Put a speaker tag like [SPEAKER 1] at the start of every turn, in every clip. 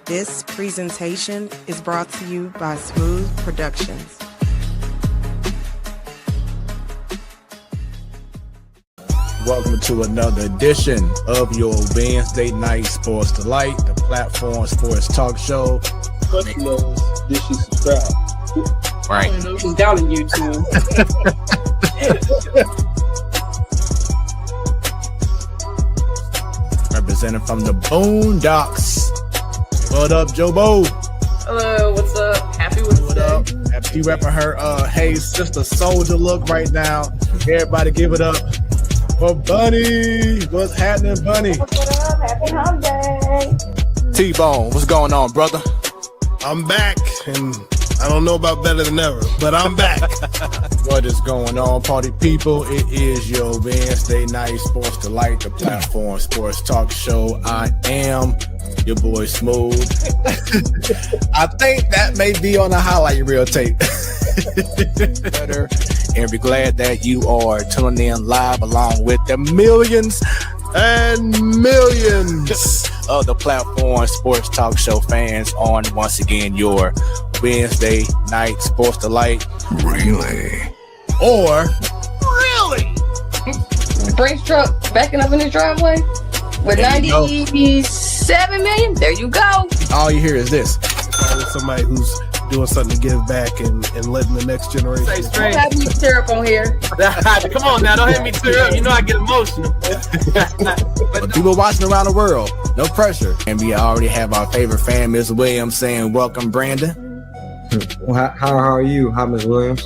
[SPEAKER 1] This presentation is brought to you by Smoooth Productions.
[SPEAKER 2] Welcome to another edition of your Wednesday Night Sports Delight, the platform sports talk show.
[SPEAKER 3] Did she subscribe?
[SPEAKER 2] Right.
[SPEAKER 4] She's down on YouTube.
[SPEAKER 2] Representing from the Boondocks. What up, Jobo?
[SPEAKER 4] Hello, what's up? Happy Wednesday.
[SPEAKER 2] What up? She repping her Hey Sister Soldier look right now. Everybody give it up for Bunny. What's happening, Bunny?
[SPEAKER 5] What up? Happy hump day.
[SPEAKER 2] T-Bone, what's going on, brother?
[SPEAKER 3] I'm back, and I don't know about better than ever, but I'm back.
[SPEAKER 2] What is going on, party people? It is your Wednesday Night Sports Delight, the platform sports talk show. I am your boy Smooth. I think that may be on the highlight reel tape. And we're glad that you are tuning in live along with the millions and millions of the platform sports talk show fans on once again your Wednesday Night Sports Delight.
[SPEAKER 6] Really?
[SPEAKER 2] Or really?
[SPEAKER 4] Brinks truck backing up in his driveway with 97 million. There you go.
[SPEAKER 2] All you hear is this.
[SPEAKER 3] Probably somebody who's doing something to give back and letting the next generation.
[SPEAKER 4] Don't have me tear up on here.
[SPEAKER 7] Come on now, don't hit me tear up. You know I get emotional.
[SPEAKER 2] But people watching around the world, no pressure. And we already have our favorite fan, Ms. Williams, saying welcome, Brandon.
[SPEAKER 6] Well, how are you? Hi, Ms. Williams.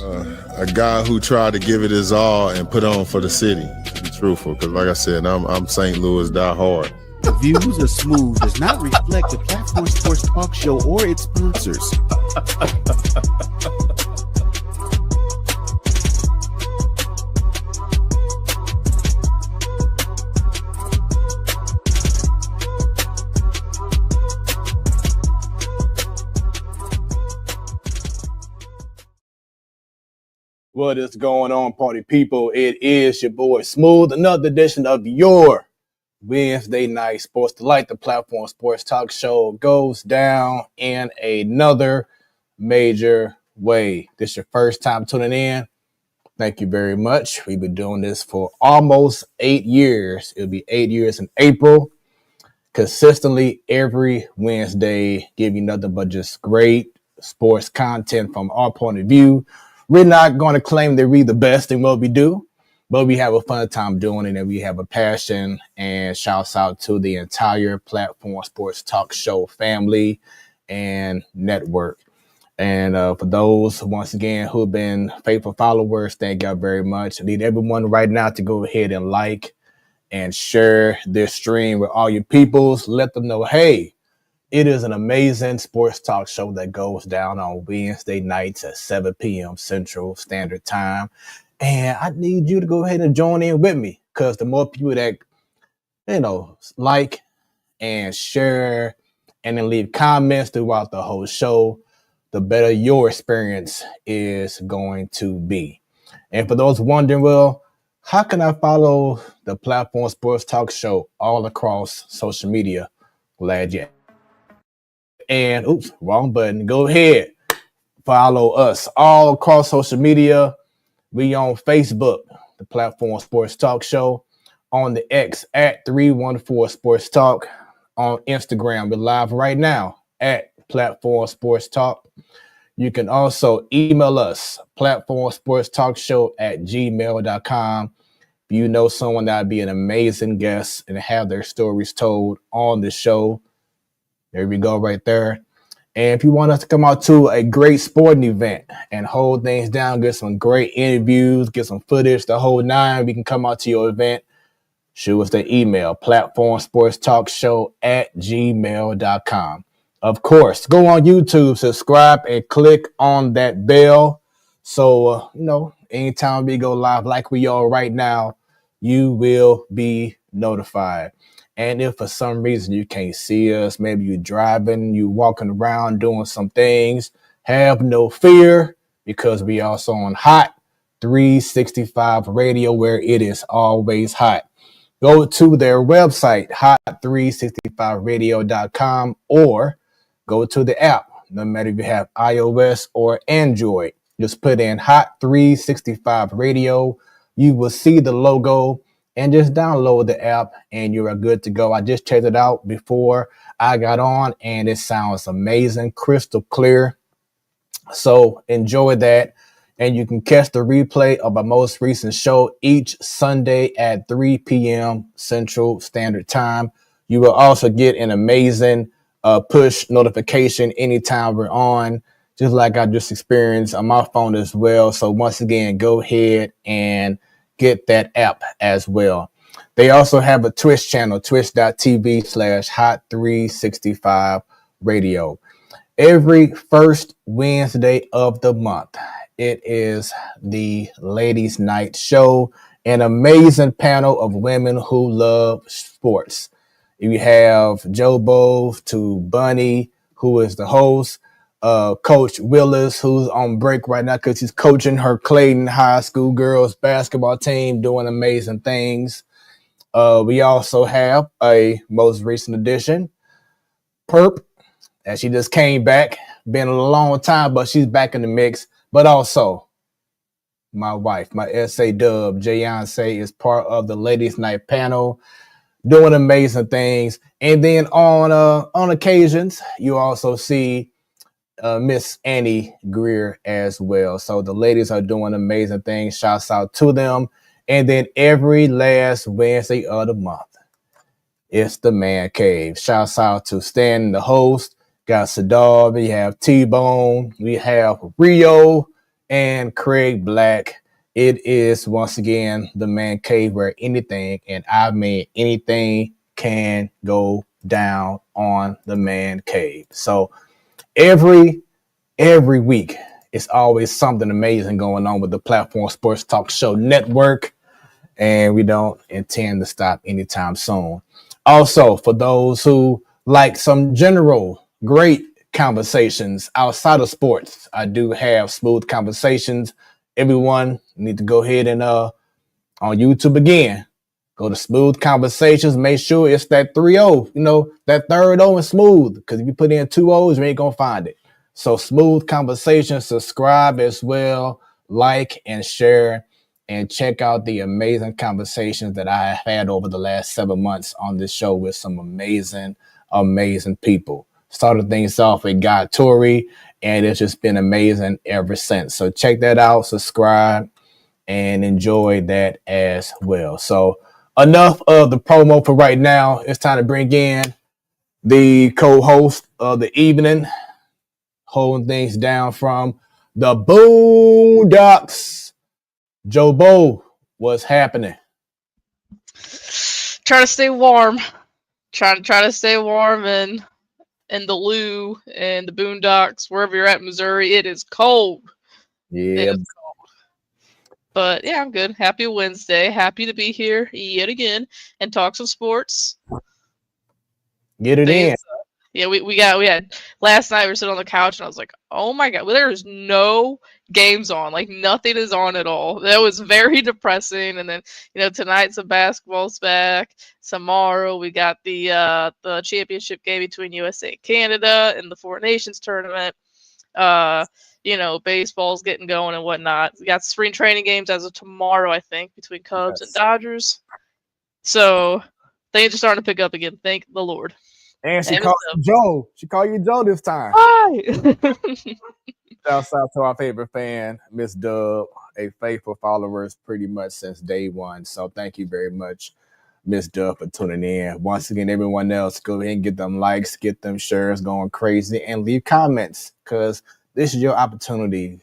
[SPEAKER 8] A guy who tried to give it his all and put on for the city, to be truthful. Because like I said, I'm St. Louis die hard.
[SPEAKER 9] The views of Smooth does not reflect the platform sports talk show or its sponsors.
[SPEAKER 2] What is going on, party people? It is your boy Smooth, another edition of your Wednesday Night Sports Delight, the platform sports talk show goes down in another major way. This is your first time tuning in. Thank you very much. We've been doing this for almost 8 years. It'll be 8 years in April. Consistently every Wednesday, give you nothing but just great sports content from our point of view. We're not going to claim that we're the best in what we do, but we have a fun time doing it, and we have a passion. And shouts out to the entire platform sports talk show family and network. And for those, once again, who have been faithful followers, thank y'all very much. I need everyone right now to go ahead and like and share this stream with all your peoples. Let them know, hey, it is an amazing sports talk show that goes down on Wednesday nights at 7 p.m. Central Standard Time. And I need you to go ahead and join in with me, because the more people that, like and share and then leave comments throughout the whole show, the better your experience is going to be. And for those wondering, well, how can I follow the platform sports talk show all across social media? Glad you. And oops, wrong button. Go ahead, follow us all across social media. We on Facebook, the Platform Sports Talk Show. On the X at 314 Sports Talk. On Instagram, we're live right now at Platform Sports Talk. You can also email us, platformsportstalkshow@gmail.com. If you know someone that would be an amazing guest and have their stories told on the show, there we go right there. And if you want us to come out to a great sporting event and hold things down, get some great interviews, get some footage, the whole nine, we can come out to your event. Shoot us the email, platformsportstalkshow@gmail.com. Of course, go on YouTube, subscribe, and click on that bell. So, anytime we go live like we are right now, you will be notified. And if for some reason you can't see us, maybe you're driving, you're walking around doing some things, have no fear, because we also on Hot 365 Radio, where it is always hot. Go to their website, hot365radio.com, or go to the app. No matter if you have iOS or Android, just put in Hot 365 Radio. You will see the logo and just download the app and you are good to go. I just checked it out before I got on and it sounds amazing, crystal clear. So enjoy that. And you can catch the replay of our most recent show each Sunday at 3 p.m. Central Standard Time. You will also get an amazing push notification anytime we're on, just like I just experienced on my phone as well. So once again, go ahead and get that app as well. They also have a Twitch channel, twitch.tv/Hot365 Radio. Every first Wednesday of the month, it is the Ladies Night Show, an amazing panel of women who love sports. You have Joe Bove to Bunny, who is the host, Coach Willis, who's on break right now because he's coaching her Clayton High School girls basketball team, doing amazing things. We also have a most recent addition, Perp, and she just came back. Been a long time, but she's back in the mix. But also, my wife, my SA Dub, Jayonce, is part of the Ladies Night panel, doing amazing things. And then on occasions, you also see Miss Annie Greer as well. So the ladies are doing amazing things. Shouts out to them. And then every last Wednesday of the month, it's the Man Cave. Shouts out to Stan, the host. Got Sadar, we have T-Bone, we have Rio, and Craig Black. It is, once again, the Man Cave where anything, and I mean anything, can go down on the Man Cave. So every week, it's always something amazing going on with the Platform Sports Talk Show Network, and we don't intend to stop anytime soon. Also, for those who like some general great conversations outside of sports, I do have Smoooth Conversations. Everyone need to go ahead and on YouTube again, go to Smoooth Conversations. Make sure it's that 3-0, that third O in smooth, because if you put in 2 O's, you ain't gonna find it. So Smoooth Conversations, subscribe as well, like and share, and check out the amazing conversations that I have had over the last 7 months on this show with some amazing people. Started things off with Guy Torrey, and it's just been amazing ever since. So check that out, subscribe, and enjoy that as well. So enough of the promo for right now. It's time to bring in the co-host of the evening, holding things down from the Boondocks. Joe Bo, what's happening?
[SPEAKER 10] Trying to stay warm. Trying to stay warm and in the Lou and the Boondocks, wherever you're at in Missouri, it is cold.
[SPEAKER 2] Yeah.
[SPEAKER 10] It is cold. But yeah, I'm good. Happy Wednesday. Happy to be here yet again and talk some sports.
[SPEAKER 2] Get it in.
[SPEAKER 10] Yeah, we had last night we were sitting on the couch and I was like, oh my god, well, there's no games on, like nothing is on at all. That was very depressing. And then tonight's the basketball's back. Tomorrow we got the championship game between USA and Canada in the Four Nations tournament. Baseball's getting going and whatnot. We got spring training games as of tomorrow, I think, between Cubs and Dodgers. So things are starting to pick up again. Thank the Lord.
[SPEAKER 2] And she called you Joe. She called you Joe this time.
[SPEAKER 10] Hi.
[SPEAKER 2] Shouts out to our favorite fan, Miss Dub, a faithful follower pretty much since day one. So thank you very much, Miss Dub, for tuning in. Once again, everyone else, go ahead and get them likes, get them shares going crazy, and leave comments, because this is your opportunity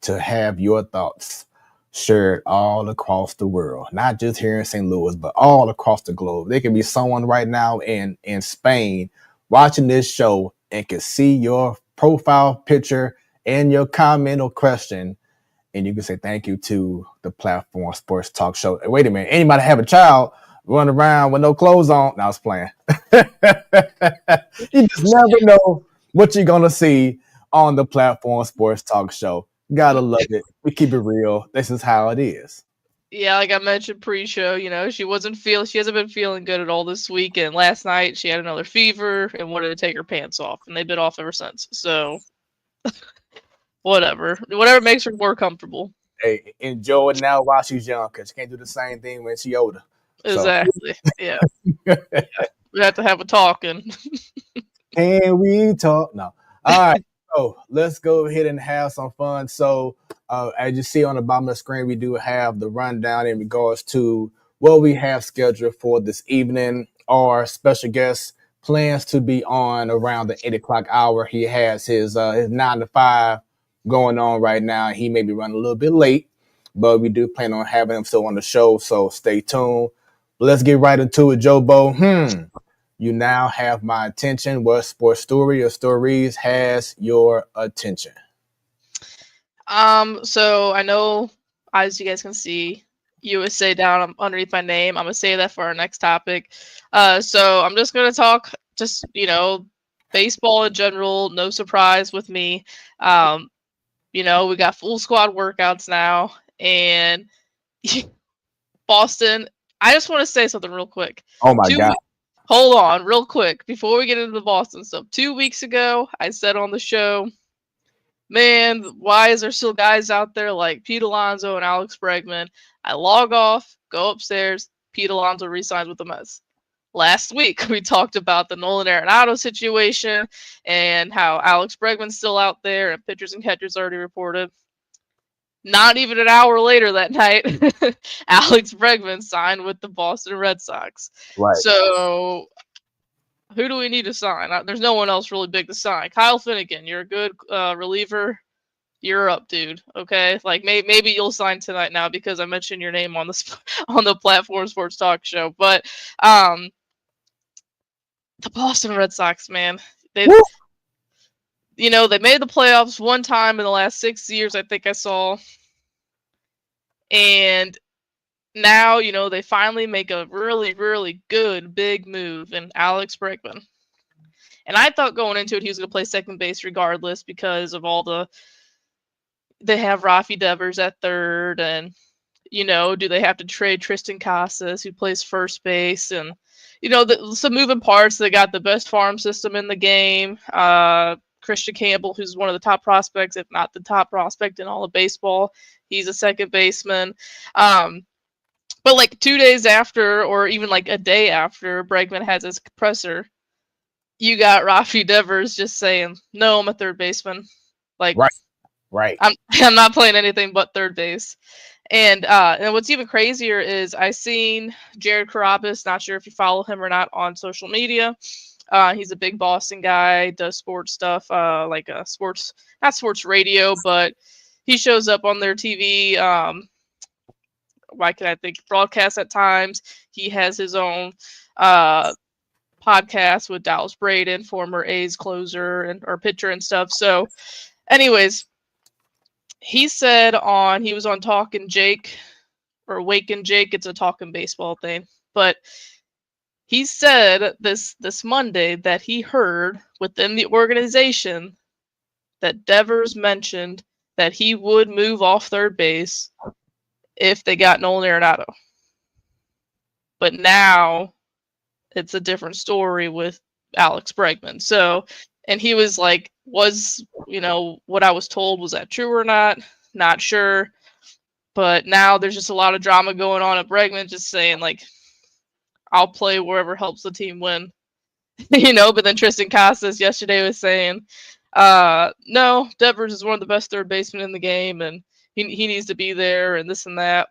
[SPEAKER 2] to have your thoughts shared all across the world, not just here in St. Louis, but all across the globe. There can be someone right now in Spain watching this show and can see your profile picture and your comment or question, and you can say thank you to the Platform Sports Talk Show. Wait a minute, anybody have a child running around with no clothes on? No, I was playing. You just never know what you're gonna see on the Platform Sports Talk Show. Gotta love it. We keep it real. This is how it is.
[SPEAKER 10] Yeah, like I mentioned pre-show, she hasn't been feeling good at all this week. And last night she had another fever and wanted to take her pants off, and they've been off ever since. So whatever makes her more comfortable.
[SPEAKER 2] Hey, enjoy it now while she's young, because she can't do the same thing when she's older.
[SPEAKER 10] Exactly. Yeah. We have to have a talk. And
[SPEAKER 2] can we talk? No. All right. So let's go ahead and have some fun. So as you see on the bottom of the screen, we do have the rundown in regards to what we have scheduled for this evening. Our special guest plans to be on around the 8 o'clock hour. He has his 9 to 5 going on right now. He may be running a little bit late, but we do plan on having him still on the show. So stay tuned. But let's get right into it, Joe Bo. You now have my attention. What sports story or stories has your attention?
[SPEAKER 10] So I know, as you guys can see, USA down underneath my name. I'm gonna say that for our next topic. So I'm just gonna talk, baseball in general. No surprise with me. We got full squad workouts now, and Boston. I just want to say something real quick.
[SPEAKER 2] Oh my God.
[SPEAKER 10] Hold on, real quick, before we get into the Boston stuff. 2 weeks ago, I said on the show, man, why is there still guys out there like Pete Alonso and Alex Bregman? I log off, go upstairs, Pete Alonso resigns with the Mets. Last week, we talked about the Nolan Arenado situation and how Alex Bregman's still out there and pitchers and catchers already reported. Not even an hour later that night, Alex Bregman signed with the Boston Red Sox.
[SPEAKER 2] Right.
[SPEAKER 10] So who do we need to sign? There's no one else really big to sign. Kyle Finnegan, you're a good reliever. You're up, dude. Okay, like maybe you'll sign tonight now because I mentioned your name on the Platform Sports Talk Show. But the Boston Red Sox, man, they made the playoffs one time in the last 6 years. I think I saw, and now they finally make a really, really good big move in Alex Bregman. And I thought going into it he was going to play second base regardless because of all they have Rafi Devers at third, and do they have to trade Tristan Casas, who plays first base, and some moving parts. They got the best farm system in the game. Christian Campbell, who's one of the top prospects, if not the top prospect in all of baseball, he's a second baseman. But like 2 days after, or even like a day after Bregman has his presser, you got Rafi Devers just saying, "No, I'm a third baseman." Like,
[SPEAKER 2] right.
[SPEAKER 10] I'm not playing anything but third base. And what's even crazier is I seen Jared Carabas. Not sure if you follow him or not on social media. He's a big Boston guy, does sports stuff, like sports, not sports radio, but he shows up on their TV. Why can I think broadcast at times? He has his own podcast with Dallas Braden, former A's closer or pitcher and stuff. So, anyways, he said he was on Talkin' Jake or Wakin' Jake. It's a Talkin' Baseball thing, but he said this Monday that he heard within the organization that Devers mentioned that he would move off third base if they got Nolan Arenado. But now it's a different story with Alex Bregman. So, and he was like, what I was told, was that true or not? Not sure. But now there's just a lot of drama going on at Bregman, just saying like, I'll play wherever helps the team win. But then Tristan Casas yesterday was saying, no, Devers is one of the best third basemen in the game, and he needs to be there, and this and that.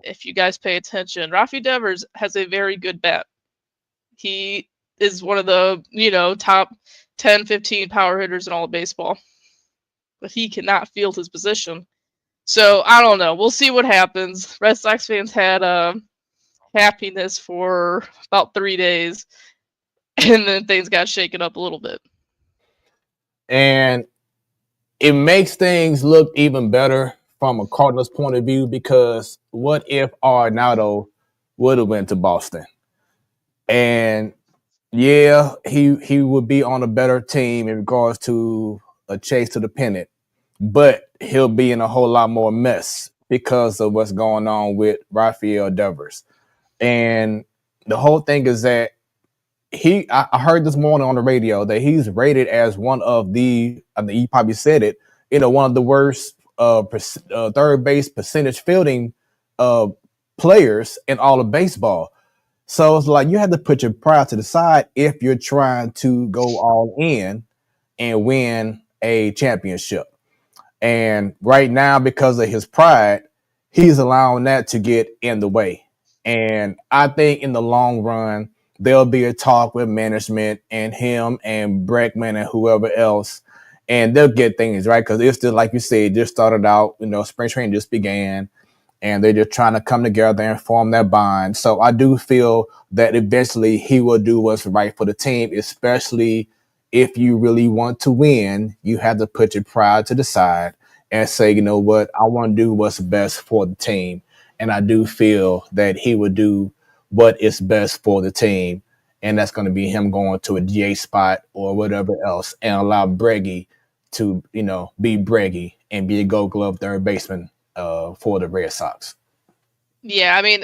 [SPEAKER 10] If you guys pay attention, Rafi Devers has a very good bat. He is one of the, top 10, 15 power hitters in all of baseball. But he cannot field his position. So, I don't know. We'll see what happens. Red Sox fans had happiness for about 3 days, and then things got shaken up a little bit.
[SPEAKER 2] And it makes things look even better from a Cardinals point of view, because what if Arenado would have went to Boston? And yeah, he would be on a better team in regards to a chase to the pennant, but he'll be in a whole lot more mess because of what's going on with Rafael Devers. And the whole thing is that I heard this morning on the radio that he's rated as one of I mean, he probably said it, one of the worst third base percentage fielding players in all of baseball. So it's like you have to put your pride to the side if you're trying to go all in and win a championship. And right now, because of his pride, he's allowing that to get in the way. And I think in the long run, there'll be a talk with management and him and Breckman and whoever else, and they'll get things right. Because it's still, like you said, just started out, spring training just began, and they're just trying to come together and form that bond. So I do feel that eventually he will do what's right for the team, especially if you really want to win. You have to put your pride to the side and say, you know what, I want to do what's best for the team. And I do feel that he would do what is best for the team. And that's going to be him going to a DA spot or whatever else and allow Breggy to, be Breggy and be a Gold Glove third baseman for the Red Sox.
[SPEAKER 10] Yeah, I mean,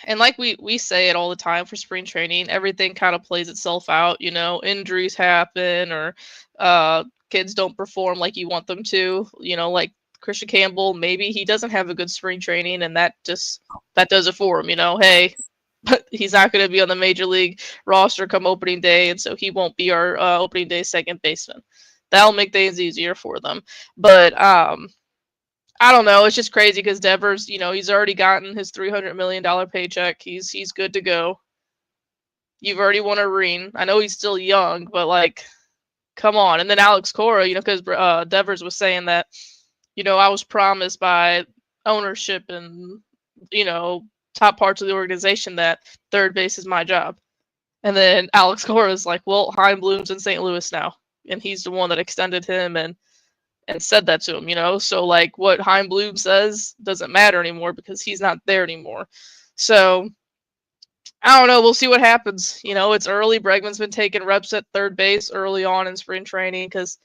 [SPEAKER 10] and like we say it all the time for spring training, everything kind of plays itself out. Injuries happen or kids don't perform like you want them to. Like Christian Campbell, maybe he doesn't have a good spring training, and that does it for him. Hey, but he's not going to be on the major league roster come opening day, and so he won't be our opening day second baseman. That'll make things easier for them. But I don't know. It's just crazy because Devers, he's already gotten his $300 million paycheck. He's good to go. You've already won a ring. I know he's still young, but like, come on. And then Alex Cora, because Devers was saying that, I was promised by ownership and, top parts of the organization that third base is my job. And then Alex Cora is like, well, Chaim Bloom's in St. Louis now. And he's the one that extended him and said that to him, So like what Chaim Bloom says doesn't matter anymore because he's not there anymore. So I don't know. We'll see what happens. It's early. Bregman's been taking reps at third base early on in spring training because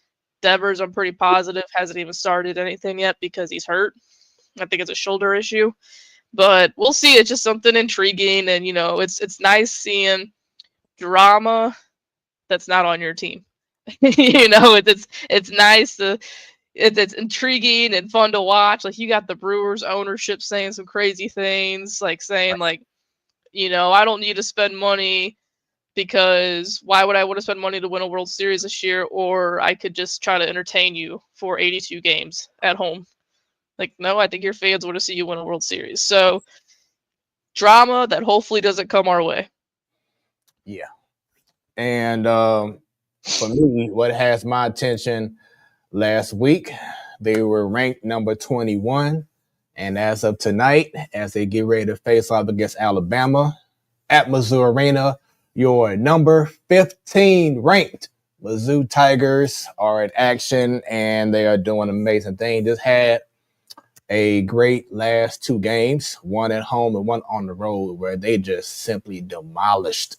[SPEAKER 10] Devers, I'm pretty positive, hasn't even started anything yet because he's hurt. I think it's a shoulder issue. But we'll see. It's just something intriguing. And, it's nice seeing drama that's not on your team. It's nice to... It's intriguing and fun to watch. Like you got the Brewers ownership saying some crazy things, like saying like, I don't need to spend money because why would I want to spend money to win a World Series this year? Or I could just try to entertain you for 82 games at home. Like, no, I think your fans want to see you win a World Series. So drama that hopefully doesn't come our way.
[SPEAKER 2] Yeah. And for me, what has my attention last week, they were ranked number 21. And as of tonight, as they get ready to face off against Alabama at Mizzou Arena, your number 15 ranked Mizzou Tigers are in action, and they are doing amazing things. Just had a great last two games, one at home and one on the road, where they just simply demolished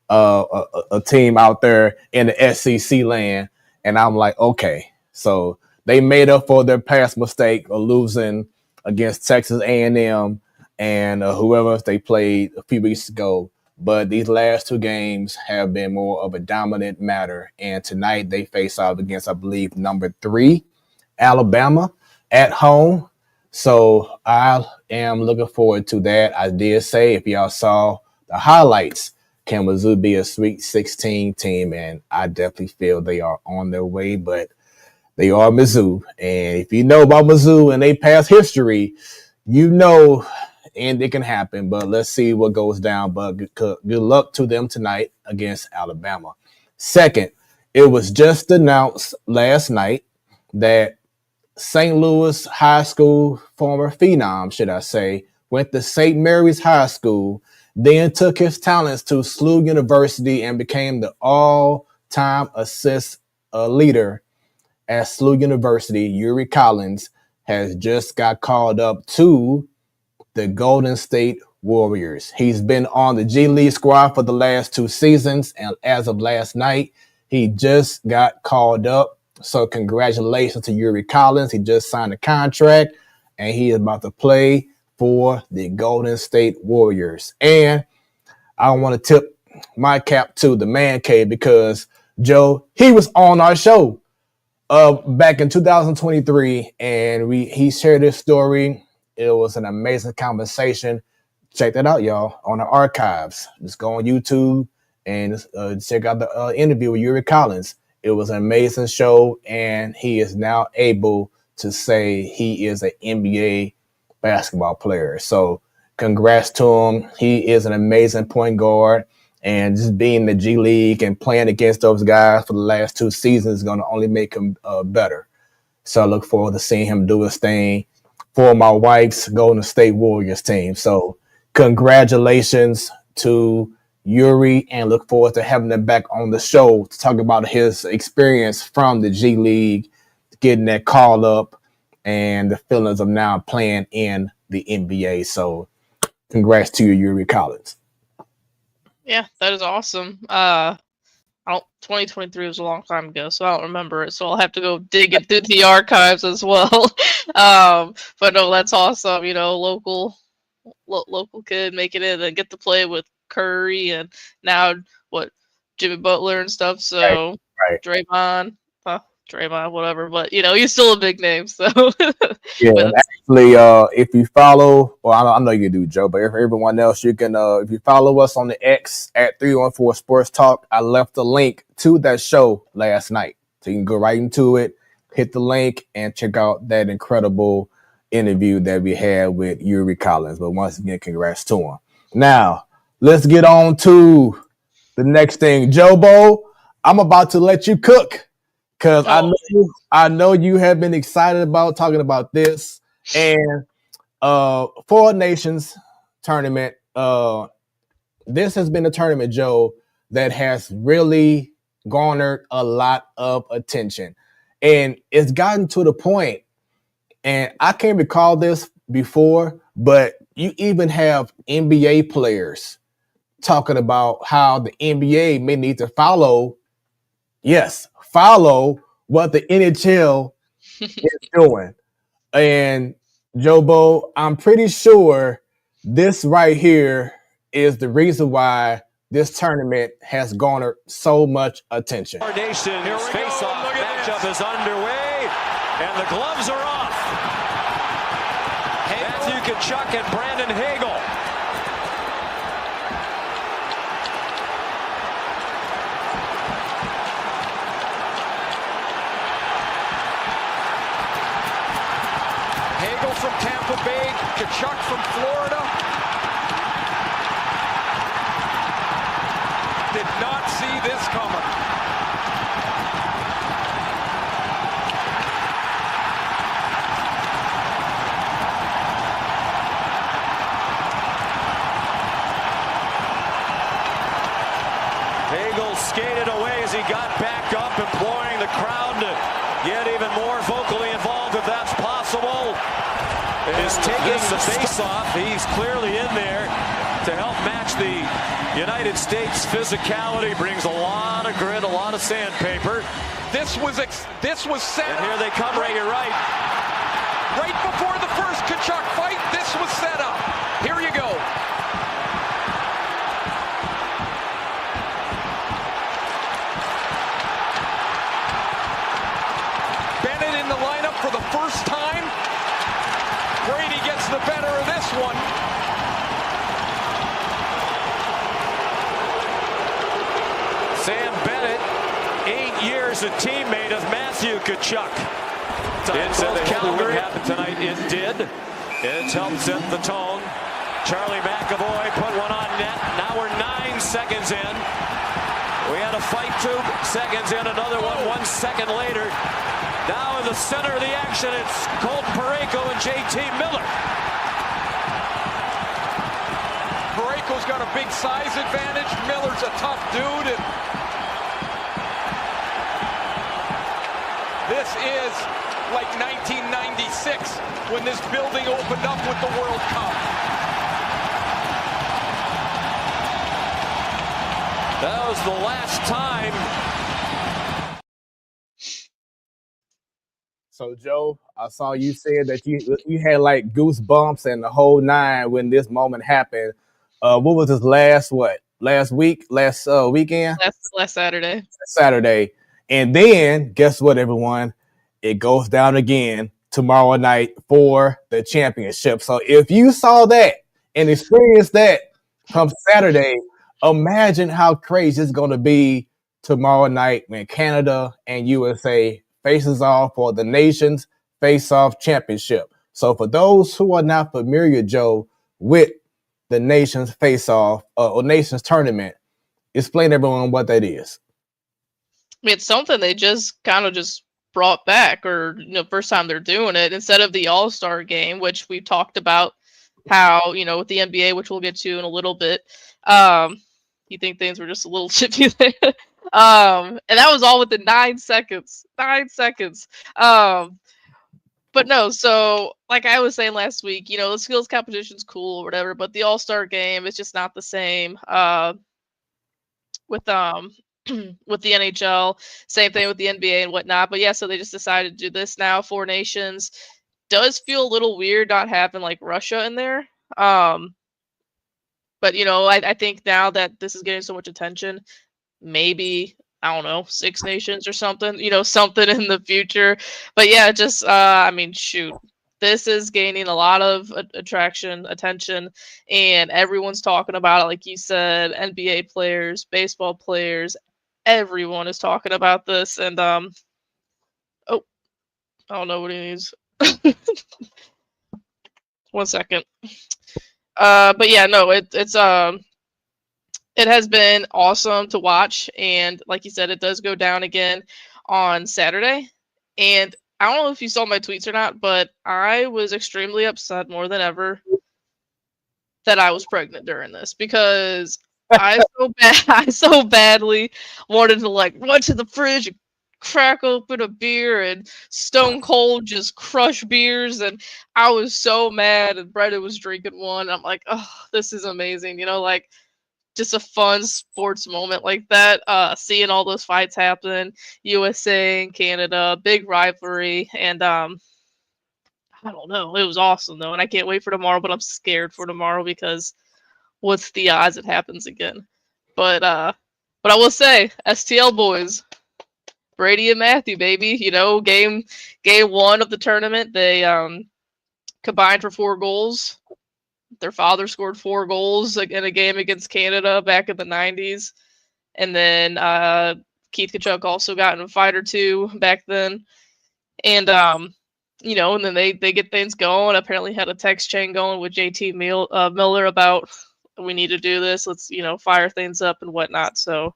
[SPEAKER 2] a team out there in the SEC land. And I'm like, okay, so they made up for their past mistake of losing against Texas A&M and whoever they played a few weeks ago. But these last two games have been more of a dominant matter. And tonight they face off against, I believe, number 3, Alabama at home. So I am looking forward to that. I did say, if y'all saw the highlights, can Mizzou be a Sweet 16 team? And I definitely feel they are on their way, but they are Mizzou. And if you know about Mizzou and they past history, and it can happen. But let's see what goes down. But good luck to them tonight against Alabama. Second, it was just announced last night that St. Louis High School former phenom, should I say, went to St. Mary's High School, then took his talents to SLU University and became the all-time assist leader at SLU University. Yuri Collins has just got called up to the Golden State Warriors. He's been on the G League squad for the last 2 seasons, and as of last night, he just got called up So congratulations to Yuri Collins. He just signed a contract, and he is about to play for the Golden State Warriors. And I want to tip my cap to the man cave because Joe, he was on our show back in 2023, and he shared his story. It was an amazing conversation. Check that out, y'all, on the archives. Just go on YouTube and check out the interview with Yuri Collins. It was an amazing show, and he is now able to say he is an NBA basketball player. So congrats to him. He is an amazing point guard, and just being in the G League and playing against those guys for the last 2 seasons is going to only make him better. So I look forward to seeing him do his thing for my wife's Golden State Warriors team. So congratulations to Yuri, and look forward to having him back on the show to talk about his experience from the G League, getting that call up, and the feelings of now playing in the NBA. So congrats to you, Yuri Collins.
[SPEAKER 10] Yeah, that is awesome. 2023 was a long time ago, so I don't remember it. So I'll have to go dig it through the archives as well. But no, that's awesome. You know, local kid making it and get to play with Curry and now Jimmy Butler and stuff. So
[SPEAKER 2] right.
[SPEAKER 10] Draymond, whatever. But you know, he's still a big name. So
[SPEAKER 2] yeah, actually, if you follow, well, I know you do, Joe, but for everyone else, you can if you follow us on the X at 314 Sports Talk, I left a link to that show last night, so you can go right into it, hit the link, and check out that incredible interview that we had with Yuri Collins. But once again, congrats to him. Now, let's get on to the next thing. Jobo, I'm about to let you cook because I know you have been excited about talking about this. And Four Nations tournament, this has been a tournament, Joe, that has really garnered a lot of attention. And it's gotten to the point, and I can't recall this before, but you even have NBA players talking about how the NBA may need to follow what the NHL is doing. And Jobo, I'm pretty sure this right here is the reason why this tournament has garnered so much attention.
[SPEAKER 11] Our nation's face-off matchup is underway, and the gloves are off. Matthew Tkachuk and Brandon Hagel. Hagel from Tampa Bay, Tkachuk from Florida. Did not see this coming. Hagel skated away as he got back up, imploring the crowd to get even more vocally involved if that's possible. Is taking the face-off. He's clearly in there to help match the United States physicality. Brings a lot of grit, a lot of sandpaper. This was set. And here they come, Ray, you're right. Right before the first Tkachuk fight, this was set up. Here you go. Bennett in the lineup for the first time. Brady gets the better of this one. Sam Bennett, 8 years a teammate of Matthew Tkachuk. It said they Calgary happened tonight. It did. It's helped set the tone. Charlie McAvoy put one on net. Now we're 9 seconds in. We had a fight 2 seconds in, another one 1 second later. Now in the center of the action, it's Colton Parayko and JT Miller. Parayko's got a big size advantage. Miller's a tough dude. And this is like 1996 when this building opened up with the World Cup. That was the last time
[SPEAKER 2] So Joe, I saw you said that you had like goosebumps and the whole nine when this moment happened. What was this last week, last weekend?
[SPEAKER 10] Last Saturday.
[SPEAKER 2] Saturday. And then guess what, everyone? It goes down again tomorrow night for the championship. So if you saw that and experienced that from Saturday, imagine how crazy it's going to be tomorrow night when Canada and USA faces off for the nation's face-off championship. So for those who are not familiar, Joe, with the nation's face-off or nation's tournament, explain to everyone what that is.
[SPEAKER 10] I mean, it's something they just kind of just brought back, or first time they're doing it instead of the All-Star game, which we've talked about how with the NBA, which we'll get to in a little bit. You think things were just a little chippy there. And that was all within 9 seconds. 9 seconds. But no, so like I was saying last week, the skills competition's cool or whatever, but the All-Star game is just not the same. With with the NHL, same thing with the NBA and whatnot. But yeah, so they just decided to do this now. 4 nations. Does feel a little weird not having like Russia in there. But I think now that this is getting so much attention, maybe I don't know, 6 nations or something, something in the future. But yeah, just I mean, shoot, this is gaining a lot of attention, and everyone's talking about it. Like you said, NBA players, baseball players, everyone is talking about this. And oh, I don't know what he needs. 1 second. But yeah, no, it has been awesome to watch, and like you said, it does go down again on Saturday. And I don't know if you saw my tweets or not, but I was extremely upset more than ever that I was pregnant during this, because I so badly wanted to like run to the fridge and crack open a beer and stone cold just crush beers, and I was so mad, and Brenda was drinking one. I'm like, oh, this is amazing, like just a fun sports moment like that. Seeing all those fights happen, USA and Canada, big rivalry, and I don't know, it was awesome though, and I can't wait for tomorrow, but I'm scared for tomorrow because what's the odds it happens again? But I will say, STL boys, Brady and Matthew, baby, game 1 of the tournament, they combined for 4 goals. Their father scored 4 goals in a game against Canada back in the 90s. And then Keith Kachuk also got in a fight or 2 back then. And, and then they get things going. Apparently had a text chain going with JT Miller about, we need to do this. Let's, fire things up and whatnot. So,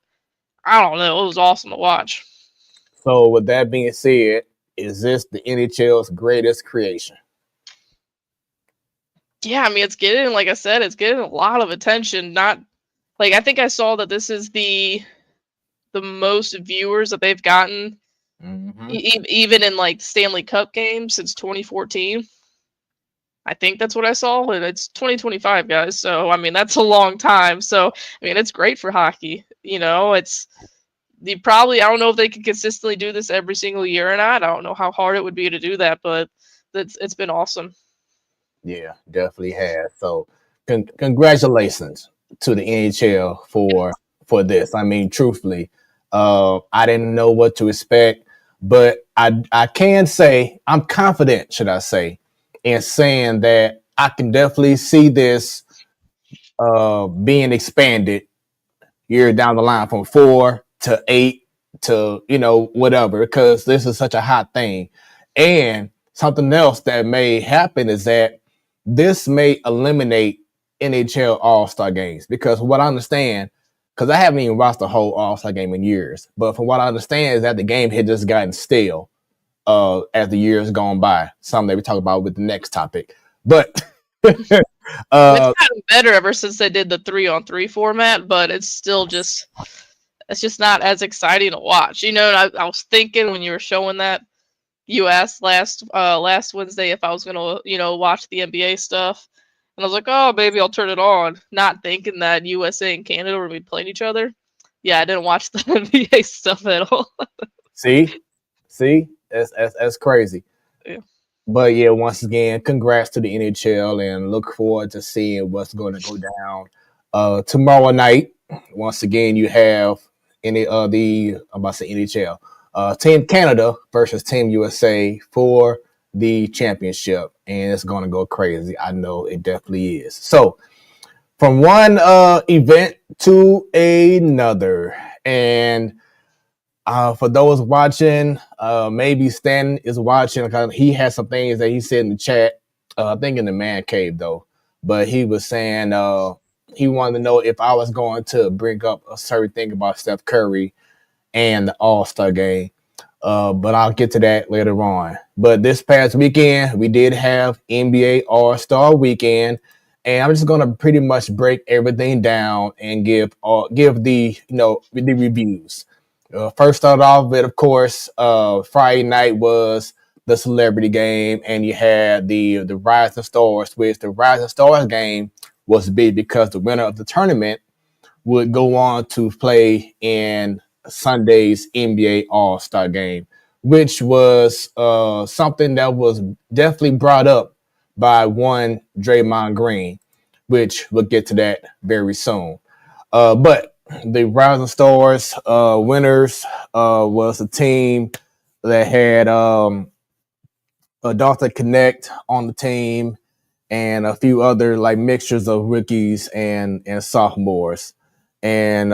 [SPEAKER 10] I don't know. It was awesome to watch.
[SPEAKER 2] So with that being said, is this the NHL's greatest creation?
[SPEAKER 10] Yeah, I mean, it's getting, like I said, it's getting a lot of attention. Not like, I think I saw that this is the most viewers that they've gotten, even in like Stanley Cup games since 2014. I think that's what I saw, and it's 2025, guys. So I mean, that's a long time. So I mean, it's great for hockey. It's I don't know if they can consistently do this every single year or not. I don't know how hard it would be to do that, but it's been awesome.
[SPEAKER 2] Yeah, definitely has. So congratulations to the NHL for this. I mean, truthfully, I didn't know what to expect, but I can say I'm confident, should I say, in saying that I can definitely see this being expanded year down the line from 4 to 8 to whatever, because this is such a hot thing. And something else that may happen is that this may eliminate NHL All-Star games, because what I understand, because I haven't even watched the whole All-Star game in years, but from what I understand is that the game had just gotten stale as the years gone by. Something that we talk about with the next topic. But
[SPEAKER 10] it's gotten better ever since they did the 3-on-3 format, but it's still just not as exciting to watch. And I was thinking when you were showing that, you asked last Wednesday if I was gonna, watch the NBA stuff, and I was like, oh, maybe I'll turn it on, not thinking that USA and Canada were gonna be playing each other. Yeah, I didn't watch the NBA stuff at all.
[SPEAKER 2] See, that's crazy. But yeah, once again, congrats to the NHL and look forward to seeing what's going to go down tomorrow night. Once again, you have I'm about to say NHL. Team Canada versus Team USA for the championship, and it's going to go crazy. I know it definitely is. So, from one event to another, and for those watching, maybe Stan is watching because he has some things that he said in the chat. I think in the man cave though, but he was saying he wanted to know if I was going to bring up a certain thing about Steph Curry and the All-Star game. But I'll get to that later on. But this past weekend, we did have NBA All-Star Weekend, and I'm just gonna pretty much break everything down and give the the reviews. First, start off with, of course, Friday night was the celebrity game, and you had the Rising Stars, which the Rising Stars game was big because the winner of the tournament would go on to play in Sunday's NBA All-Star game, which was something that was definitely brought up by one Draymond Green, which we'll get to that very soon. But the Rising Stars winners was a team that had Dr. Connect on the team and a few other like mixtures of rookies and sophomores. And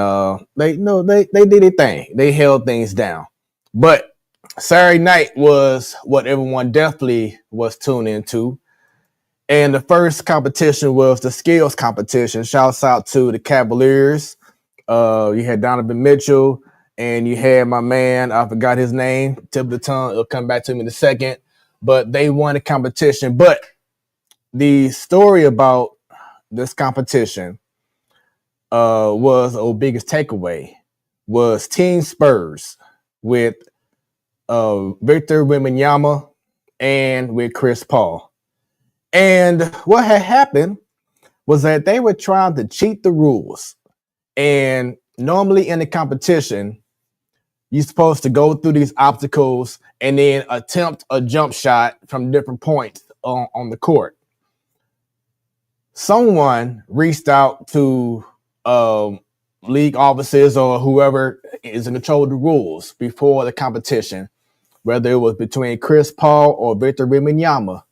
[SPEAKER 2] they did their thing. They held things down. But Saturday night was what everyone definitely was tuned into. And the first competition was the skills competition. Shouts out to the Cavaliers. You had Donovan Mitchell, and you had my man, I forgot his name, tip of the tongue. It'll come back to me in a second. But they won the competition. But the story about this competition was our biggest takeaway was Team Spurs with Victor Wembanyama and with Chris Paul. And what had happened was that they were trying to cheat the rules. And normally in the competition, you're supposed to go through these obstacles and then attempt a jump shot from different points on the court. Someone reached out to league officers or whoever is in control of the rules before the competition, whether it was between Chris Paul or Victor Wembanyama,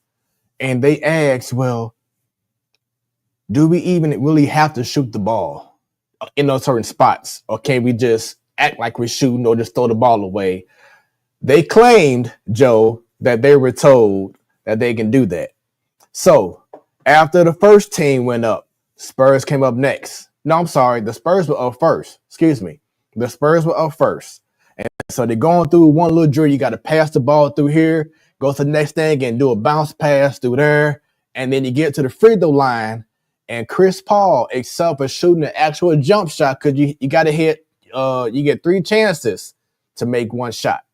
[SPEAKER 2] and they asked, well, do we even really have to shoot the ball in those certain spots, or can we just act like we're shooting or just throw the ball away? They claimed, Joe, that they were told that they can do that. So after the first team went up, Spurs came up next. No, I'm sorry. The Spurs were up first. Excuse me. The Spurs were up first. And so they're going through one little drill. You got to pass the ball through here, go to the next thing and do a bounce pass through there. And then you get to the free throw line. And Chris Paul, except for shooting an actual jump shot, because you got to hit, you get 3 chances to make one shot.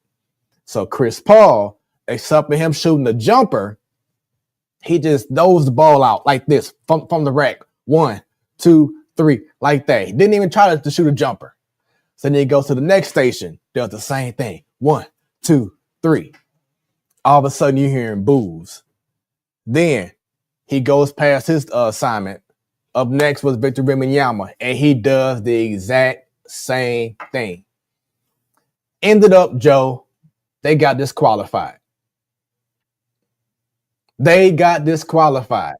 [SPEAKER 2] So Chris Paul, except for him shooting the jumper, he just throws the ball out like this from the rack. 1, 2, 3, like that. He didn't even try to shoot a jumper. So then he goes to the next station, does the same thing. 1, 2, 3. All of a sudden you're hearing boos. Then he goes past his assignment. Up next was Victor Wembanyama, and he does the exact same thing. Ended up, Joe, they got disqualified. They got disqualified.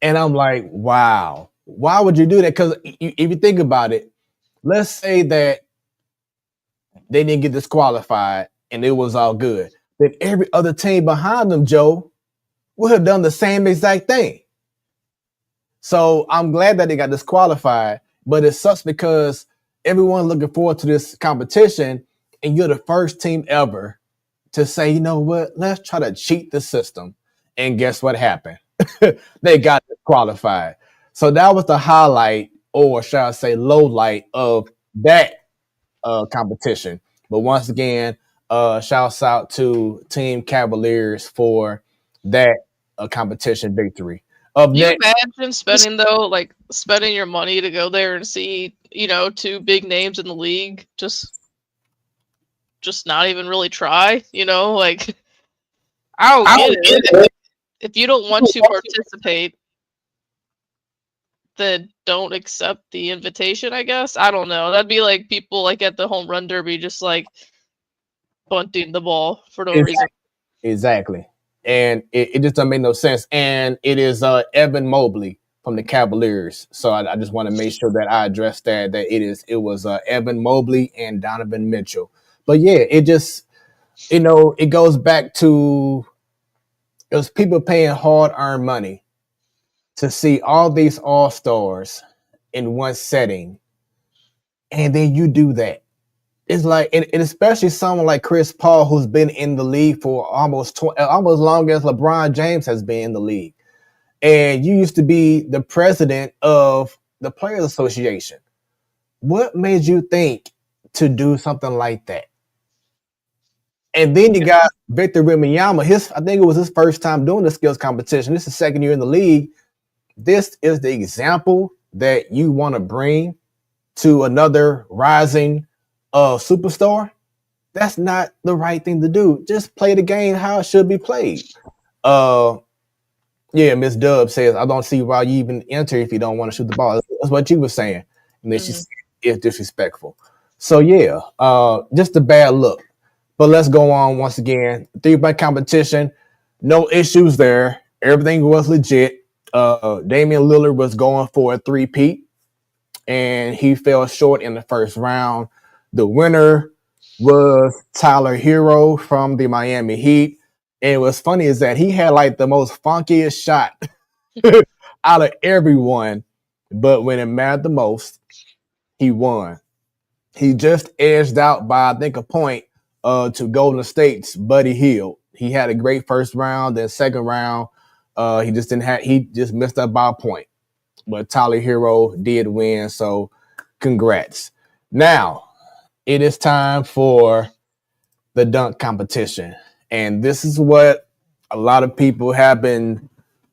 [SPEAKER 2] And I'm like, wow, why would you do that? Because if you think about it, let's say that they didn't get disqualified and it was all good. Then every other team behind them, Joe, would have done the same exact thing. So I'm glad that they got disqualified, but it sucks because everyone's looking forward to this competition, and you're the first team ever to say, you know what, let's try to cheat the system. And guess what happened? They got disqualified. So that was the highlight, or shall I say low light, of that competition. But once again, shouts out to Team Cavaliers for that competition victory.
[SPEAKER 10] Can you imagine spending your money to go there and see, 2 big names in the league just not even really try, I don't get it. If you don't want to participate, then don't accept the invitation, I guess. I don't know. That'd be like people like at the home run derby just like bunting the ball for no reason.
[SPEAKER 2] Exactly. And it just doesn't make no sense. And it is Evan Mobley from the Cavaliers. So I just want to make sure that I address that it was Evan Mobley and Donovan Mitchell. But yeah, it just, it goes back to it was people paying hard-earned money to see all these all-stars in one setting, and then you do that. It's like, and especially someone like Chris Paul, who's been in the league for almost long as LeBron James has been in the league. And you used to be the president of the Players Association. What made you think to do something like that? And then you got Victor Wembanyama. I think it was his first time doing the skills competition. This is his second year in the league. This is the example that you want to bring to another rising superstar. That's not the right thing to do. Just play the game how it should be played. Yeah, Miss Dub says, I don't see why you even enter if you don't want to shoot the ball. That's what you were saying. And then she said it's disrespectful. So yeah, just a bad look. But let's go on once again. 3-point competition, no issues there. Everything was legit. Damian Lillard was going for a 3-peat, and he fell short in the first round. The winner was Tyler Hero from the Miami Heat. And what's funny is that he had like the most funkiest shot out of everyone. But when it mattered the most, he won. He just edged out by, I think, a point to Golden State's Buddy Hield. He had a great first round. Then second round, he just missed up by a point. But Tyler Hero did win. So congrats. Now, it is time for the dunk competition. And this is what a lot of people have been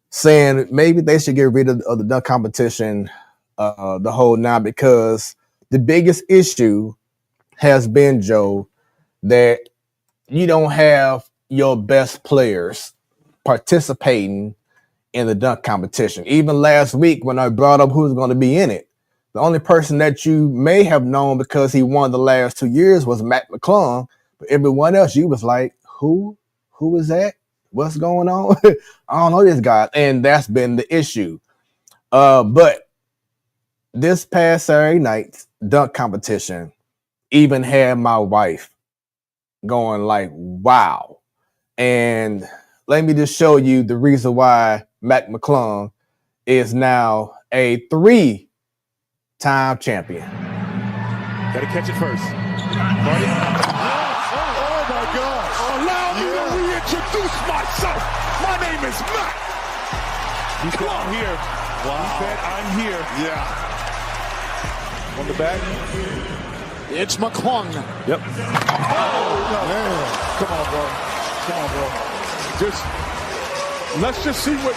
[SPEAKER 2] saying. Maybe they should get rid of the dunk competition the whole now, because the biggest issue has been, Joe, that you don't have your best players participating in the dunk competition. Even last week when I brought up who's going to be in it, the only person that you may have known because he won the last 2 years was Matt McClung. But everyone else, you was like, who is that? What's going on? I don't know this guy. And that's been the issue. But this past Saturday night's dunk competition even had my wife going like, wow. And let me just show you the reason why Matt McClung is now a 3-time champion.
[SPEAKER 12] Gotta catch it first. Marty. Oh my gosh. Allow me to reintroduce myself. My name is Matt. He said I'm here. Wow. He said I'm here. Yeah. On the back. It's McClung. Yep. Oh, man. Come on, bro. Let's just see what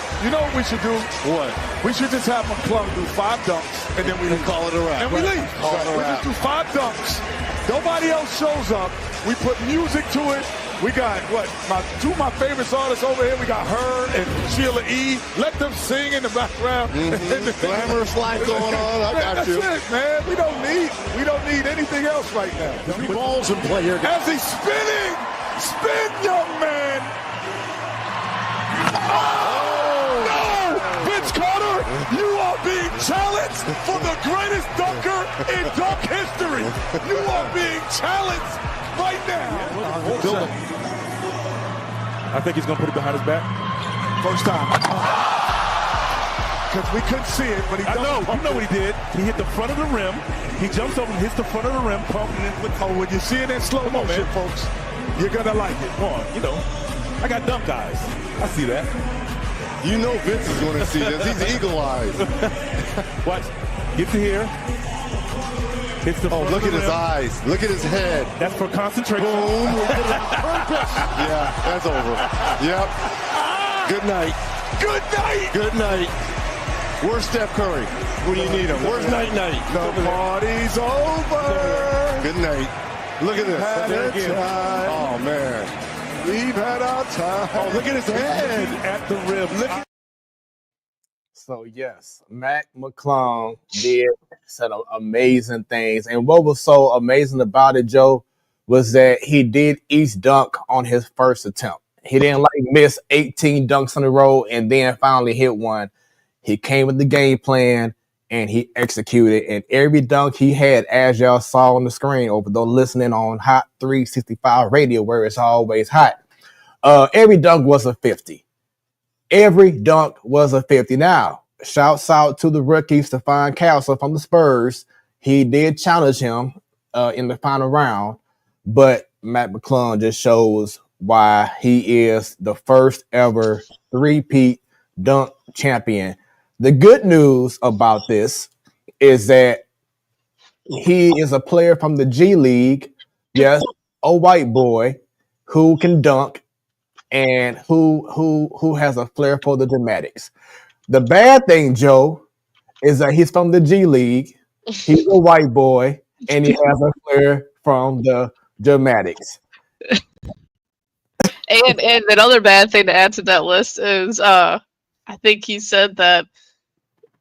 [SPEAKER 12] we should do. What? We should just have McClung do 5 dunks, and then we call it a wrap. And we leave. We just do 5 dunks. Nobody else shows up. We put music to it. We got two of my favorite artists over here. We got her and Sheila E. Let them sing in the background.
[SPEAKER 8] Glamorous life going on. I got you.
[SPEAKER 12] That's it, man. We don't need anything else right now. 3 balls in play here. As he's spinning, young man. Oh no, Vince Carter, you are being challenged for the greatest dunker in dunk history. You are being challenged right now. I think he's going to put it behind his back. First time. Because we couldn't see it, but I know what he did. He hit the front of the rim. He jumps over and hits the front of the rim. When you see it in slow motion, folks, you're going to like it. Come on, I got dunk eyes. I see that.
[SPEAKER 8] You know Vince is going to see this. He's eagle eyes.
[SPEAKER 12] Watch. Get to here.
[SPEAKER 8] Look at his eyes. Look at his head.
[SPEAKER 12] That's for concentration.
[SPEAKER 8] Boom. Purpose. Yeah, that's over. Yep. Good night.
[SPEAKER 12] Good night.
[SPEAKER 8] Good night. Where's Steph Curry when you need him? Where's Night?
[SPEAKER 12] The party's over.
[SPEAKER 8] Good night. Look at this. Oh, man.
[SPEAKER 12] We've had our time. Oh, look at his head at the rim. Look.
[SPEAKER 2] So yes, Mac McClung did some amazing things, and what was so amazing about it, Joe, was that he did each dunk on his first attempt. He didn't like miss 18 dunks in a row and then finally hit one. He came with the game plan and he executed. And every dunk he had, as y'all saw on the screen over those listening on Hot 365 Radio, where it's always hot, every dunk was a 50. Every dunk was a 50. Now, shouts out to the rookie Stephon Castle from the Spurs. He did challenge him in the final round, but Matt McClung just shows why he is the first ever three-peat dunk champion. The good news about this is that he is a player from the G League. Yes, a white boy who can dunk and who has a flair for the dramatics. The bad thing, Joe, is that he's from the G League. He's a white boy, and he has a flair from the dramatics.
[SPEAKER 10] And another bad thing to add to that list is I think he said that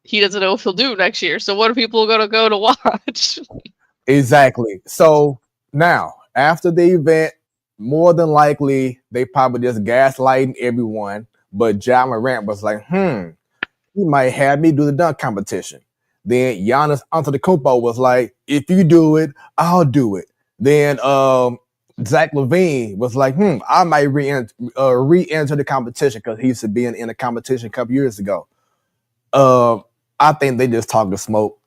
[SPEAKER 10] he doesn't know if he'll do next year. So what are people going to go to watch?
[SPEAKER 2] Exactly. So now, after the event, more than likely, they probably just gaslighting everyone. But Ja Morant was like, he might have me do the dunk competition. Then Giannis Antetokounmpo was like, if you do it, I'll do it. Then Zach LaVine was like, I might re-enter the competition because he used to be in a competition a couple years ago. I think they just talking smoke.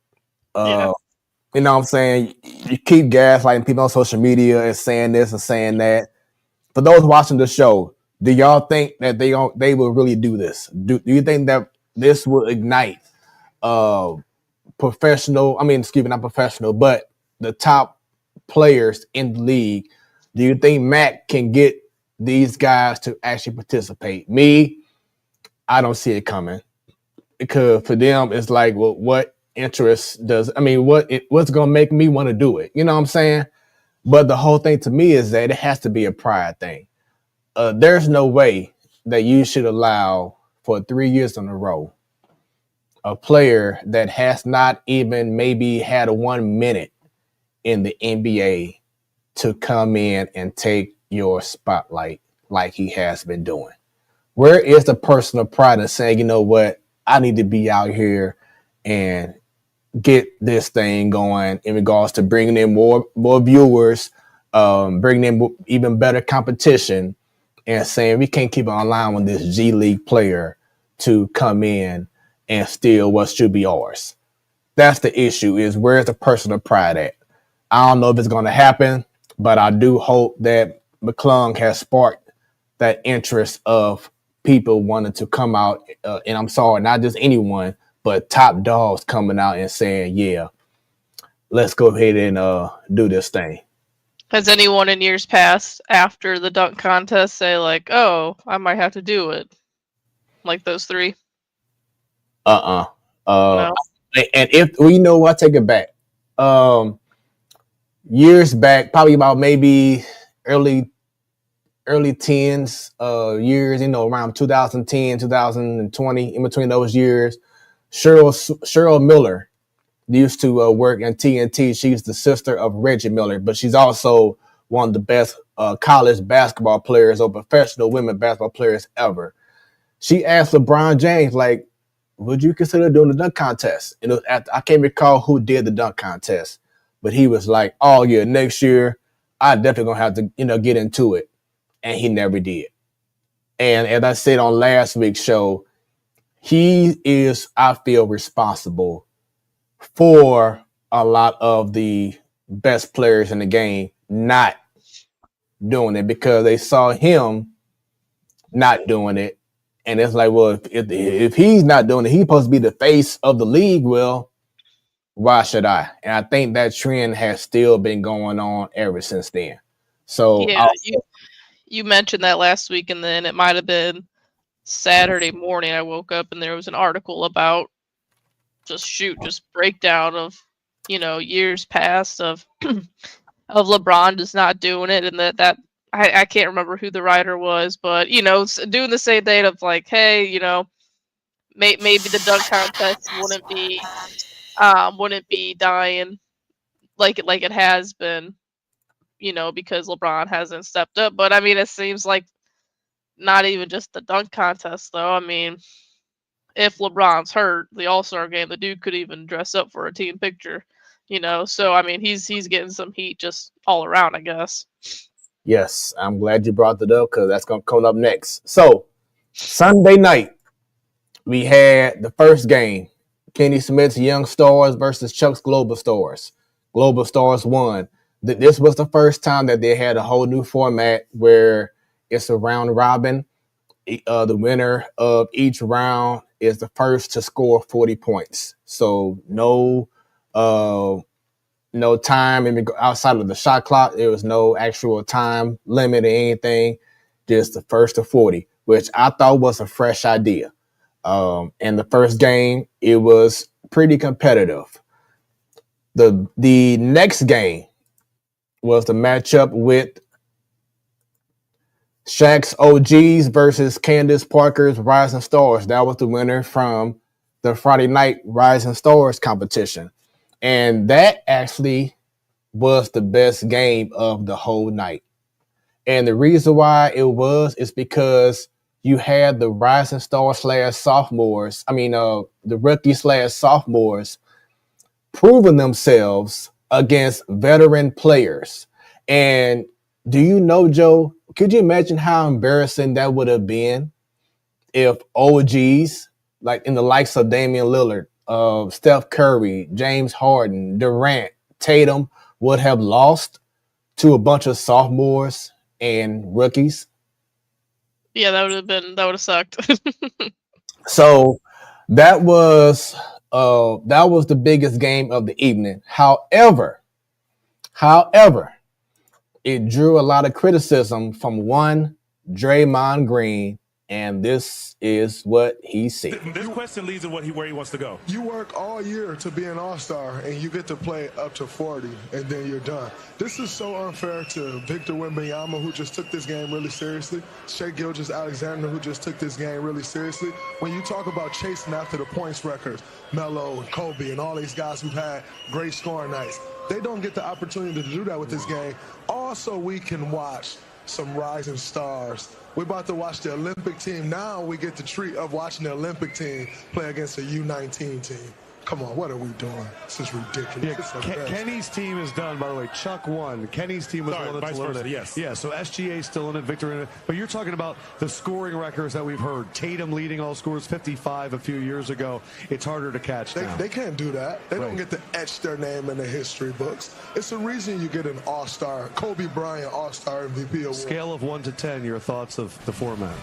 [SPEAKER 10] Yeah.
[SPEAKER 2] You know what I'm saying? You keep gaslighting people on social media and saying this and saying that. For those watching the show, do y'all think that they will really do this? Do you think that this will ignite not professional, but the top players in the league? Do you think Mac can get these guys to actually participate? Me, I don't see it coming. Because for them, it's like, well, what interest what's going to make me want to do it? You know what I'm saying? But the whole thing to me is that it has to be a pride thing. There's no way that you should allow for 3 years in a row a player that has not even maybe had 1 minute in the NBA to come in and take your spotlight like he has been doing. Where is the personal pride in saying, you know what, I need to be out here and get this thing going in regards to bringing in more viewers, bringing in even better competition, and saying we can't keep on allowing this G League player to come in and steal what should be ours. That's the issue, is where's the personal pride at? I don't know if it's going to happen, but I do hope that McClung has sparked that interest of people wanting to come out, and I'm sorry, not just anyone, but top dogs coming out and saying, yeah, let's go ahead and do this thing.
[SPEAKER 10] Has anyone in years past after the dunk contest say like, oh, I might have to do it? Like those three?
[SPEAKER 2] No. And if we know what, take it back. Years back, probably about maybe early teens years, around 2010, 2020, in between those years, Cheryl Miller used to work in TNT. She's the sister of Reggie Miller, but she's also one of the best college basketball players or professional women basketball players ever. She asked LeBron James, like, would you consider doing the dunk contest? I can't recall who did the dunk contest, but he was like, oh yeah, next year I definitely gonna have to, get into it. And he never did. And as I said on last week's show, he is, I feel, responsible for a lot of the best players in the game not doing it because they saw him not doing it. And it's like, well, if he's not doing it, he's supposed to be the face of the league. Well, why should I? And I think that trend has still been going on ever since then. So
[SPEAKER 10] yeah, you mentioned that last week, and then it might have been Saturday morning. I woke up and there was an article about just breakdown of years past of of LeBron just not doing it, and that I can't remember who the writer was, but doing the same thing of like, hey, maybe the dunk contest wouldn't be dying like it has been, because LeBron hasn't stepped up. But I mean, it seems like not even just the dunk contest though. I mean, if LeBron's hurt, the All-Star game, the dude could even dress up for a team picture, So I mean, he's getting some heat just all around, I guess.
[SPEAKER 2] Yes, I'm glad you brought that up because that's going to come up next. So Sunday night, we had the first game, Kenny Smith's Young Stars versus Chuck's Global Stars. Global Stars won. This was the first time that they had a whole new format where it's a round robin. The winner of each round is the first to score 40 points. So no time outside of the shot clock. There was no actual time limit or anything. Just the first to 40, which I thought was a fresh idea. In the first game, it was pretty competitive. The next game was the matchup with Shaq's OGs versus Candace Parker's Rising Stars. That was the winner from the Friday night Rising Stars competition. And that actually was the best game of the whole night. And the reason why it was is because you had the Rising Stars /sophomores, the rookie /sophomores proving themselves against veteran players. And do you know, Joe, could you imagine how embarrassing that would have been if OGs, like in the likes of Damian Lillard, Steph Curry, James Harden, Durant, Tatum, would have lost to a bunch of sophomores and rookies?
[SPEAKER 10] Yeah, that would have sucked.
[SPEAKER 2] So that was the biggest game of the evening. However, it drew a lot of criticism from one Draymond Green, and this is what he said.
[SPEAKER 12] This question leads to where he wants to go.
[SPEAKER 13] You work all year to be an all-star, and you get to play up to 40, and then you're done. This is so unfair to Victor Wembanyama, who just took this game really seriously, Shai Gilgeous-Alexander, who just took this game really seriously. When you talk about chasing after the points records, Melo and Kobe and all these guys who've had great scoring nights, they don't get the opportunity to do that with this game. Also, we can watch some rising stars. We're about to watch the Olympic team. Now we get the treat of watching the Olympic team play against a U19 team. Come on, what are we doing? This is ridiculous.
[SPEAKER 14] Yeah, Kenny's team is done, by the way. Chuck won. Kenny's team was the one that's eliminated.
[SPEAKER 12] Yes.
[SPEAKER 14] Yeah, so SGA's still in it, Victor in it. But you're talking about the scoring records that we've heard. Tatum leading all scores, 55 a few years ago. It's harder to catch now.
[SPEAKER 13] They can't do that. They don't get to etch their name in the history books. It's the reason you get an all-star, Kobe Bryant all-star MVP award.
[SPEAKER 14] Scale of 1 to 10, your thoughts of the format?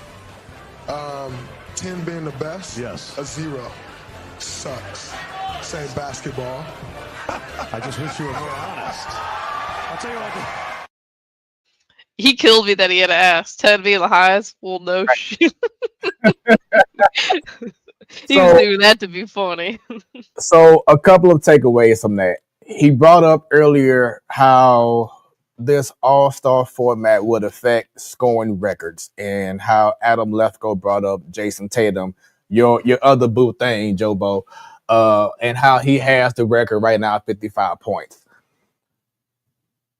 [SPEAKER 13] 10 being the best.
[SPEAKER 14] Yes.
[SPEAKER 13] A 0. Sucks. Same basketball.
[SPEAKER 14] I just wish you were more honest. I'll tell you what.
[SPEAKER 10] He killed me that he had to ask. 10 being the highest? Well, no shit. He was doing that to be funny.
[SPEAKER 2] So a couple of takeaways from that. He brought up earlier how this all-star format would affect scoring records and how Adam Lefko brought up Jason Tatum, your other boo thing, Jobo, and how he has the record right now, 55 points.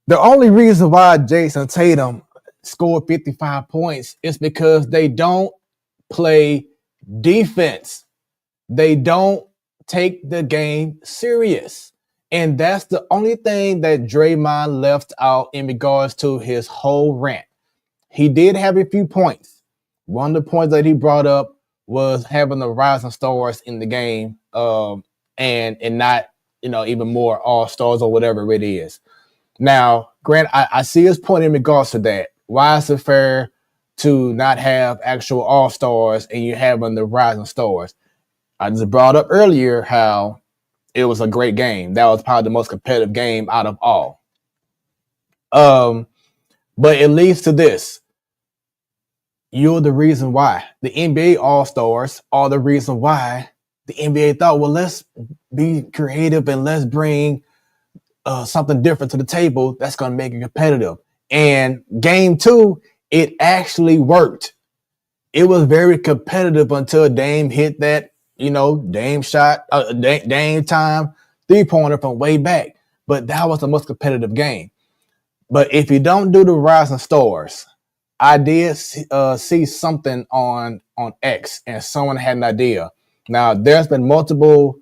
[SPEAKER 2] The only reason why Jason Tatum scored 55 points is because they don't play defense. They don't take the game serious. And that's the only thing that Draymond left out in regards to his whole rant. He did have a few points. One of the points that he brought up was having the rising stars in the game, and not, even more all-stars or whatever it is. Now, Grant, I see his point in regards to that. Why is it fair to not have actual all-stars and you having the rising stars? I just brought up earlier how it was a great game. That was probably the most competitive game out of all. But it leads to this. You're the reason why. The NBA All-Stars are the reason why the NBA thought, well, let's be creative and let's bring something different to the table that's going to make it competitive. And game 2, it actually worked. It was very competitive until Dame hit that, Dame shot, Dame time 3-pointer from way back. But that was the most competitive game. But if you don't do the Rising Stars, I did see something on X, and someone had an idea. Now, there's been multiple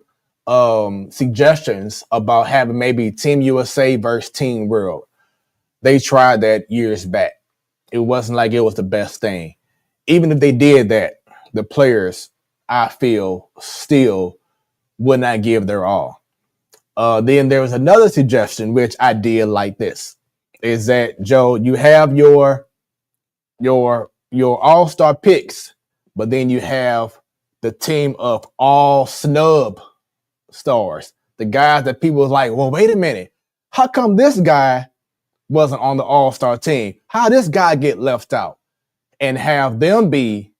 [SPEAKER 2] suggestions about having maybe Team USA versus Team World. They tried that years back. It wasn't like it was the best thing. Even if they did that, the players, I feel, still would not give their all. Then there was another suggestion, which I did like this, is that, Joe, you have your all-star picks, but then you have the team of all snub stars, the guys that people was like, well, wait a minute, how come this guy wasn't on the all-star team? How this guy get left out? And have them be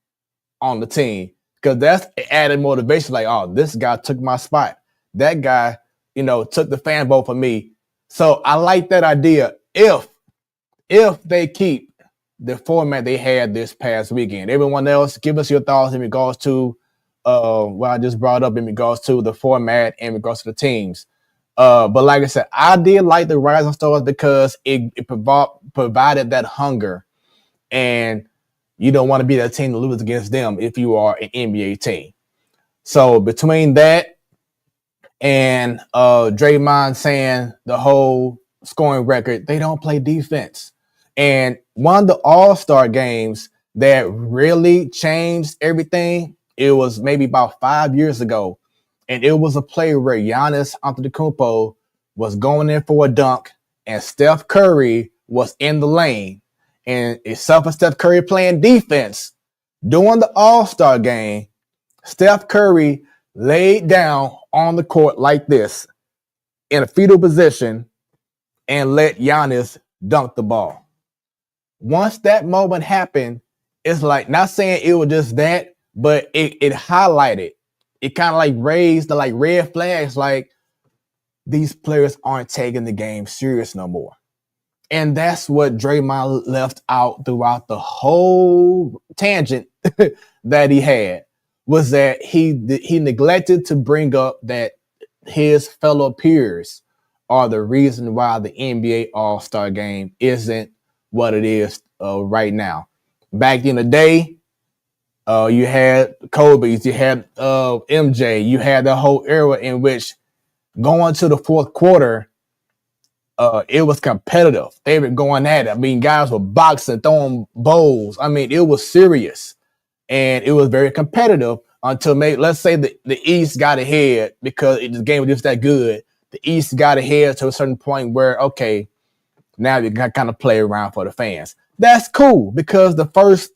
[SPEAKER 2] on the team, because that's added motivation. Like, oh, this guy took my spot. That guy, took the fan vote for me. So I like that idea. If they keep the format they had this past weekend, everyone else, give us your thoughts in regards to what I just brought up in regards to the format, in regards to the teams. But like I said, I did like the Rising Stars because it provided that hunger, and you don't want to be that team to lose against them if you are an NBA team. So between that and Draymond saying the whole scoring record, they don't play defense. And one of the All-Star games that really changed everything, it was maybe about 5 years ago. And it was a play where Giannis Antetokounmpo was going in for a dunk, and Steph Curry was in the lane. And itself and Steph Curry playing defense during the All-Star game, Steph Curry laid down on the court like this in a fetal position and let Giannis dunk the ball. Once that moment happened, it's like, not saying it was just that, but it highlighted. It kind of like raised the red flags, like these players aren't taking the game serious no more. And that's what Draymond left out throughout the whole tangent that he had, was that he neglected to bring up that his fellow peers are the reason why the NBA All-Star game isn't what it is right now. Back in the day, you had Kobe's, you had MJ, you had the whole era in which going to the fourth quarter, it was competitive. They were going at it. I mean, guys were boxing, throwing bowls. I mean, it was serious, and it was very competitive until maybe, let's say, the East got ahead because the game was just that good. The East got ahead to a certain point where, okay, now you can kind of play around for the fans. That's cool, because the first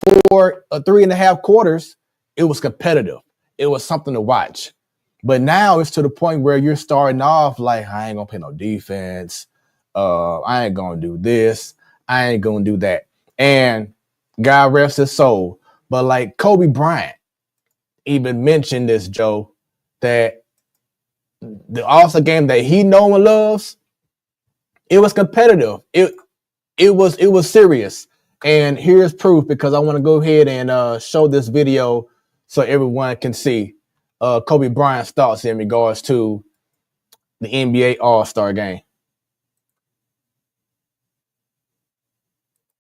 [SPEAKER 2] 3.5 quarters, it was competitive. It was something to watch. But now it's to the point where you're starting off like, I ain't gonna play no defense. I ain't gonna do this. I ain't gonna do that. And God rest his soul. But like Kobe Bryant even mentioned this, Joe, that the All-Star game that he knows and loves, it was competitive. It was serious. And here's proof, because I want to go ahead and show this video so everyone can see Kobe Bryant's thoughts in regards to the NBA All-Star game.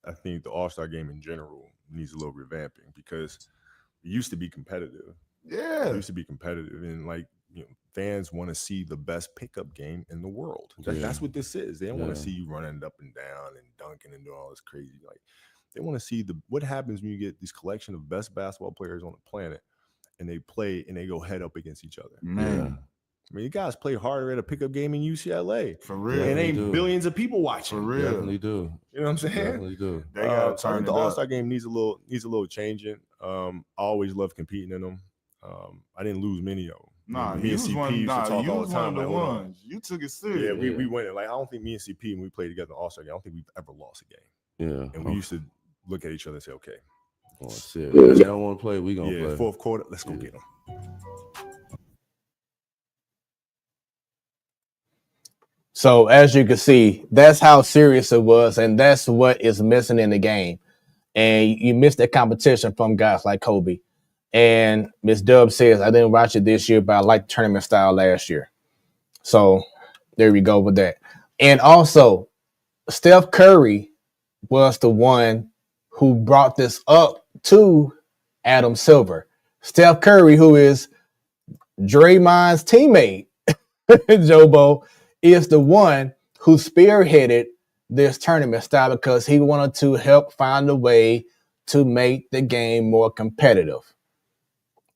[SPEAKER 15] I think the All-Star game in general needs a little revamping, because it used to be competitive.
[SPEAKER 12] Yeah.
[SPEAKER 15] It used to be competitive, and fans want to see the best pickup game in the world. That's what this is. They don't want to see you running up and down and dunking and doing all this crazy. They want to see what happens when you get this collection of best basketball players on the planet, and they play and they go head up against each other.
[SPEAKER 12] Man.
[SPEAKER 15] I mean, you guys play harder at a pickup game in UCLA.
[SPEAKER 12] For real.
[SPEAKER 15] And ain't billions of people watching.
[SPEAKER 12] For real.
[SPEAKER 16] Definitely do.
[SPEAKER 15] You know what I'm saying?
[SPEAKER 16] Definitely do.
[SPEAKER 12] They gotta turn
[SPEAKER 15] the
[SPEAKER 12] it
[SPEAKER 15] All-Star
[SPEAKER 12] up.
[SPEAKER 15] game needs a little changing. I always love competing in them. I didn't lose many of them.
[SPEAKER 12] Nah,
[SPEAKER 15] me
[SPEAKER 12] you
[SPEAKER 15] and
[SPEAKER 12] was
[SPEAKER 15] CP
[SPEAKER 12] one.
[SPEAKER 15] used to
[SPEAKER 12] Nah,
[SPEAKER 15] talk
[SPEAKER 12] you
[SPEAKER 15] all
[SPEAKER 12] was
[SPEAKER 15] the
[SPEAKER 12] one
[SPEAKER 15] time.
[SPEAKER 12] of the
[SPEAKER 15] Like, hold on.
[SPEAKER 12] ones. You took it serious.
[SPEAKER 15] Yeah, we went it. Like, I don't think me and CP, when we played together in All-Star game, I don't think we've ever lost a game.
[SPEAKER 16] Yeah.
[SPEAKER 15] And we used to look at each other and say, okay.
[SPEAKER 16] Oh, shit. If they don't want to play, we gonna play.
[SPEAKER 15] Fourth quarter, let's go get them.
[SPEAKER 2] So as you can see, that's how serious it was, and that's what is missing in the game. And you miss that competition from guys like Kobe. And Miss Dub says, I didn't watch it this year, but I liked tournament style last year. So there we go with that. And also, Steph Curry was the one who brought this up to Adam Silver. Steph Curry, who is Draymond's teammate, Jobo, is the one who spearheaded this tournament style because he wanted to help find a way to make the game more competitive.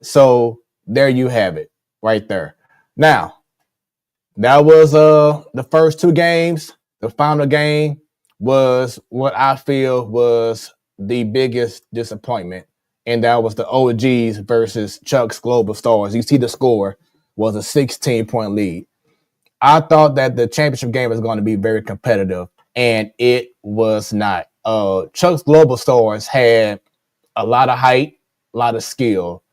[SPEAKER 2] So there you have it right there. Now, that was the first two games. The final game was what I feel was the biggest disappointment, and that was the OGs versus Chuck's Global Stars. You see the score was a 16-point lead. I thought that the championship game was going to be very competitive, and it was not. Chuck's Global Stars had a lot of height, a lot of skill,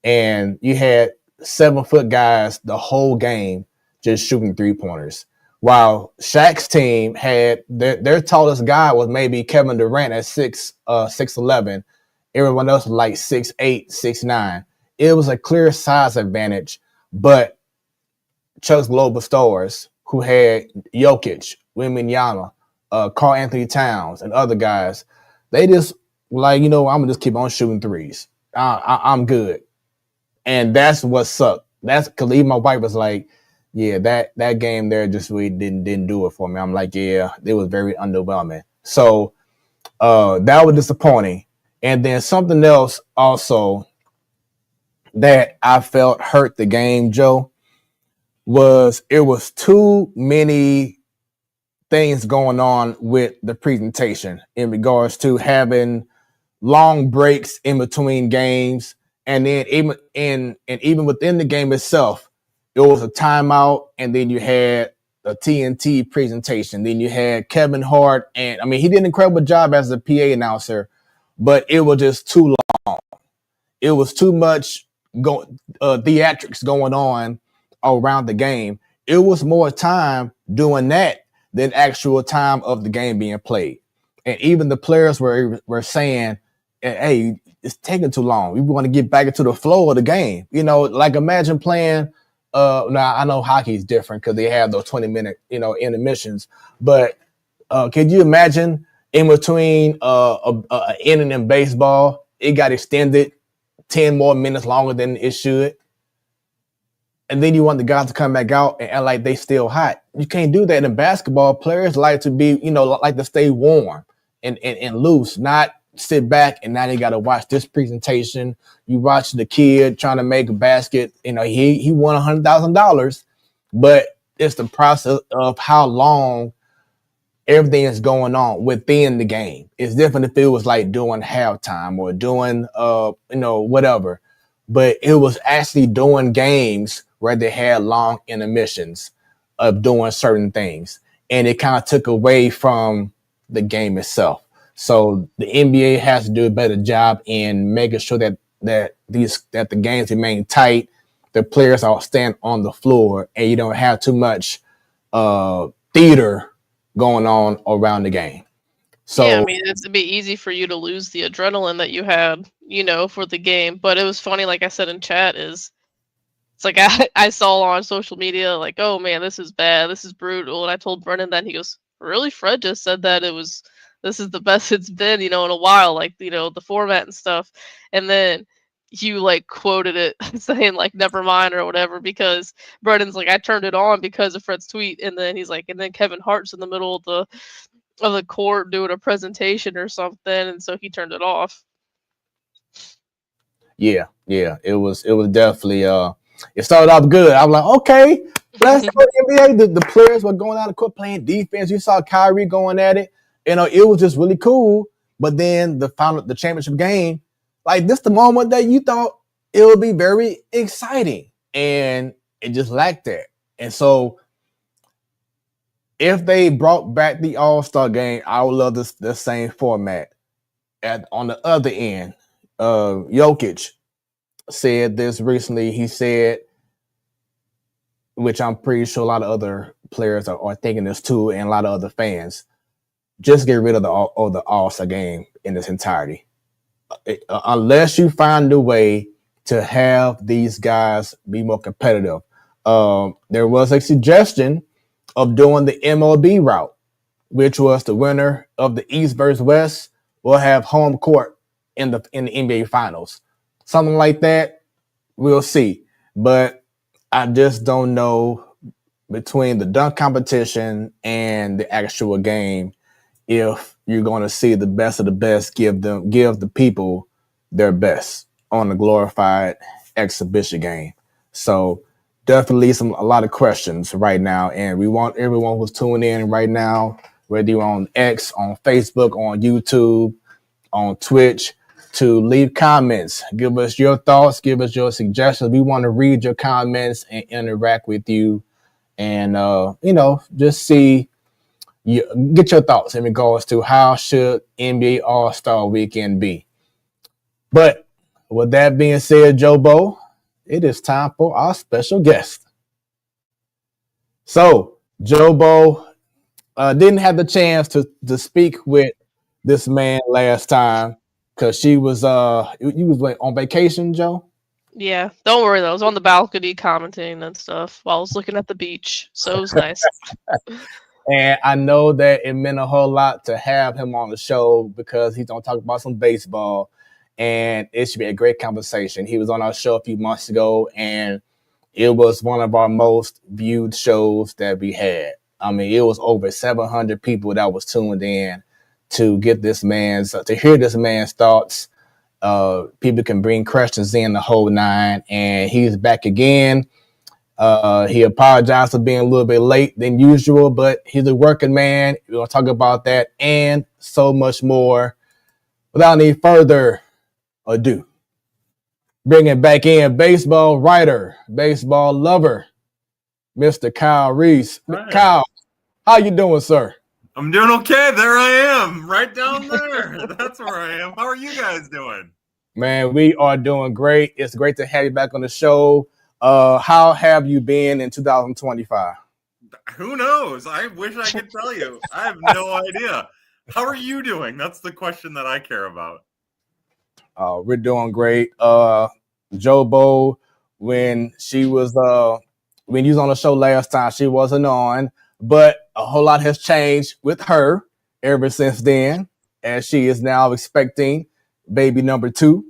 [SPEAKER 2] and you had 7-foot guys the whole game just shooting 3-pointers. While Shaq's team had their tallest guy was maybe Kevin Durant at 6'11". Everyone else was like 6'8", 6'9". It was a clear size advantage, but Chuck's Global Stars, who had Jokic, Wembanyama, Karl Anthony Towns, and other guys, they just like, I'm gonna just keep on shooting threes. I'm good. And that's what sucked. That's because even my wife was like, yeah, that game there just really didn't do it for me. I'm like, yeah, it was very underwhelming. So that was disappointing. And then something else also that I felt hurt the game, Joe, was it was too many things going on with the presentation in regards to having long breaks in between games. And then even within the game itself, it was a timeout, and then you had a TNT presentation. Then you had Kevin Hart, and I mean, he did an incredible job as a PA announcer, but it was just too long. It was too much theatrics going on around the game. It was more time doing that than actual time of the game being played. And even the players were saying, hey, it's taking too long. We want to get back into the flow of the game. Like imagine playing. Now I know hockey's different because they have those 20-minute, intermissions. But can you imagine in between an inning in baseball, it got extended 10 more minutes longer than it should, and then you want the guys to come back out and act like they still hot? You can't do that in basketball. Players like to be, like to stay warm and loose, not sit back and now they got to watch this presentation. You watch the kid trying to make a basket. He won $100,000, but it's the process of how long everything is going on within the game. It's different if it was like doing halftime or doing, whatever. But it was actually doing games where they had long intermissions of doing certain things. And it kind of took away from the game itself. So the NBA has to do a better job in making sure that the games remain tight, the players are staying on the floor, and you don't have too much theater going on around the game. So
[SPEAKER 10] yeah, I mean, it'd be easy for you to lose the adrenaline that you had, for the game. But it was funny, like I said in chat, it's like I saw on social media, like, oh man, this is bad, this is brutal. And I told Brennan that, he goes, really? Fred just said that this is the best it's been, in a while, like, the format and stuff. And then you like quoted it saying like, never mind or whatever, because Brennan's like, I turned it on because of Fred's tweet. And then he's like, and then Kevin Hart's in the middle of the court doing a presentation or something. And so he turned it off.
[SPEAKER 2] Yeah. It was definitely, it started off good. I was like, okay, let's go NBA. The players were going out of court playing defense. You saw Kyrie going at it. It was just really cool. But then the championship game, like this, the moment that you thought it would be very exciting, and it just lacked that. And so, if they brought back the All-Star game, I would love the same format. On the other end, Jokic said this recently. He said, which I'm pretty sure a lot of other players are thinking this too, and a lot of other fans. Just get rid of the All-Star game in its entirety. Unless you find a way to have these guys be more competitive. There was a suggestion of doing the MLB route, which was the winner of the East versus West will have home court in the NBA Finals. Something like that, we'll see. But I just don't know between the dunk competition and the actual game if you're going to see the best of the best give the people their best on the glorified exhibition game. So definitely a lot of questions right now, and we want everyone who's tuning in right now, whether you're on X, on Facebook, on YouTube, on Twitch, to leave comments. Give us your thoughts, give us your suggestions. We want to read your comments and interact with you, and just see. Get your thoughts in regards to how should NBA All-Star Weekend be. But with that being said, Joe Bo, it is time for our special guest. So Joe Bo didn't have the chance to speak with this man last time because she was you was on vacation, Joe.
[SPEAKER 10] Yeah, don't worry though. I was on the balcony commenting and stuff while I was looking at the beach, so it was nice.
[SPEAKER 2] And I know that it meant a whole lot to have him on the show because he's going to talk about some baseball, and it should be a great conversation. He was on our show a few months ago, and it was one of our most viewed shows that we had. I mean, it was over 700 people that was tuned in to get to hear this man's thoughts. People can bring questions in the whole nine, and he's back again. He apologized for being a little bit late than usual, but he's a working man. We're going to talk about that and so much more. Without any further ado, bringing back in baseball writer, baseball lover, Mr. Kyle Reis.
[SPEAKER 17] Right.
[SPEAKER 2] Kyle, how you doing, sir?
[SPEAKER 17] I'm doing okay. There I am, right down there. That's where I am. How are you guys doing?
[SPEAKER 2] Man, we are doing great. It's great to have you back on the show. How have you been in 2025?
[SPEAKER 17] Who knows? I wish I could tell you. I have no idea. How are you doing? That's the question that I care about.
[SPEAKER 2] We're doing great. Joe Bo, when you was on the show last time, she wasn't on, but a whole lot has changed with her ever since then, as she is now expecting baby number 2.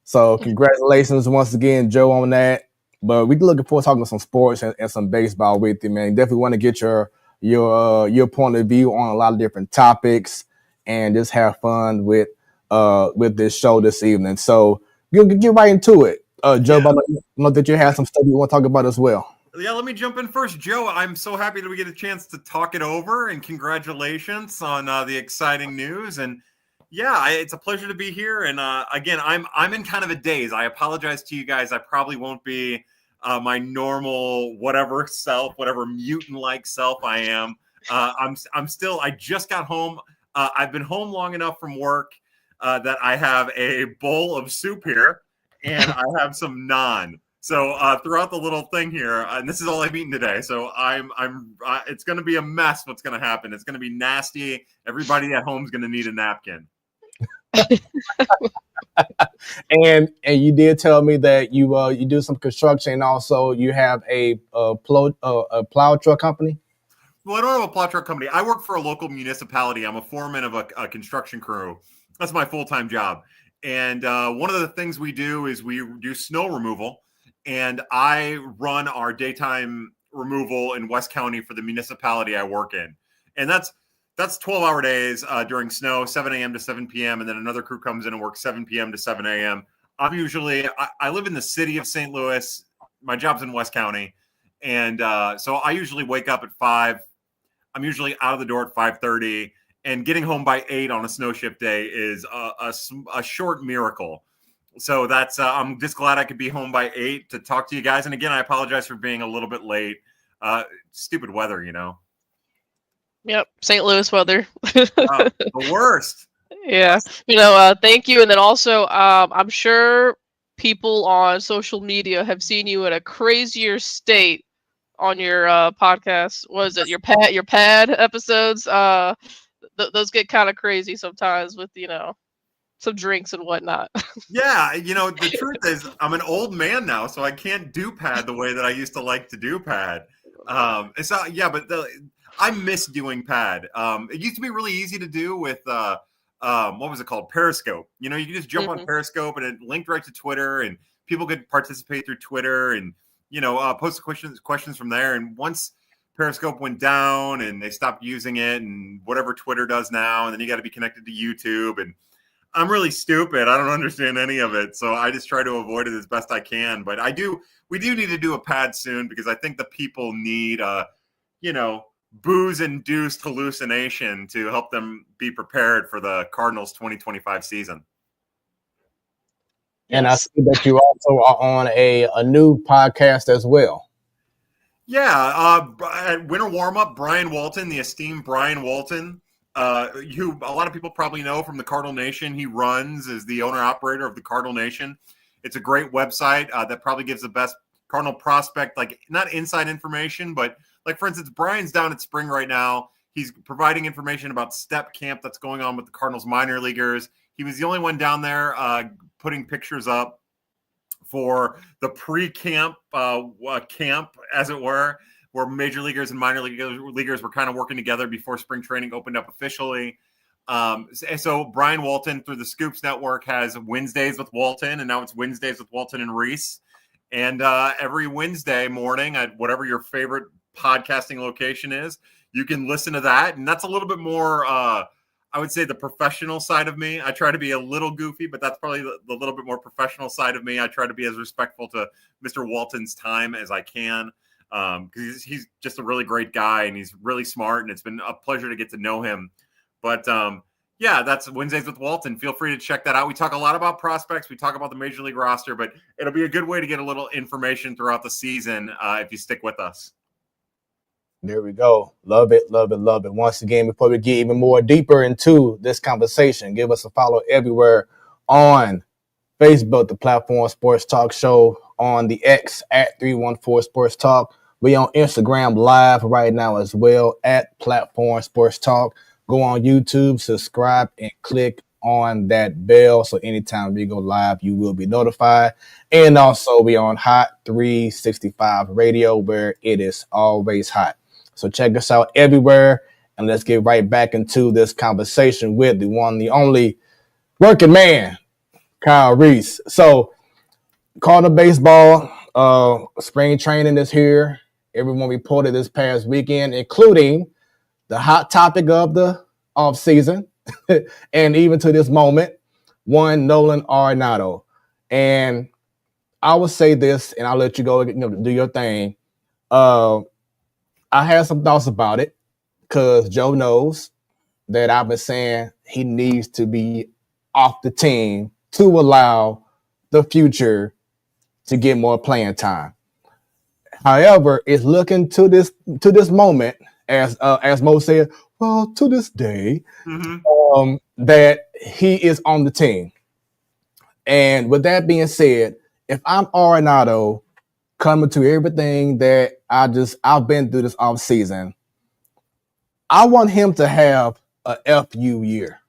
[SPEAKER 2] So congratulations once again, Joe, on that. But we're looking forward to talking some sports and some baseball with you, man. Definitely want to get your point of view on a lot of different topics and just have fun with this show this evening. So you'll get right into it. Joe, I know that you have some stuff you want to talk about as well.
[SPEAKER 17] Yeah, let me jump in first. Joe, I'm so happy that we get a chance to talk it over, and congratulations on the exciting news. And yeah, it's a pleasure to be here. And again, I'm in kind of a daze. I apologize to you guys. I probably won't be my normal whatever mutant-like self I am. I just got home. I've been home long enough from work that I have a bowl of soup here, and I have some naan. So throughout the little thing here, and this is all I've eaten today. So it's going to be a mess. What's going to happen? It's going to be nasty. Everybody at home is going to need a napkin.
[SPEAKER 2] and you did tell me that you do some construction, and also you have a plow truck company.
[SPEAKER 17] Well, I don't have a plow truck company. I work for a local municipality. I'm a foreman of a construction crew. That's my full-time job. And one of the things we do is we do snow removal, and I run our daytime removal in West County for the municipality I work in. And that's 12-hour days during snow, 7 a.m. to 7 p.m. And then another crew comes in and works 7 p.m. to 7 a.m. I live in the city of St. Louis. My job's in West County. And so I usually wake up at 5. I'm usually out of the door at 5:30. And getting home by 8 on a snow shift day is a short miracle. So that's I'm just glad I could be home by 8 to talk to you guys. And again, I apologize for being a little bit late. Stupid weather, you know.
[SPEAKER 10] Yep, St. Louis weather.
[SPEAKER 17] The worst.
[SPEAKER 10] Yeah, thank you. And then also, I'm sure people on social media have seen you in a crazier state on your podcast. Was it your pad episodes? Those get kind of crazy sometimes with some drinks and whatnot.
[SPEAKER 17] Yeah, the truth is, I'm an old man now, so I can't do pad the way that I used to like to do pad. So yeah, but I miss doing pad. It used to be really easy to do with what was it called? Periscope. You could just jump on Periscope and it linked right to Twitter, and people could participate through Twitter and post questions from there. And once Periscope went down and they stopped using it, and whatever Twitter does now, and then you got to be connected to YouTube, and I'm really stupid. I don't understand any of it, so I just try to avoid it as best I can. But we do need to do a pad soon, because I think the people need booze-induced hallucination to help them be prepared for the Cardinals 2025 season.
[SPEAKER 2] And I see that you also are on a new podcast as well.
[SPEAKER 17] Yeah, at Winter Warm-Up, Brian Walton, the esteemed Brian Walton, who a lot of people probably know from the Cardinal Nation. He runs as the owner-operator of the Cardinal Nation. It's a great website that probably gives the best Cardinal prospect, like not inside information, but like, for instance, Brian's down at spring right now. He's providing information about step camp that's going on with the Cardinals minor leaguers. He was the only one down there putting pictures up for the pre-camp camp, as it were, where major leaguers and minor leaguers were kind of working together before spring training opened up officially. So Brian Walton, through the Scoops Network, has Wednesdays with Walton, and now it's Wednesdays with Walton and Reis. And every Wednesday morning at whatever your favorite podcasting location is, you can listen to that. And that's a little bit more, I would say, the professional side of me. I try to be a little goofy, but that's probably the little bit more professional side of me. I try to be as respectful to Mr. Walton's time as I can, because he's just a really great guy, and he's really smart, and it's been a pleasure to get to know him. But yeah, that's Wednesdays with Walton. Feel free to check that out. We talk a lot about prospects. We talk about the Major League roster, but it'll be a good way to get a little information throughout the season if you stick with us.
[SPEAKER 2] There we go. Love it, love it, love it. Once again, before we get even more deeper into this conversation, give us a follow everywhere on Facebook, the Platform Sports Talk Show, on the X at 314 Sports Talk. We on Instagram live right now as well at Platform Sports Talk. Go on YouTube, subscribe, and click on that bell so anytime we go live, you will be notified. And also, we on Hot 365 Radio, where it is always hot. So check us out everywhere, and let's get right back into this conversation with the one, the only working man, Kyle Reis. So, Cardinal baseball, spring training is here. Everyone reported this past weekend, including the hot topic of the offseason, and even to this moment, one Nolan Arenado. And I will say this, and I'll let you go do your thing. I had some thoughts about it, because Joe knows that I've been saying he needs to be off the team to allow the future to get more playing time. However, it's looking to this moment, as Mo said, well, to this day, that he is on the team. And with that being said, if I'm Arenado, coming to everything that I've been through this off season, I want him to have a FU year,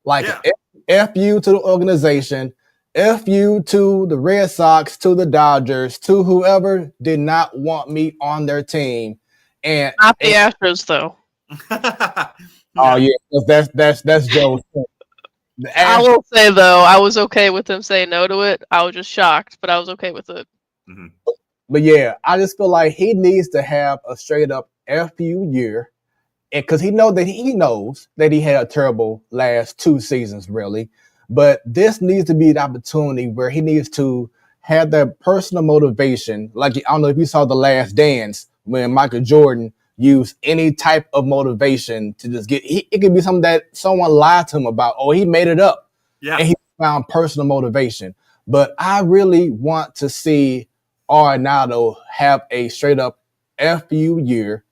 [SPEAKER 2] like FU to the organization, FU to the Red Sox, to the Dodgers, to whoever did not want me on their team, and
[SPEAKER 10] not the Astros though.
[SPEAKER 2] Oh yeah, that's Joe's thing.
[SPEAKER 10] I will say though, I was okay with him saying no to it. I was just shocked, but I was okay with it.
[SPEAKER 17] Mm-hmm.
[SPEAKER 2] But yeah, I just feel like he needs to have a straight up FU year, and because he knows that he had a terrible last 2 seasons, really. But this needs to be the opportunity where he needs to have that personal motivation. Like, I don't know if you saw The Last Dance, when Michael Jordan used any type of motivation to just it could be something that someone lied to him about, or he made it up.
[SPEAKER 17] Yeah.
[SPEAKER 2] And he found personal motivation. But I really want to see Arenado have a straight up FU year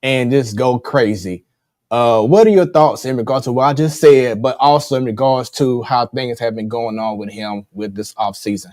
[SPEAKER 2] and just go crazy. What are your thoughts in regards to what I just said, but also in regards to how things have been going on with him with this offseason?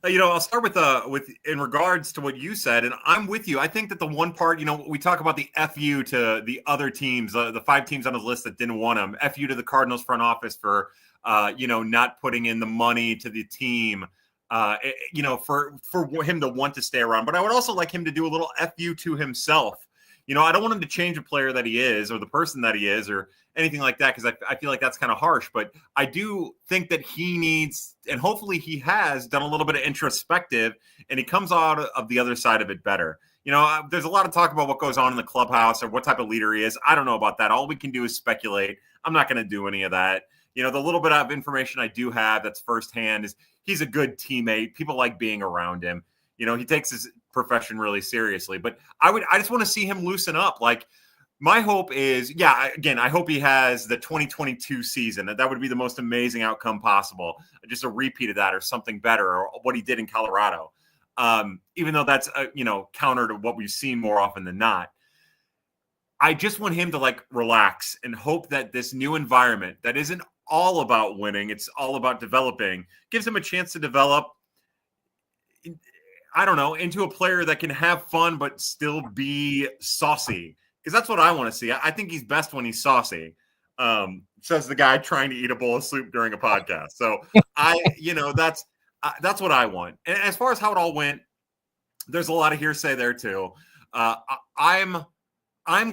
[SPEAKER 17] I'll start with in regards to what you said, and I'm with you. I think that the one part, we talk about the FU to the other teams, the 5 teams on his list that didn't want him. FU to the Cardinals front office for, not putting in the money to the team, for him to want to stay around. But I would also like him to do a little FU to himself. I don't want him to change a player that he is or the person that he is or anything like that, because I feel like that's kind of harsh. But I do think that he needs, and hopefully he has done a little bit of introspective, and he comes out of the other side of it better. There's a lot of talk about what goes on in the clubhouse or what type of leader he is. I don't know about that. All we can do is speculate. I'm not going to do any of that. The little bit of information I do have that's firsthand is he's a good teammate. People like being around him. He takes his profession really seriously. But I just want to see him loosen up. Like, my hope is, I hope he has the 2022 season. That would be the most amazing outcome possible. Just a repeat of that or something better, or what he did in Colorado. Even though that's, counter to what we've seen more often than not. I just want him to relax and hope that this new environment that isn't all about winning, it's all about developing, gives him a chance to develop, I don't know, into a player that can have fun but still be saucy. Because that's what I want to see. I think he's best when he's saucy. Says the guy trying to eat a bowl of soup during a podcast. So that's what I want. And as far as how it all went, there's a lot of hearsay there too. I'm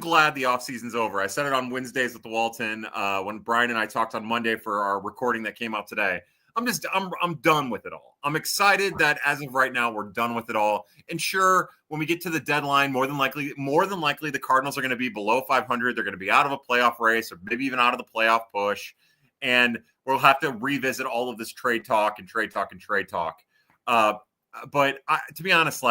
[SPEAKER 17] glad the offseason's over. I said it on Wednesdays with Walton when Brian and I talked on Monday for our recording that came out today. I'm done with it all. I'm excited that as of right now, we're done with it all. And sure, when we get to the deadline, more than likely, the Cardinals are going to be below 500. They're going to be out of a playoff race, or maybe even out of the playoff push. And we'll have to revisit all of this trade talk. But to be honest,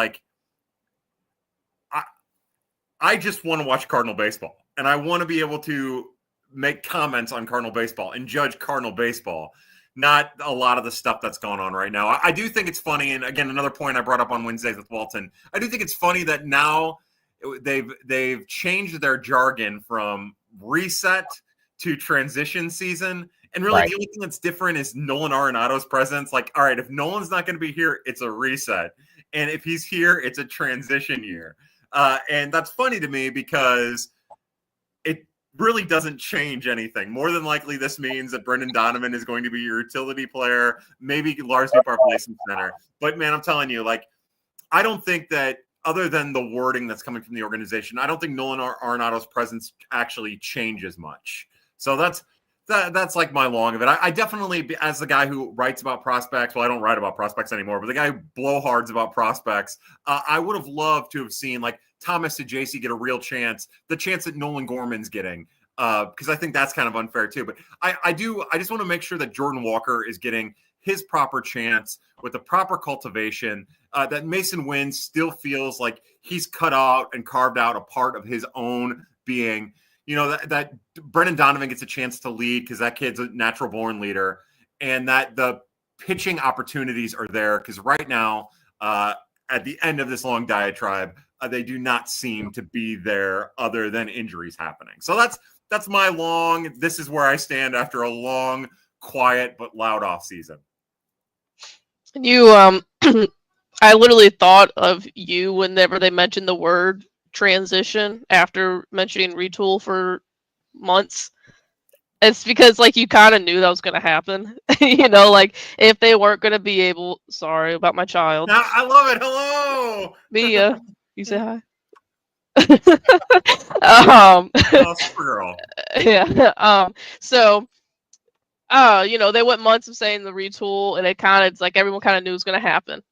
[SPEAKER 17] I just want to watch Cardinal baseball, and I want to be able to make comments on Cardinal baseball and judge Cardinal baseball. Not a lot of the stuff that's going on right now. I do think it's funny, and again, another point I brought up on Wednesdays with Walton. I do think it's funny that now they've changed their jargon from reset to transition season, and really the only thing that's different is Nolan Arenado's presence. All right, if Nolan's not going to be here, it's a reset, and if he's here, it's a transition year. And that's funny to me because it really doesn't change anything. More than likely, this means that Brendan Donovan is going to be your utility player. Maybe Lars Nootbaar plays some center. But, man, I'm telling you, I don't think that other than the wording that's coming from the organization, I don't think Nolan Arenado's presence actually changes much. So that's my long of it. I definitely, as the guy who writes about prospects, well, I don't write about prospects anymore, but the guy who blowhards about prospects, I would have loved to have seen Thomas Sajaci get a real chance, the chance that Nolan Gorman's getting, because I think that's kind of unfair too. But I just want to make sure that Jordan Walker is getting his proper chance with the proper cultivation, that Mason Wynn still feels like he's cut out and carved out a part of his own being. That Brendan Donovan gets a chance to lead because that kid's a natural born leader, and that the pitching opportunities are there because right now, at the end of this long diatribe, they do not seem to be there other than injuries happening. So that's my long, this is where I stand after a long, quiet, but loud off season.
[SPEAKER 10] You, I literally thought of you whenever they mentioned the word transition after mentioning retool for months. It's because you kind of knew that was going to happen. If they weren't going to be able, sorry about my child.
[SPEAKER 17] I love it. Hello.
[SPEAKER 10] Mia, you say hi.
[SPEAKER 17] Girl.
[SPEAKER 10] Yeah. So they went months of saying the retool, and it's everyone kind of knew it was going to happen.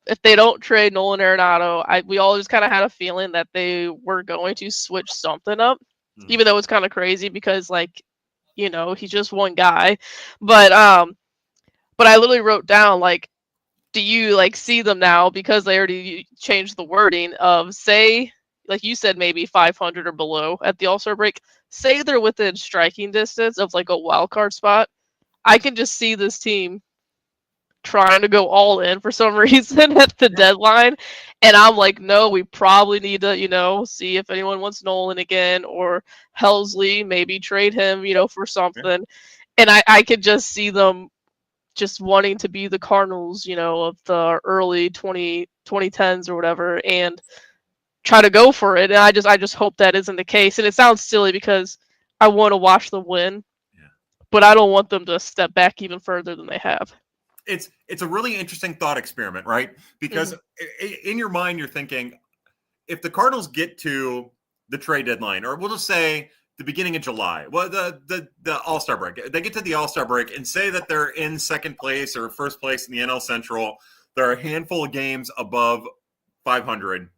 [SPEAKER 10] If they don't trade Nolan Arenado, we all just kind of had a feeling that they were going to switch something up, even though it's kind of crazy because he's just one guy. But I literally wrote down do you see them now, because they already changed the wording of, say, like you said, maybe 500 or below at the All-Star break, say they're within striking distance of a wild card spot. I can just see this team trying to go all in for some reason at the deadline, and I'm no, we probably need to see if anyone wants Nolan again, or Helsley, maybe trade him for something. And I could just see them just wanting to be the Cardinals, of the early 2010s or whatever, and try to go for it. And I just hope that isn't the case. And it sounds silly because I want to watch them win, but I don't want them to step back even further than they have.
[SPEAKER 17] It's a really interesting thought experiment, right? Because in your mind, you're thinking, if the Cardinals get to the trade deadline, or we'll just say the beginning of July, well, the All-Star break, they get to the All-Star break and say that they're in second place or first place in the NL Central. There are a handful of games above 500.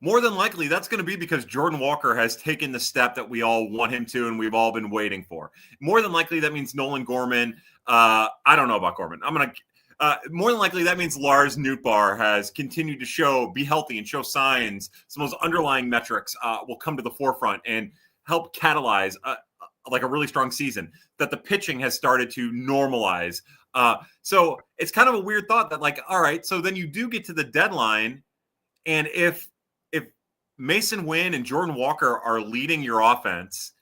[SPEAKER 17] More than likely, that's going to be because Jordan Walker has taken the step that we all want him to and we've all been waiting for. More than likely, that means Nolan Gorman. I don't know about Gorman. More than likely, that means Lars Nootbaar has continued to be healthy and show signs. Some of those underlying metrics will come to the forefront and help catalyze like a really strong season. That the pitching has started to normalize. So it's kind of a weird thought that, like, all right, so then you do get to the deadline, and if Mason Wynn and Jordan Walker are leading your offense,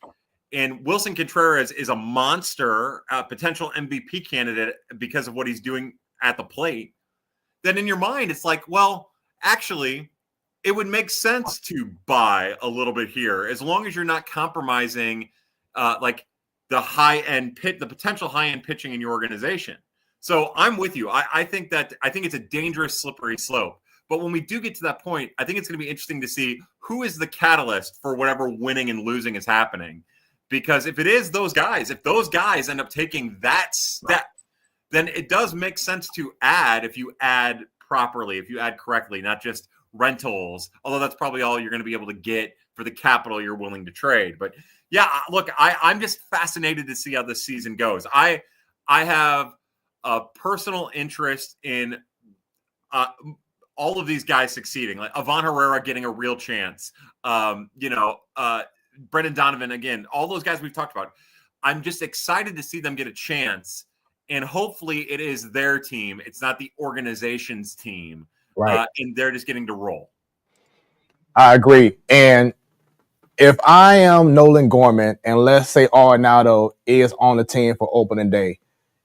[SPEAKER 17] and Wilson Contreras is a monster, potential MVP candidate because of what he's doing at the plate, then in your mind, it's like, well, actually, it would make sense to buy a little bit here as long as you're not compromising like the the potential high-end pitching in your organization. So I'm with you. I think it's a dangerous, slippery slope. But when we do get to that point, I think it's going to be interesting to see who is the catalyst for whatever winning and losing is happening. Because if it is those guys, if those guys end up taking that step, then it does make sense to add, if you add properly, if you add correctly, not just rentals, although that's probably all you're going to be able to get for the capital you're willing to trade. But yeah, look, I'm just fascinated to see how this season goes. I have a personal interest in all of these guys succeeding, like Ivan Herrera getting a real chance. Brendan Donovan, again, all those guys we've talked about. I'm just excited to see them get a chance, and hopefully it is their team. It's not the organization's team,
[SPEAKER 2] right?
[SPEAKER 17] And they're just getting to roll.
[SPEAKER 2] I agree. And if I am Nolan Gorman, and let's say Arenado is on the team for opening day,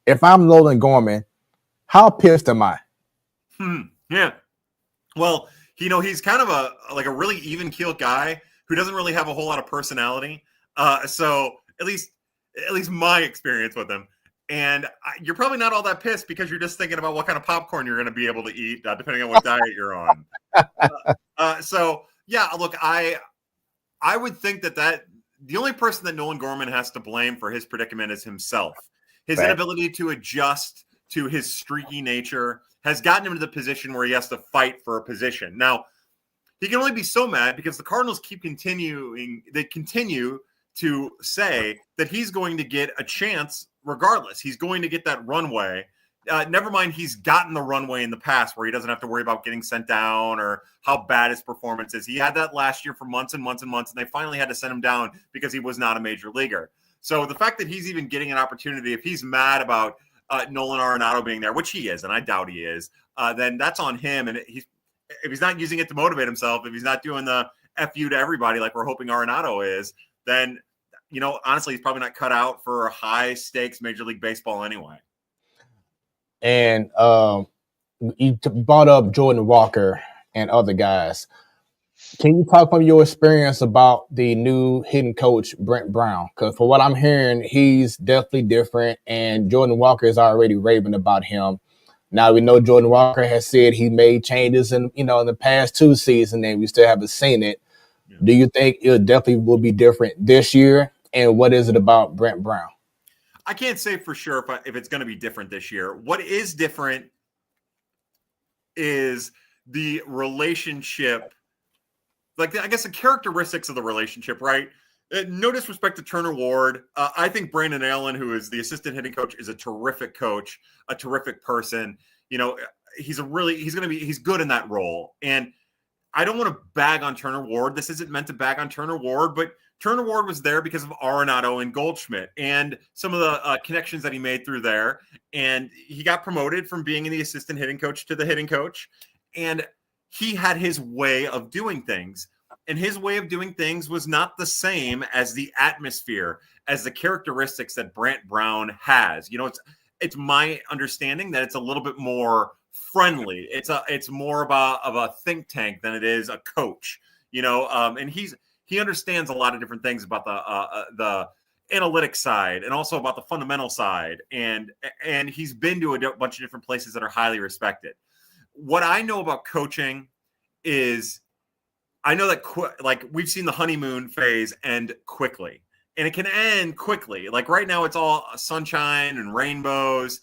[SPEAKER 2] if I'm Nolan Gorman, how pissed am I?
[SPEAKER 17] Yeah. Well, he's kind of a really even-keeled guy who doesn't really have a whole lot of personality. So at least my experience with him. And you're probably not all that pissed because you're just thinking about what kind of popcorn you're going to be able to eat, depending on what diet you're on. So yeah, look, I would think that the only person that Nolan Gorman has to blame for his predicament is himself. His inability to adjust to his streaky nature has gotten him to the position where he has to fight for a position. Now, he can only be so mad because the Cardinals continue to say that he's going to get a chance regardless. He's going to get that runway. Never mind, he's gotten the runway in the past where he doesn't have to worry about getting sent down or how bad his performance is. He had that last year for months and months and months, and they finally had to send him down because he was not a major leaguer. So the fact that he's even getting an opportunity, if he's mad about Nolan Arenado being there, which he is, and I doubt he is, then that's on him. And if he's not using it to motivate himself, if he's not doing the F you to everybody like we're hoping Arenado is, then, honestly, he's probably not cut out for high-stakes Major League Baseball anyway.
[SPEAKER 2] And you brought up Jordan Walker and other guys. Can you talk from your experience about the new hitting coach, Brent Brown? Because for what I'm hearing, he's definitely different, and Jordan Walker is already raving about him. Now we know Jordan Walker has said he made changes in the past 2 seasons, and we still haven't seen it. Yeah. Do you think it definitely will be different this year? And what is it about Brent Brown?
[SPEAKER 17] I can't say for sure if it's going to be different this year. What is different is the relationship. Like, I guess the characteristics of the relationship, right? No disrespect to Turner Ward. I think Brandon Allen, who is the assistant hitting coach, is a terrific coach, a terrific person. He's good in that role. And I don't want to bag on Turner Ward. This isn't meant to bag on Turner Ward, but Turner Ward was there because of Arenado and Goldschmidt and some of the connections that he made through there. And he got promoted from being the assistant hitting coach to the hitting coach. And he had his way of doing things, and his way of doing things was not the same as the atmosphere, as the characteristics that Brent Brown has. it's my understanding that it's a little bit more friendly. It's more of a think tank than it is a coach, and he understands a lot of different things about the analytics side and also about the fundamental side. And he's been to a bunch of different places that are highly respected. What I know about coaching is I know that we've seen the honeymoon phase end quickly, and it can end quickly. Like right now, it's all sunshine and rainbows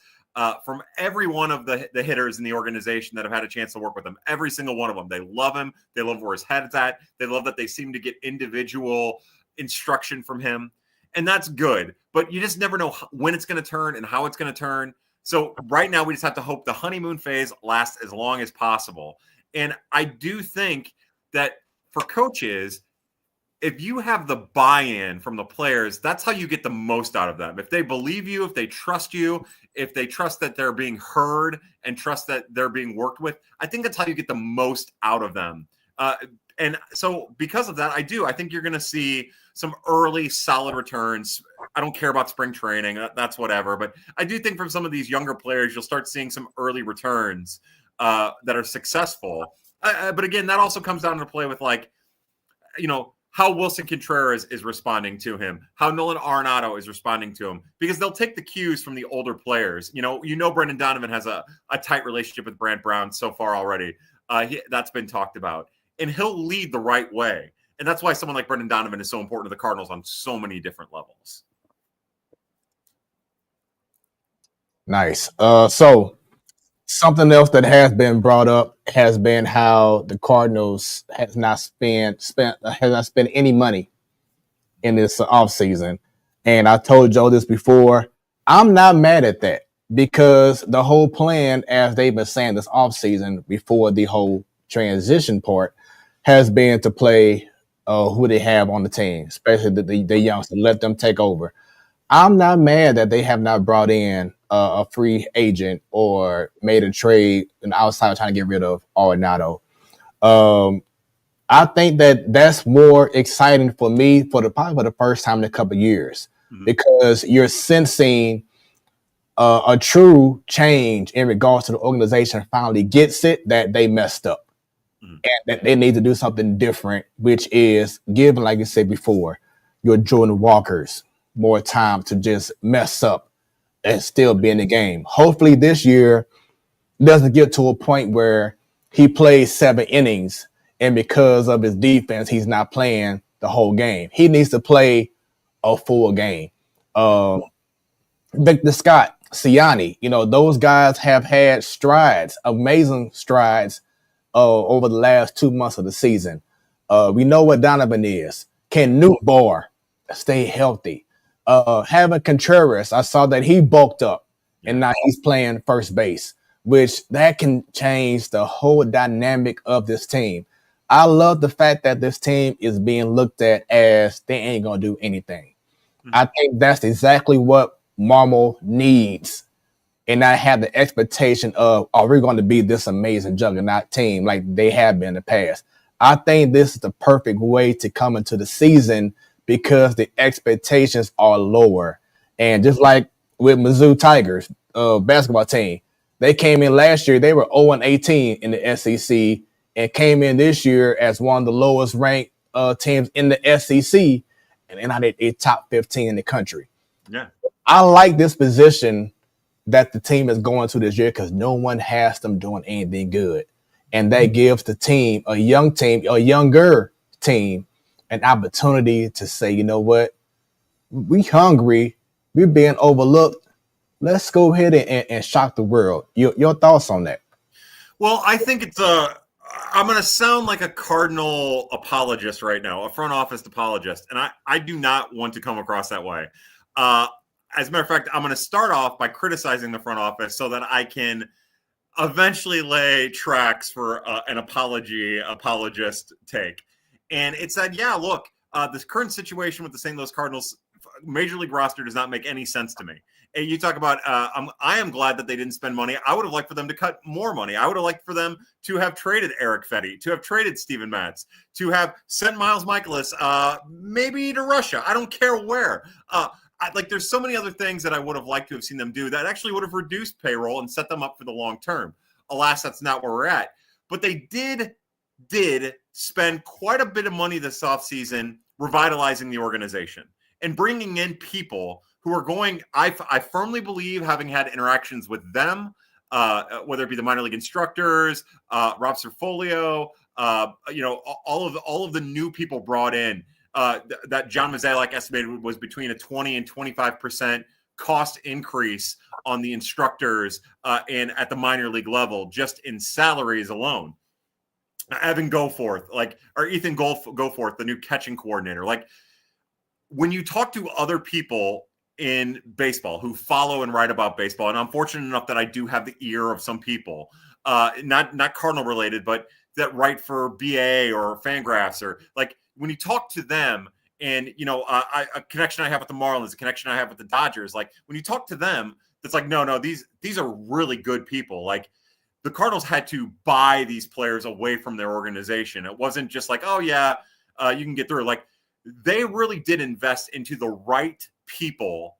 [SPEAKER 17] from every one of the hitters in the organization that have had a chance to work with him. Every single one of them. They love him. They love where his head's at. They love that they seem to get individual instruction from him. And that's good. But you just never know when it's going to turn and how it's going to turn. So right now, we just have to hope the honeymoon phase lasts as long as possible. And I do think that for coaches, if you have the buy-in from the players, that's how you get the most out of them. If they believe you, if they trust you, if they trust that they're being heard and trust that they're being worked with, I think that's how you get the most out of them. And so because of that, I think you're going to see some early solid returns. I don't care about spring training. That's whatever. But I do think from some of these younger players, you'll start seeing some early returns that are successful. But again, that also comes down to play with how Wilson Contreras is responding to him, how Nolan Arenado is responding to him, because they'll take the cues from the older players. Brendan Donovan has a tight relationship with Brant Brown so far already. That's been talked about. And he'll lead the right way. And that's why someone like Brendan Donovan is so important to the Cardinals on so many different levels.
[SPEAKER 2] Nice. So something else that has been brought up has been how the Cardinals has not spent any money in this offseason. And I told Joe this before. I'm not mad at that because the whole plan, as they've been saying this offseason before the whole transition part, has been to play who they have on the team, especially the youngsters, let them take over. I'm not mad that they have not brought in a free agent or made a trade and outside trying to get rid of Arenado. I think that's more exciting for me probably for the first time in a couple of years, because you're sensing a true change in regards to the organization finally gets it that they messed up and that they need to do something different, which is giving, like you said before, your Jordan Walkers more time to just mess up and still be in the game. Hopefully this year doesn't get to a point where he plays 7 innings and because of his defense, he's not playing the whole game. He needs to play a full game. Victor Scott, Siani, those guys have had strides, amazing strides over the last 2 months of the season. We know what Donovan is. Can Newt Barr stay healthy? Having Contreras, I saw that he bulked up and now he's playing first base, which that can change the whole dynamic of this team. I love the fact that this team is being looked at as they ain't going to do anything. I think that's exactly what Marmol needs. And I have the expectation of, are we going to be this amazing juggernaut team like they have been in the past? I think this is the perfect way to come into the season because the expectations are lower. And just like with Mizzou Tigers basketball team, they came in last year, they were 0-18 in the SEC and came in this year as one of the lowest ranked teams in the SEC. And now they're top 15 in the country.
[SPEAKER 17] Yeah,
[SPEAKER 2] I like this position that the team is going to this year because no one has them doing anything good. And that gives the team, a younger team, an opportunity to say, you know what, we hungry, we're being overlooked. Let's go ahead and shock the world. Your thoughts on that?
[SPEAKER 17] Well, I think I'm going to sound like a Cardinal apologist right now, a front office apologist. And I do not want to come across that way. As a matter of fact, I'm going to start off by criticizing the front office so that I can eventually lay tracks for an apologist take. And it said, yeah, look, this current situation with the St. Louis Cardinals Major League roster does not make any sense to me. And you talk about, I am glad that they didn't spend money. I would have liked for them to cut more money. I would have liked for them to have traded Eric Fetty, to have traded Steven Matz, to have sent Miles Michaelis maybe to Russia. I don't care where. like there's so many other things that I would have liked to have seen them do that actually would have reduced payroll and set them up for the long term. Alas, that's not where we're at. But they did spend quite a bit of money this offseason revitalizing the organization and bringing in people who are going, I firmly believe, having had interactions with them, whether it be the minor league instructors, Rob Cerfolio, all of the new people brought in, that John Mozeliak estimated was between a 20 and 25% cost increase on the instructors and at the minor league level, just in salaries alone. Evan Goforth, or Ethan Goforth, the new catching coordinator. Like, when you talk to other people in baseball who follow and write about baseball, and I'm fortunate enough that I do have the ear of some people, not Cardinal related, but that write for BA or Fangraphs, or like when you talk to them, and a connection I have with the Marlins, a connection I have with the Dodgers, like when you talk to them, it's like, no, these are really good people. Like, the Cardinals had to buy these players away from their organization. It wasn't just like, oh yeah, you can get through. Like, they really did invest into the right people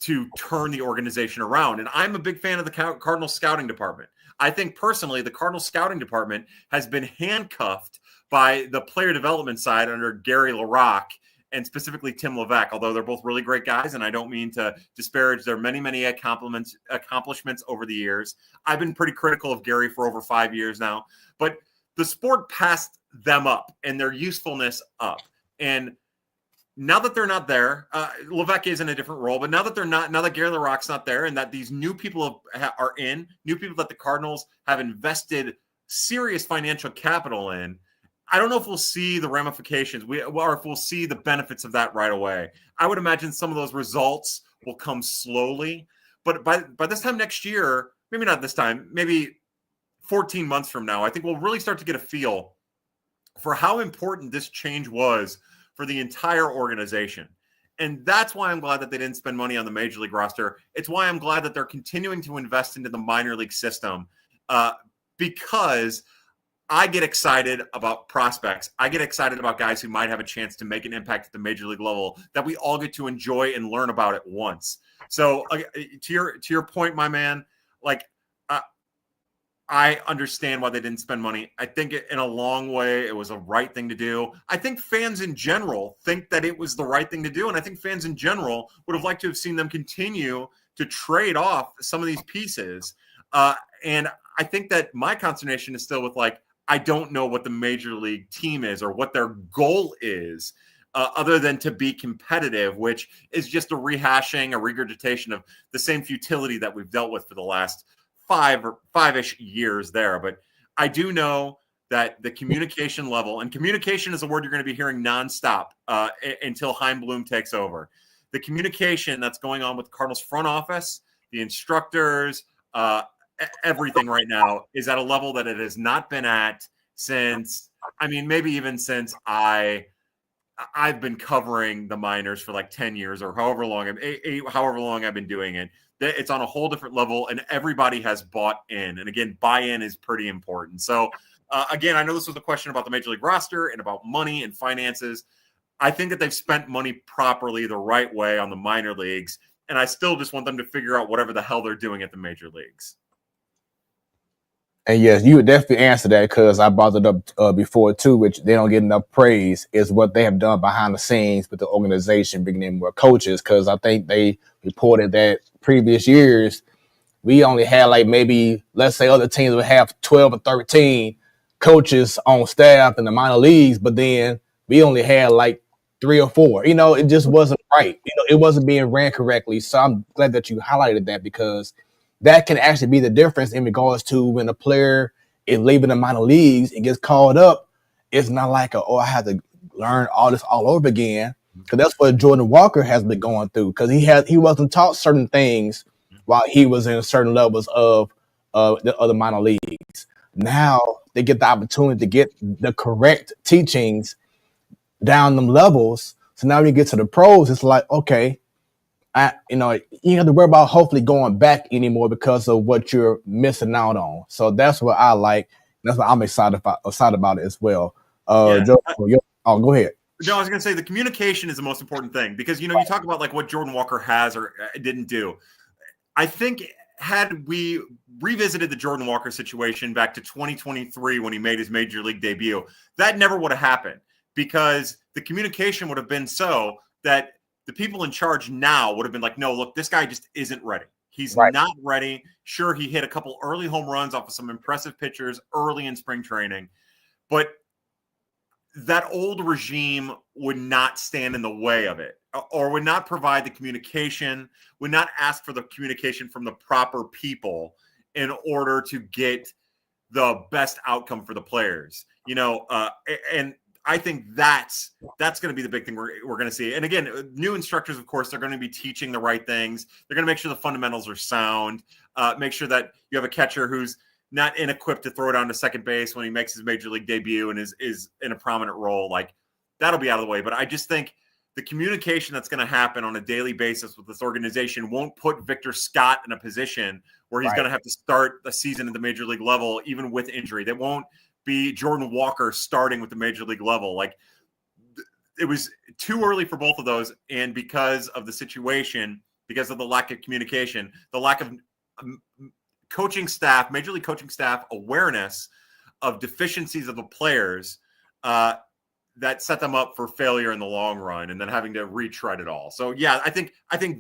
[SPEAKER 17] to turn the organization around. And I'm a big fan of the Cardinals scouting department. I think personally, the Cardinals scouting department has been handcuffed by the player development side under Gary LaRocque and specifically Tim Levesque, although they're both really great guys, and I don't mean to disparage their many, many accomplishments over the years. I've been pretty critical of Gary for over 5 years now, but the sport passed them up and their usefulness up. And now that they're not there, Levesque is in a different role, but now that Gary LaRocque's not there, and that these new people are in, new people that the Cardinals have invested serious financial capital in, I don't know if we'll see the ramifications or if we'll see the benefits of that right away. I would imagine some of those results will come slowly, but by this time next year, maybe not this time, maybe 14 months from now, I think we'll really start to get a feel for how important this change was for the entire organization. And that's why I'm glad that they didn't spend money on the major league roster. It's why I'm glad that they're continuing to invest into the minor league system, because I get excited about prospects. I get excited about guys who might have a chance to make an impact at the major league level that we all get to enjoy and learn about at once. So to your point, my man, like, I understand why they didn't spend money. I think in a long way, it was a right thing to do. I think fans in general think that it was the right thing to do. And I think fans in general would have liked to have seen them continue to trade off some of these pieces. And I think that my consternation is still with, like, I don't know what the major league team is or what their goal is, other than to be competitive, which is just a rehashing, a regurgitation of the same futility that we've dealt with for the last five-ish years there. But I do know that the communication level, and communication is a word you're going to be hearing nonstop until Chaim Bloom takes over. The communication that's going on with the Cardinals front office, the instructors, everything right now is at a level that it has not been at since, maybe even since I've been covering the minors for like 10 years or however long I've been doing it. It's on a whole different level, and everybody has bought in. And again, buy-in is pretty important. So again, I know this was a question about the major league roster and about money and finances. I think that they've spent money properly the right way on the minor leagues, and I still just want them to figure out whatever the hell they're doing at the major leagues.
[SPEAKER 2] And yes, you would definitely answer that, because I brought it up before too, which they don't get enough praise, is what they have done behind the scenes with the organization, bringing in more coaches. Because I think they reported that previous years, we only had like maybe, let's say other teams would have 12 or 13 coaches on staff in the minor leagues, but then we only had like 3 or 4. It just wasn't right. It wasn't being ran correctly. So I'm glad that you highlighted that, because that can actually be the difference in regards to when a player is leaving the minor leagues and gets called up. It's not like, I have to learn all this all over again, because that's what Jordan Walker has been going through, because he wasn't taught certain things while he was in certain levels of the other minor leagues. Now they get the opportunity to get the correct teachings down them levels. So now when you get to the pros, it's like, okay, you don't have to worry about hopefully going back anymore because of what you're missing out on. So that's what I like. That's what I'm excited about it as well. Joe, go ahead.
[SPEAKER 17] No, I was going to say the communication is the most important thing because, you talk about like what Jordan Walker has or didn't do. I think had we revisited the Jordan Walker situation back to 2023 when he made his major league debut, that never would have happened because the communication would have been so that the people in charge now would have been like, no, look, this guy just isn't ready. He's not ready. Sure, he hit a couple early home runs off of some impressive pitchers early in spring training, but that old regime would not stand in the way of it or would not provide the communication, would not ask for the communication from the proper people in order to get the best outcome for the players, and I think that's going to be the big thing we're going to see. And again, new instructors, of course, they're going to be teaching the right things. They're going to make sure the fundamentals are sound, make sure that you have a catcher who's not inequipped to throw down to second base when he makes his major league debut and is in a prominent role. Like that'll be out of the way. But I just think the communication that's going to happen on a daily basis with this organization won't put Victor Scott in a position where he's going to have to start the season at the major league level, even with injury. That won't be Jordan Walker starting with the major league level. Like it was too early for both of those. And because of the situation, because of the lack of communication, the lack of coaching staff, major league coaching staff awareness of deficiencies of the players that set them up for failure in the long run and then having to retread it all. So yeah, I think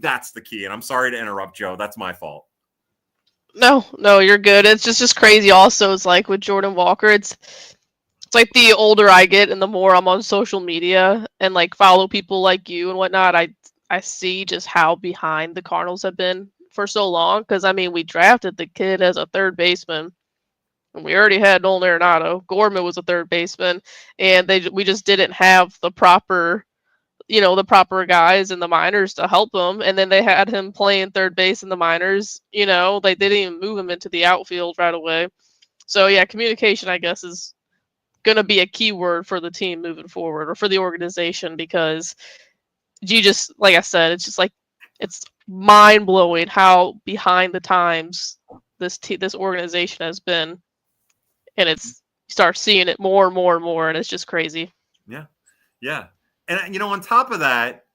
[SPEAKER 17] that's the key. And I'm sorry to interrupt, Joe. That's my fault.
[SPEAKER 10] No, you're good. It's just crazy also. It's like with Jordan Walker, it's like the older I get and the more I'm on social media and like follow people like you and whatnot, I see just how behind the Cardinals have been for so long. Because I mean, we drafted the kid as a third baseman, and we already had Nolan Arenado. Gorman was a third baseman, and we just didn't have the proper guys in the minors to help him. And then they had him playing third base in the minors. They didn't even move him into the outfield right away. So yeah, communication, I guess, is going to be a key word for the team moving forward or for the organization, because you just, like I said, it's just like, it's mind blowing how behind the times this organization has been. And you start seeing it more and more and more. And it's just crazy.
[SPEAKER 17] Yeah. Yeah. And, on top of that,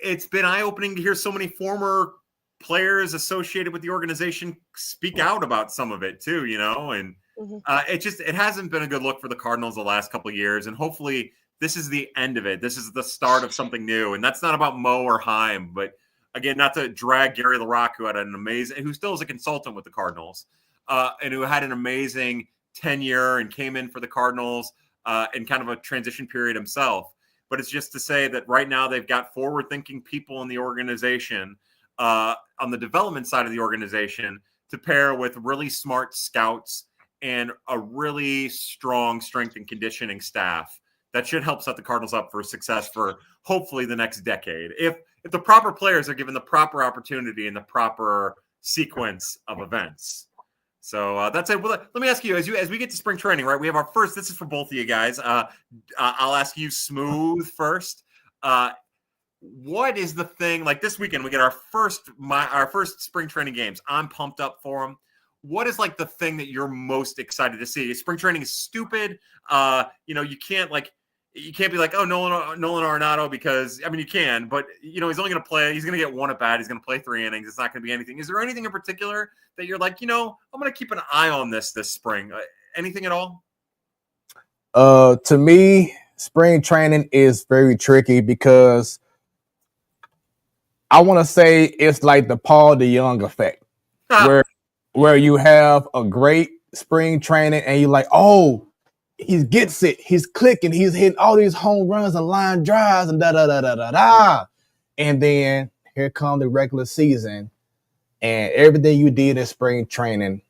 [SPEAKER 17] it's been eye-opening to hear so many former players associated with the organization speak out about some of it too, and it hasn't been a good look for the Cardinals the last couple of years. And hopefully this is the end of it. This is the start of something new. And that's not about Mo or Heim, but again, not to drag Gary LaRocque, who still is a consultant with the Cardinals, and who had an amazing tenure and came in for the Cardinals in kind of a transition period himself. But it's just to say that right now they've got forward-thinking people in the organization on the development side of the organization to pair with really smart scouts and a really strong strength and conditioning staff that should help set the Cardinals up for success for hopefully the next decade. If the proper players are given the proper opportunity and the proper sequence of events. So that's it. Well, let me ask you, as we get to spring training, right? We have our first. This is for both of you guys. I'll ask you, Smoooth, first. What is the thing? Like this weekend, we get our first spring training games. I'm pumped up for them. What is like the thing that you're most excited to see? Spring training is stupid. You can't be like, oh, Nolan Arenado, because I mean you can, but he's only going to play. He's going to get one at bat. He's going to play 3 innings. It's not going to be anything. Is there anything in particular that you're like, I'm going to keep an eye on this spring? Anything at all?
[SPEAKER 2] To me, spring training is very tricky because I want to say it's like the Paul DeYoung effect, where you have a great spring training and you're like, oh, he gets it. He's clicking. He's hitting all these home runs and line drives and da-da-da-da-da-da. And then here comes the regular season, and everything you did in spring training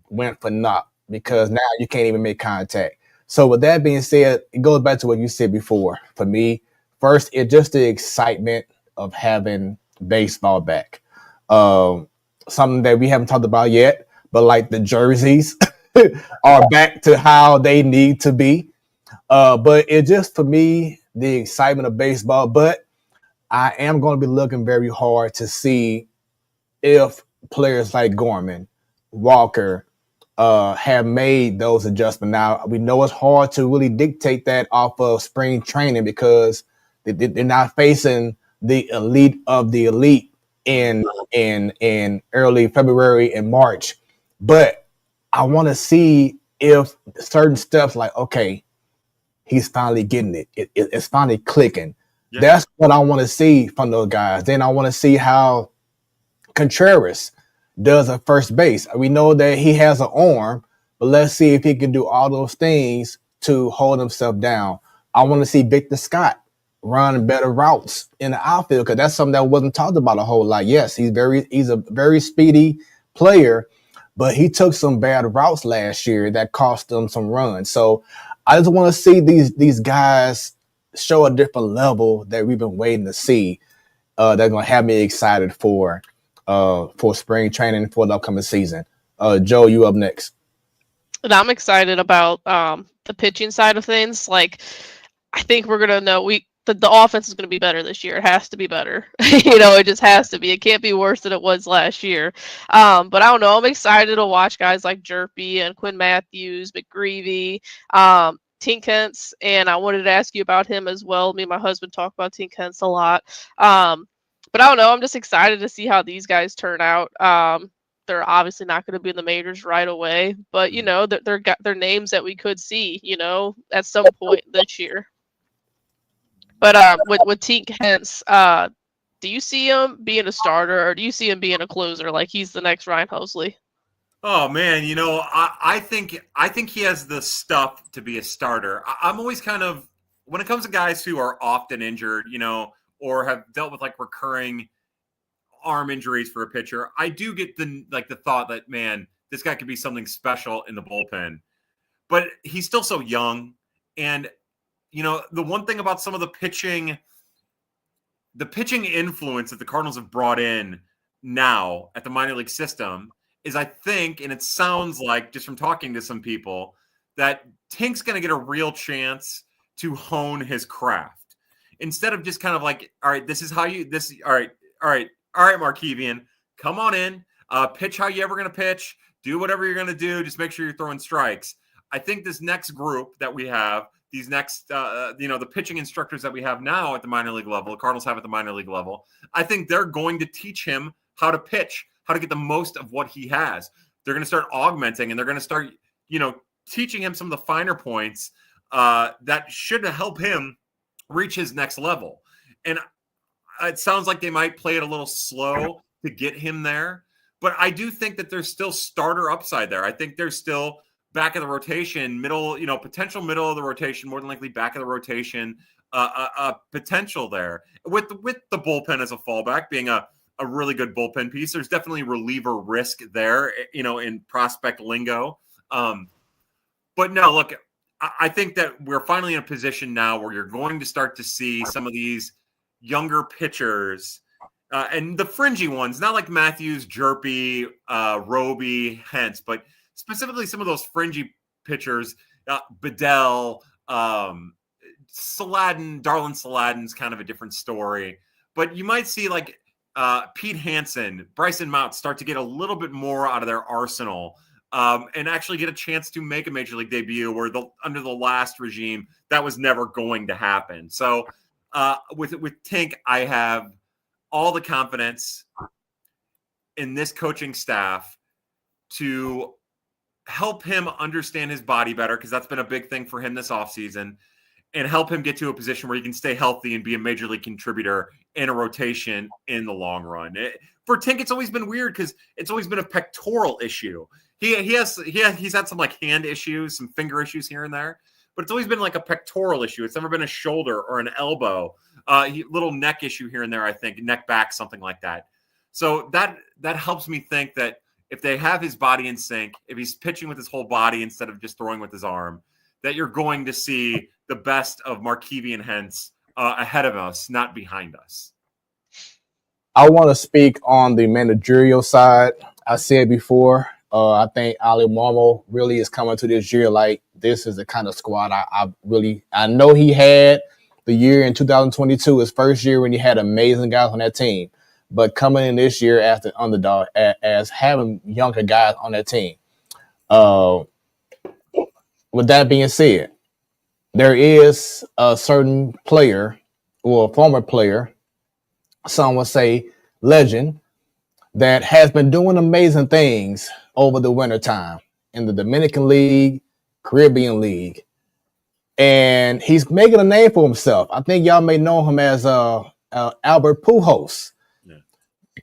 [SPEAKER 2] went for naught because now you can't even make contact. So with that being said, it goes back to what you said before. For me, first, it's just the excitement of having baseball back. Something that we haven't talked about yet, but like the jerseys are back to how they need to be. But it just, for me, the excitement of baseball. But I am going to be looking very hard to see if players like Gorman, Walker, have made those adjustments. Now we know it's hard to really dictate that off of spring training because they're not facing the elite of the elite in early February and March. But I want to see if certain stuff like, okay, he's finally getting it. It's finally clicking. Yeah. That's what I want to see from those guys. Then I want to see how Contreras does at first base. We know that he has an arm, but let's see if he can do all those things to hold himself down. I want to see Victor Scott run better routes in the outfield because that's something that wasn't talked about a whole lot. Yes, he's a very speedy player, but he took some bad routes last year that cost them some runs. So I just want to see these guys show a different level that we've been waiting to see. They're going to have me excited for spring training for the upcoming season. Joe, you up next.
[SPEAKER 10] And I'm excited about the pitching side of things. Like, I think we're gonna know the offense is gonna be better this year. It has to be better. It just has to be. It can't be worse than it was last year. But I don't know. I'm excited to watch guys like Jerpy and Quinn Matthews, McGreevy, Tink Hence, and I wanted to ask you about him as well. Me and my husband talk about Tink Hence a lot. But I don't know. I'm just excited to see how these guys turn out. They're obviously not going to be in the majors right away, but they're names that we could see, at some point this year. But with Tink Hence, do you see him being a starter or do you see him being a closer like he's the next Ryan Hosley?
[SPEAKER 17] Oh man, I think he has the stuff to be a starter. I'm always kind of, when it comes to guys who are often injured, or have dealt with like recurring arm injuries for a pitcher, I do get the thought that, man, this guy could be something special in the bullpen. But he's still so young. And, the one thing about some of the pitching influence that the Cardinals have brought in now at the minor league system is, I think, and it sounds like just from talking to some people, that Tink's going to get a real chance to hone his craft. Instead of just kind of like, all right, this is how you, all right, Markevian, come on in, pitch how you ever going to pitch, do whatever you're going to do, just make sure you're throwing strikes. I think this next group that we have, these next, the pitching instructors that we have now at the minor league level, the Cardinals have at the minor league level, I think they're going to teach him how to pitch, how to get the most of what he has. They're going to start augmenting and they're going to start, teaching him some of the finer points that should help him reach his next level. And it sounds like they might play it a little slow to get him there, but I do think that there's still starter upside there. I think there's still back of the rotation, potential middle of the rotation, more than likely back of the rotation, potential there with the bullpen as a fallback being a really good bullpen piece. There's definitely reliever risk there, in prospect lingo. But no, look, I think that we're finally in a position now where you're going to start to see some of these younger pitchers and the fringy ones, not like Matthews, Jerpy, Roby, Hence, but specifically some of those fringy pitchers, Bedell, Darlin Saladin's kind of a different story. But you might see like Pete Hansen, Bryson Mount start to get a little bit more out of their arsenal. And actually get a chance to make a major league debut where under the last regime, that was never going to happen. So with Tink, I have all the confidence in this coaching staff to help him understand his body better, because that's been a big thing for him this offseason, and help him get to a position where he can stay healthy and be a major league contributor in a rotation in the long run. For Tink, it's always been weird because it's always been a pectoral issue. He's had some like hand issues, some finger issues here and there, but it's always been like a pectoral issue. It's never been a shoulder or an elbow, little neck issue here and there. I think neck back, something like that. So that helps me think that if they have his body in sync, if he's pitching with his whole body instead of just throwing with his arm, that you're going to see the best of Markevian Hence ahead of us, not behind us.
[SPEAKER 2] I want to speak on the managerial side. I said before, I think Ali Marmol really is coming to this year like this is the kind of squad I know he had the year in 2022, his first year when he had amazing guys on that team. But coming in this year as the underdog, as having younger guys on that team, Uh, with that being said, there is a certain player or a former player, some would say legend, that has been doing amazing things over the wintertime in the Dominican League, Caribbean League. And he's making a name for himself. I think y'all may know him as Albert Pujols.
[SPEAKER 17] Yeah.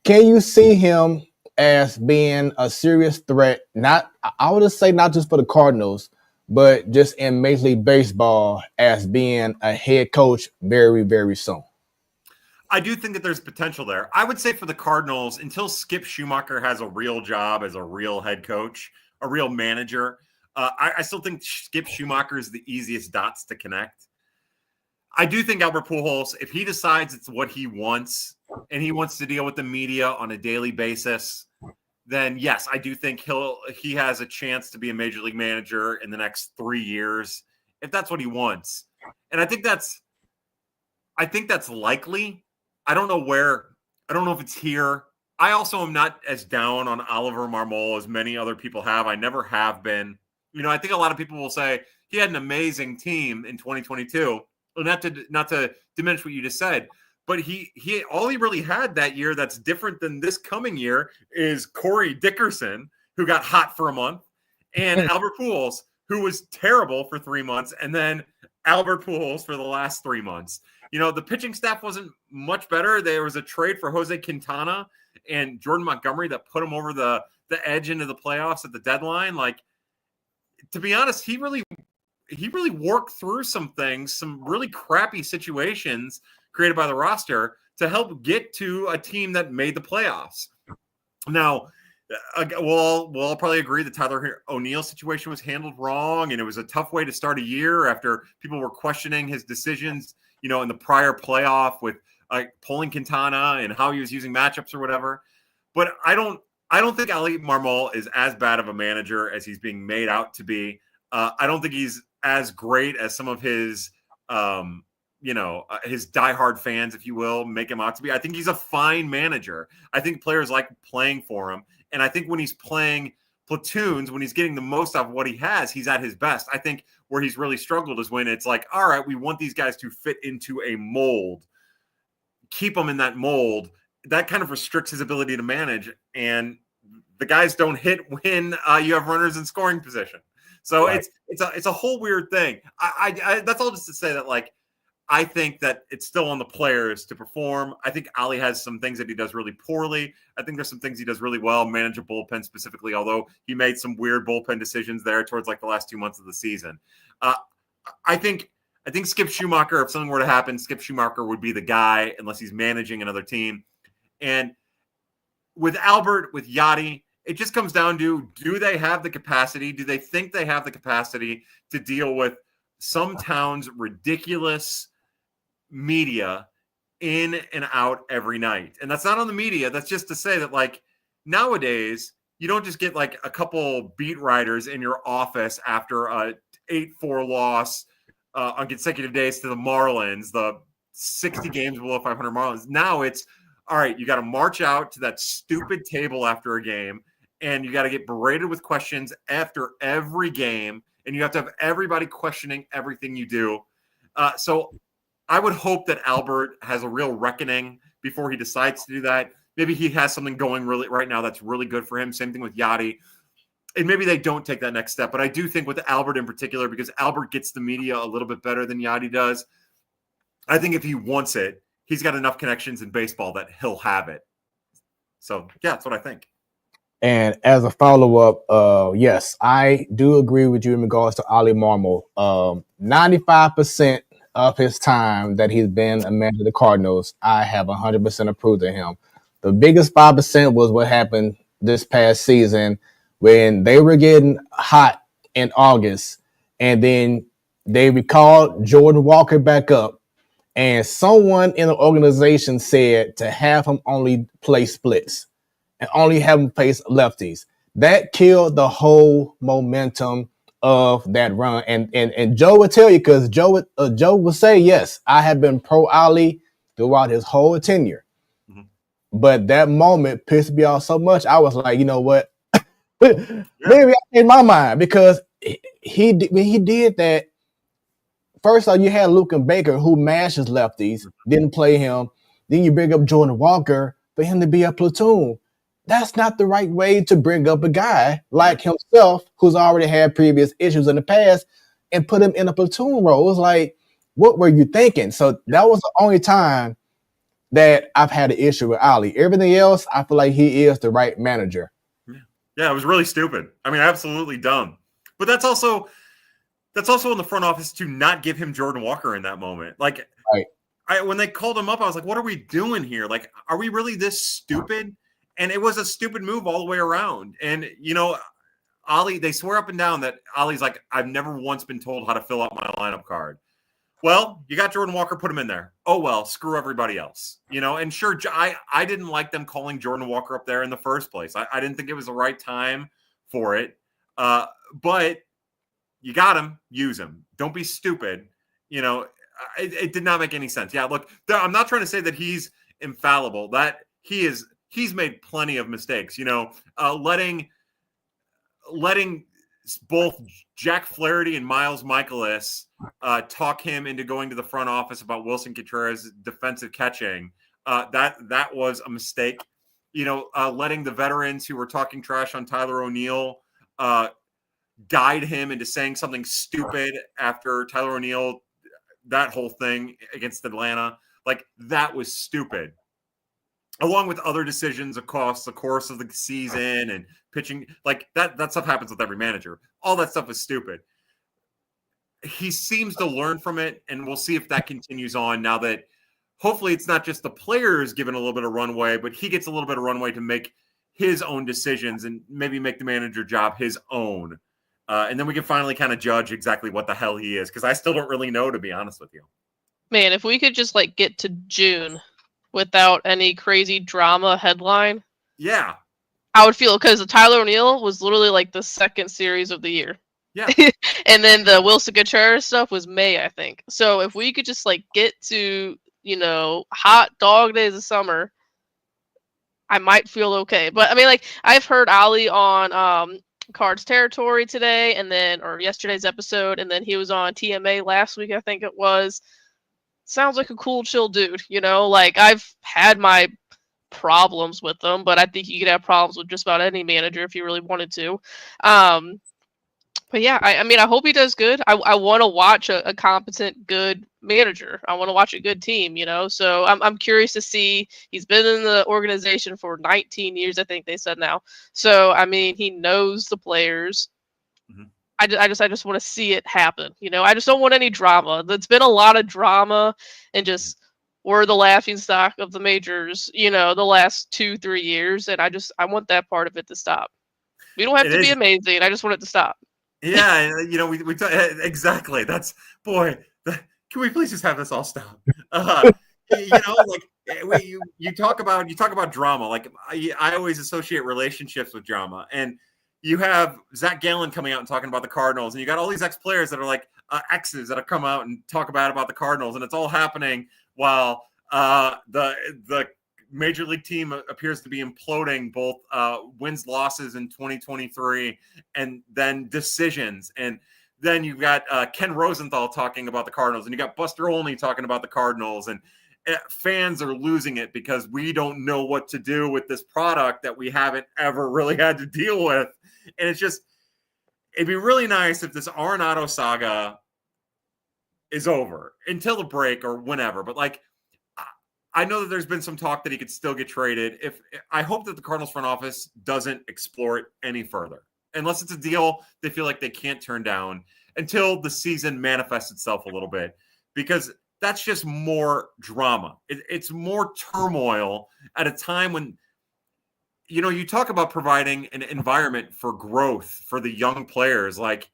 [SPEAKER 2] Can you see him as being a serious threat? Not, I would just say not just for the Cardinals, but just in Major League Baseball as being a head coach very, very soon.
[SPEAKER 17] I do think that there's potential there. I would say for the Cardinals, until Skip Schumacher has a real job as a real head coach, a real manager, I still think Skip Schumacher is the easiest dots to connect. I do think Albert Pujols, if he decides it's what he wants and he wants to deal with the media on a daily basis, then yes, I do think he has a chance to be a major league manager in the next 3 years if that's what he wants. And I think that's likely. I don't know if it's here. I also am not as down on Oliver Marmol as many other people have. I never have been. I think a lot of people will say he had an amazing team in 2022. Not to diminish what you just said, but he all he really had that year that's different than this coming year is Corey Dickerson, who got hot for a month, and Albert Pujols, who was terrible for 3 months, and then Albert Pujols for the last 3 months. The pitching staff wasn't much better. There was a trade for Jose Quintana and Jordan Montgomery that put him over the edge into the playoffs at the deadline. Like, to be honest, he really worked through some things, some really crappy situations created by the roster to help get to a team that made the playoffs. Now, we'll all probably agree the Tyler O'Neill situation was handled wrong, and it was a tough way to start a year after people were questioning his decisions, in the prior playoff with pulling Quintana and how he was using matchups or whatever. But I don't think Ali Marmol is as bad of a manager as he's being made out to be. I don't think he's as great as some of his, his diehard fans, if you will, make him out to be. I think he's a fine manager. I think players like playing for him. And I think when he's playing platoons, when he's getting the most out of what he has, he's at his best. I think where he's really struggled is when it's like, all right, we want these guys to fit into a mold, keep them in that mold. That kind of restricts his ability to manage. And the guys don't hit when you have runners in scoring position. So right. It's a whole weird thing. I that's all just to say that, like, I think that it's still on the players to perform. I think Ali has some things that he does really poorly. I think there's some things he does really well, manage a bullpen specifically, although he made some weird bullpen decisions there towards like the last 2 months of the season. I think Skip Schumacher, if something were to happen, Skip Schumacher would be the guy unless he's managing another team. And with Albert, with Yachty, it just comes down to, do they have the capacity? Do they think they have the capacity to deal with some town's ridiculous media in and out every night? And that's not on the media. That's just to say that, like, nowadays, you don't just get like a couple beat writers in your office after a 8-4 loss on consecutive days to the Marlins, the 60 games below 500 Marlins. Now it's, all right, you got to march out to that stupid table after a game, and you got to get berated with questions after every game, and you have to have everybody questioning everything you do. So I would hope that Albert has a real reckoning before he decides to do that. Maybe he has something going really right now that's really good for him. Same thing with Yachty. And maybe they don't take that next step. But I do think with Albert in particular, because Albert gets the media a little bit better than Yachty does, I think if he wants it, he's got enough connections in baseball that he'll have it. So, yeah, that's what I think.
[SPEAKER 2] And as a follow-up, yes, I do agree with you in regards to Ali Marmol. 95% of his time that he's been a manager of the Cardinals, I have 100% approved of him. The biggest 5% was what happened this past season when they were getting hot in August, and then they recalled Jordan Walker back up, and someone in the organization said to have him only play splits and only have him face lefties. That killed the whole momentum of that run. And Joe would tell you, because Joe would say, yes, I have been pro Ali throughout his whole tenure. Mm-hmm. But that moment pissed me off so much. I was like, you know what? But maybe in my mind, because when he did that, first off, you had Luke and Baker who mashes lefties, didn't play him. Then you bring up Jordan Walker for him to be a platoon. That's not the right way to bring up a guy like himself who's already had previous issues in the past and put him in a platoon role. It's like, what were you thinking? So that was the only time that I've had an issue with Ali. Everything else, I feel like he is the right manager.
[SPEAKER 17] Yeah, it was really stupid. I mean, absolutely dumb. But that's also in the front office to not give him Jordan Walker in that moment. Like, when they called him up, I was like, what are we doing here? Like, are we really this stupid? And it was a stupid move all the way around. And, you know, Ali, they swear up and down that Ali's like, I've never once been told how to fill out my lineup card. Well, you got Jordan Walker, put him in there. Oh, well, screw everybody else. You know, and sure, I didn't like them calling Jordan Walker up there in the first place. I didn't think it was the right time for it. But you got him, use him. Don't be stupid. You know, it did not make any sense. Yeah, look, I'm not trying to say that he's infallible. That he's made plenty of mistakes. You know, letting both Jack Flaherty and Miles Michaelis talk him into going to the front office about Wilson Contreras' defensive catching. That was a mistake. You know, letting the veterans who were talking trash on Tyler O'Neill guide him into saying something stupid after Tyler O'Neill, that whole thing against Atlanta, like that was stupid. Along with other decisions across the course of the season and pitching, like that stuff happens with every manager. All that stuff is stupid. He seems to learn from it, and we'll see if that continues on now that hopefully it's not just the players given a little bit of runway, but he gets a little bit of runway to make his own decisions and maybe make the manager job his own. And then we can finally kind of judge exactly what the hell he is, because I still don't really know, to be honest with you.
[SPEAKER 10] Man, if we could just like get to June without any crazy drama headline,
[SPEAKER 17] yeah,
[SPEAKER 10] I would feel, because the Tyler O'Neill was literally like the second series of the year.
[SPEAKER 17] Yeah.
[SPEAKER 10] And then the Wilson Contreras stuff was May, I think. So if we could just like get to, you know, hot dog days of summer, I might feel okay. But I mean, like, I've heard Ali on Cards Territory today, and then, or yesterday's episode, and then he was on TMA last week, I think it was. Sounds like a cool, chill dude, you know? Like, I've had my problems with them, but I think you could have problems with just about any manager if you really wanted to. But yeah, I mean, I hope he does good. I want to watch a competent, good manager. I want to watch a good team, you know? So I'm curious to see. He's been in the organization for 19 years, I think they said now. So, I mean, he knows the players.
[SPEAKER 17] Mm-hmm.
[SPEAKER 10] I just want to see it happen. You know, I just don't want any drama. There's been a lot of drama and just we're the laughingstock of the majors, you know, the last 2-3 years. And I want that part of it to stop. We don't have to be amazing. I just want it to stop.
[SPEAKER 17] Yeah, you know, we exactly. That's, boy, can we please just have this all stop? You know, like you talk about drama. Like I always associate relationships with drama, and you have Zach Gallen coming out and talking about the Cardinals, and you got all these ex-players that are like exes that have come out and talk about the Cardinals, and it's all happening while the major league team appears to be imploding, both wins, losses in 2023, and then decisions. And then you've got Ken Rosenthal talking about the Cardinals, and you got Buster Olney talking about the Cardinals, and fans are losing it because we don't know what to do with this product that we haven't ever really had to deal with. And it's just, it'd be really nice if this Arenado saga is over until the break or whenever. But like, I know that there's been some talk that he could still get traded. I hope that the Cardinals front office doesn't explore it any further, unless it's a deal they feel like they can't turn down until the season manifests itself a little bit, because that's just more drama. It's more turmoil at a time when, you know, you talk about providing an environment for growth for the young players. Like,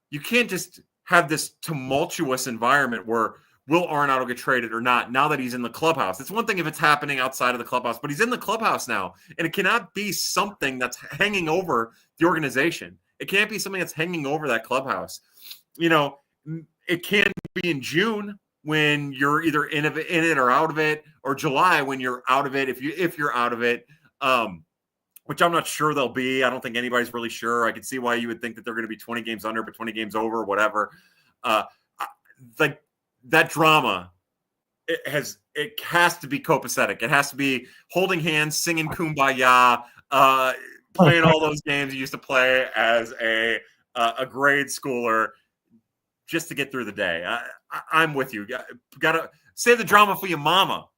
[SPEAKER 17] you can't just have this tumultuous environment where will Arenado get traded or not now that he's in the clubhouse? It's one thing if it's happening outside of the clubhouse, but he's in the clubhouse now, and it cannot be something that's hanging over the organization. It can't be something that's hanging over that clubhouse. You know, it can be in June when you're either in it or out of it, or July when you're out of it, if you're out of it. But which I'm not sure they'll be. I don't think anybody's really sure. I can see why you would think that they're going to be 20 games under, but 20 games over, whatever. Like that drama, it has to be copacetic. It has to be holding hands, singing Kumbaya, playing all those games you used to play as a grade schooler just to get through the day. I'm with you. Got to save the drama for your mama.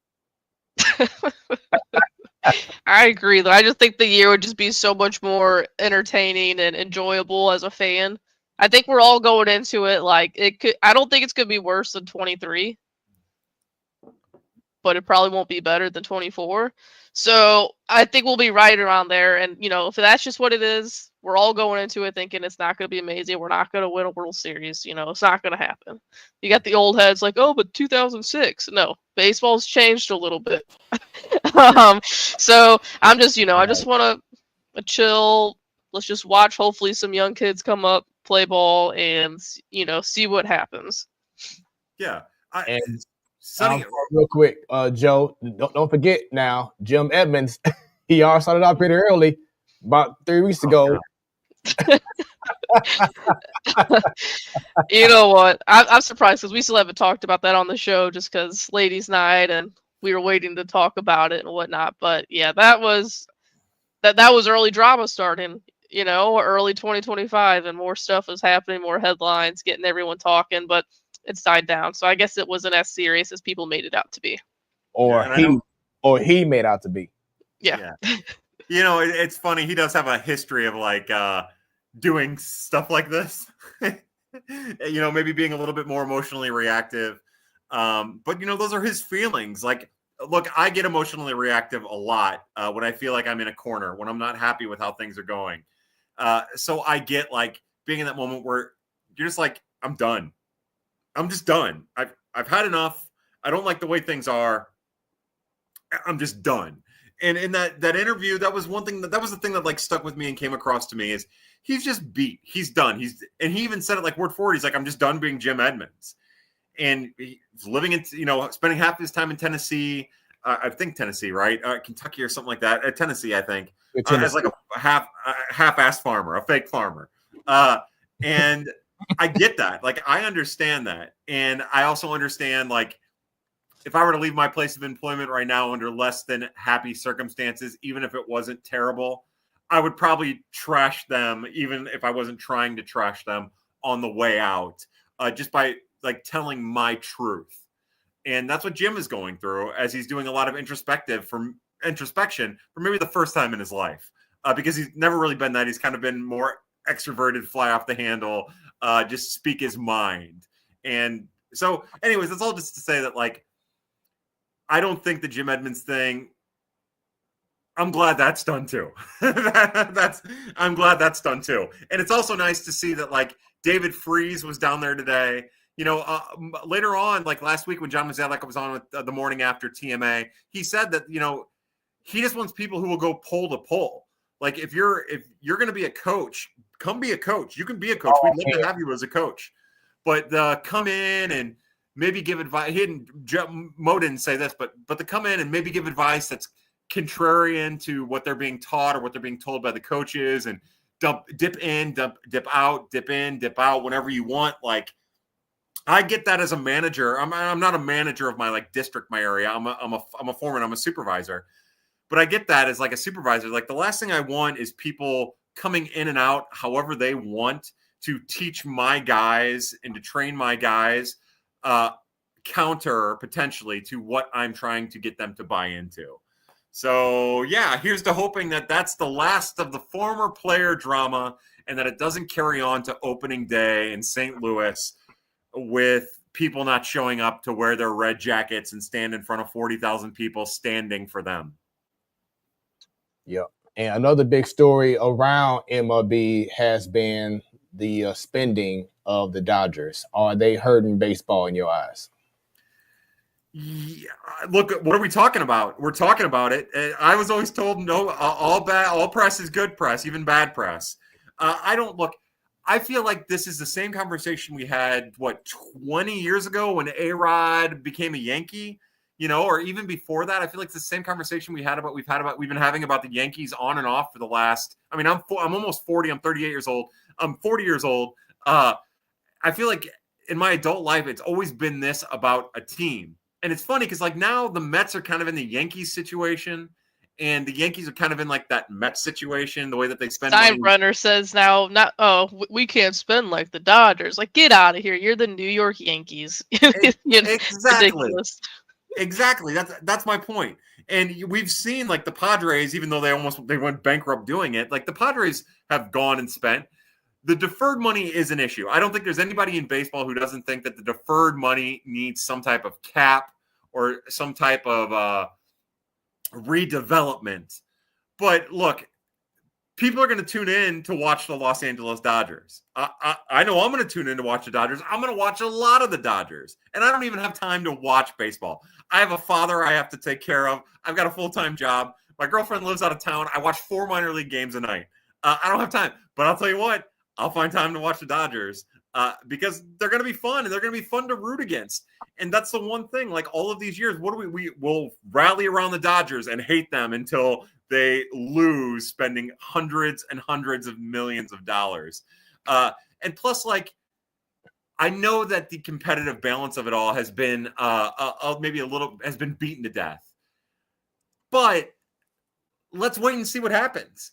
[SPEAKER 10] I agree, though. I just think the year would just be so much more entertaining and enjoyable as a fan. I think we're all going into it like it could. I don't think it's going to be worse than 23, but it probably won't be better than 24. So I think we'll be right around there. And, if that's just what it is, we're all going into it thinking it's not going to be amazing. We're not going to win a World Series. It's not going to happen. You got the old heads like, oh, but 2006. No, baseball's changed a little bit. So I'm just, I just want to chill. Let's just watch. Hopefully some young kids come up, play ball, and, see what happens.
[SPEAKER 17] Yeah.
[SPEAKER 2] Real quick, Joe, don't forget now, Jim Edmonds, he already started out pretty early, about 3 weeks ago.
[SPEAKER 10] You know what? I'm surprised because we still haven't talked about that on the show just because ladies' night and we were waiting to talk about it and whatnot. But yeah, that was early drama starting, early 2025, and more stuff was happening, more headlines, getting everyone talking, but it's died down. So I guess it wasn't as serious as people made it out to be.
[SPEAKER 2] Or he made out to be.
[SPEAKER 10] Yeah.
[SPEAKER 17] It's funny. He does have a history of like doing stuff like this. Maybe being a little bit more emotionally reactive. But those are his feelings. Like, look, I get emotionally reactive a lot when I feel like I'm in a corner, when I'm not happy with how things are going. So I get like being in that moment where you're just like, I'm done. I'm just done. I've had enough. I don't like the way things are. I'm just done. And in that interview, that was one thing that was the thing that like stuck with me and came across to me is he's just beat. He's done. And he even said it like word for word. He's like, I'm just done being Jim Edmonds. And he's living in, spending half his time in Tennessee. I think Tennessee, right? Kentucky or something like that. Tennessee, I think. As like a half-ass farmer, a fake farmer. And I get that. Like, I understand that. And I also understand, like, if I were to leave my place of employment right now under less than happy circumstances, even if it wasn't terrible, I would probably trash them, even if I wasn't trying to trash them on the way out, just by, like, telling my truth. And that's what Jim is going through as he's doing a lot of introspection for maybe the first time in his life, because he's never really been that. He's kind of been more extroverted, fly off the handle, just speak his mind. And so anyways, that's all just to say that, like, I don't think the Jim Edmonds thing, I'm glad that's done too. I'm glad that's done too. And it's also nice to see that, like, David Freese was down there today. Later on, like last week when John Mazalek was on with the morning after TMA, he said that, he just wants people who will go poll to poll. Like, if you're going to be a coach, come be a coach. You can be a coach. We'd love to have you as a coach. But come in and maybe give advice. Mo didn't say this, but to come in and maybe give advice that's contrarian to what they're being taught or what they're being told by the coaches, and dip in, dip out, dip in, dip out, whenever you want. Like, I get that as a manager. I'm not a manager of my like district, my area. I'm a foreman. I'm a supervisor. But I get that as like a supervisor. Like, the last thing I want is people coming in and out however they want to teach my guys and to train my guys counter potentially to what I'm trying to get them to buy into. So yeah, here's to hoping that that's the last of the former player drama and that it doesn't carry on to opening day in St. Louis with people not showing up to wear their red jackets and stand in front of 40,000 people standing for them.
[SPEAKER 2] Yep. And another big story around MLB has been the spending of the Dodgers. Are they hurting baseball in your eyes?
[SPEAKER 17] Yeah, look, what are we talking about? We're talking about it. I was always told, no, all press is good press, even bad press. I feel like this is the same conversation we had, 20 years ago when A-Rod became a Yankee. or even before that. I feel like it's the same conversation we've been having about the Yankees on and off for the last. I mean, I'm almost 40. I'm 38 years old. I'm 40 years old. I feel like in my adult life, it's always been this about a team. And it's funny because like now the Mets are kind of in the Yankees situation, and the Yankees are kind of in like that Mets situation, the way that they spend money.
[SPEAKER 10] Steinbrenner says now, we can't spend like the Dodgers. Like, get out of here. You're the New York Yankees.
[SPEAKER 17] Exactly.
[SPEAKER 10] Ridiculous.
[SPEAKER 17] Exactly. That's my point. And we've seen like the Padres, even though they went bankrupt doing it, like the Padres have gone and spent. The deferred money is an issue. I don't think there's anybody in baseball who doesn't think that the deferred money needs some type of cap or some type of redevelopment. But look, people are going to tune in to watch the Los Angeles Dodgers. I know I'm going to tune in to watch the Dodgers. I'm going to watch a lot of the Dodgers. And I don't even have time to watch baseball. I have a father I have to take care of. I've got a full-time job. My girlfriend lives out of town. I watch 4 minor league games a night. I don't have time. But I'll tell you what, I'll find time to watch the Dodgers because they're going to be fun, and they're going to be fun to root against. And that's the one thing, like all of these years, what do we will rally around the Dodgers and hate them until they lose, spending hundreds and hundreds of millions of dollars. And plus, like, I know that the competitive balance of it all has been has been beaten to death. But let's wait and see what happens.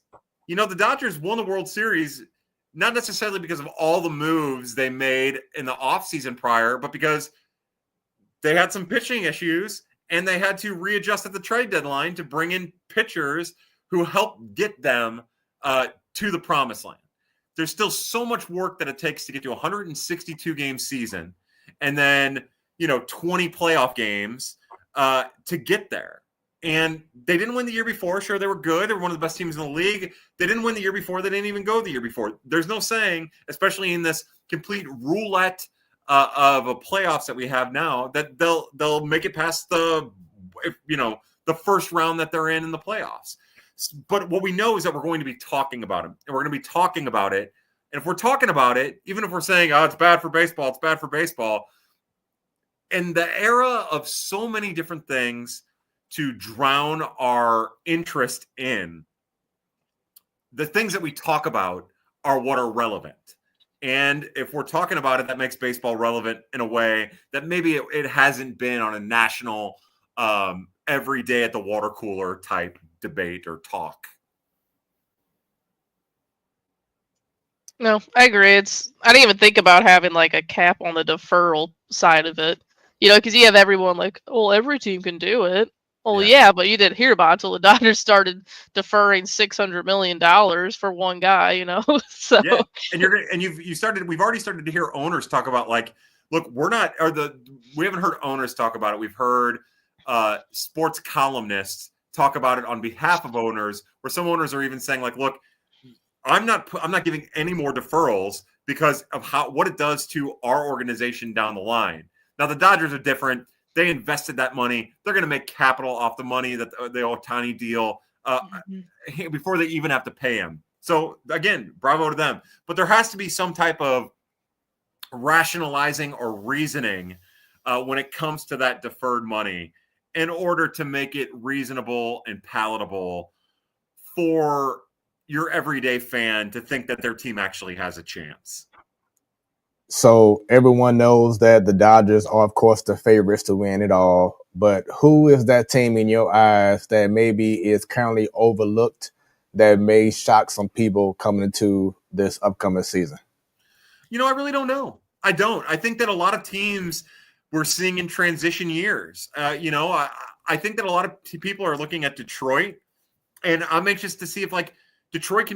[SPEAKER 17] The Dodgers won the World Series not necessarily because of all the moves they made in the offseason prior, but because they had some pitching issues and they had to readjust at the trade deadline to bring in pitchers who helped get them to the promised land. There's still so much work that it takes to get to a 162-game season and then, 20 playoff games to get there. And they didn't win the year before. Sure, they were good. They were one of the best teams in the league. They didn't win the year before. They didn't even go the year before. There's no saying, especially in this complete roulette of a playoffs that we have now, that they'll make it past the first round that they're in the playoffs. But what we know is that we're going to be talking about them, and we're going to be talking about it. And if we're talking about it, even if we're saying, oh, it's bad for baseball, it's bad for baseball, in the era of so many different things to drown our interest in, the things that we talk about are what are relevant. And if we're talking about it, that makes baseball relevant in a way that maybe it hasn't been on a national, every day at the water cooler type debate or talk.
[SPEAKER 10] No, I agree. I didn't even think about having like a cap on the deferral side of it. Because you have everyone like, well, every team can do it. Well, yeah, but you didn't hear about it until the Dodgers started deferring $600 million for one guy, So
[SPEAKER 17] yeah, and we've already started to hear owners talk about like, look, we haven't heard owners talk about it. We've heard sports columnists talk about it on behalf of owners, where some owners are even saying like, look, I'm not giving any more deferrals because of what it does to our organization down the line. Now the Dodgers are different. They invested that money. They're going to make capital off the money that the Ohtani deal before they even have to pay him. So again, bravo to them. But there has to be some type of rationalizing or reasoning when it comes to that deferred money in order to make it reasonable and palatable for your everyday fan to think that their team actually has a chance.
[SPEAKER 2] So everyone knows that the Dodgers are, of course, the favorites to win it all. But who is that team in your eyes that maybe is currently overlooked that may shock some people coming into this upcoming season?
[SPEAKER 17] I really don't know. I don't. I think that a lot of teams we're seeing in transition years. I think that a lot of people are looking at Detroit, and I'm anxious to see if like Detroit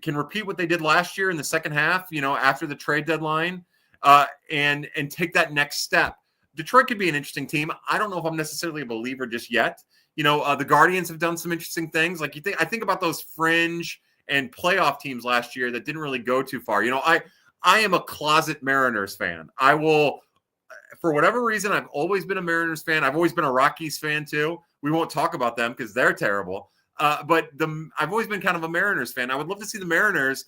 [SPEAKER 17] can repeat what they did last year in the second half, after the trade deadline, and take that next step. Detroit could be an interesting team. I don't know if I'm necessarily a believer just yet. The Guardians have done some interesting things. Like I think about those fringe and playoff teams last year that didn't really go too far. I am a closet Mariners fan. I will, for whatever reason, I've always been a Mariners fan. I've always been a Rockies fan too. We won't talk about them because they're terrible. But I've always been kind of a Mariners fan. I would love to see the Mariners,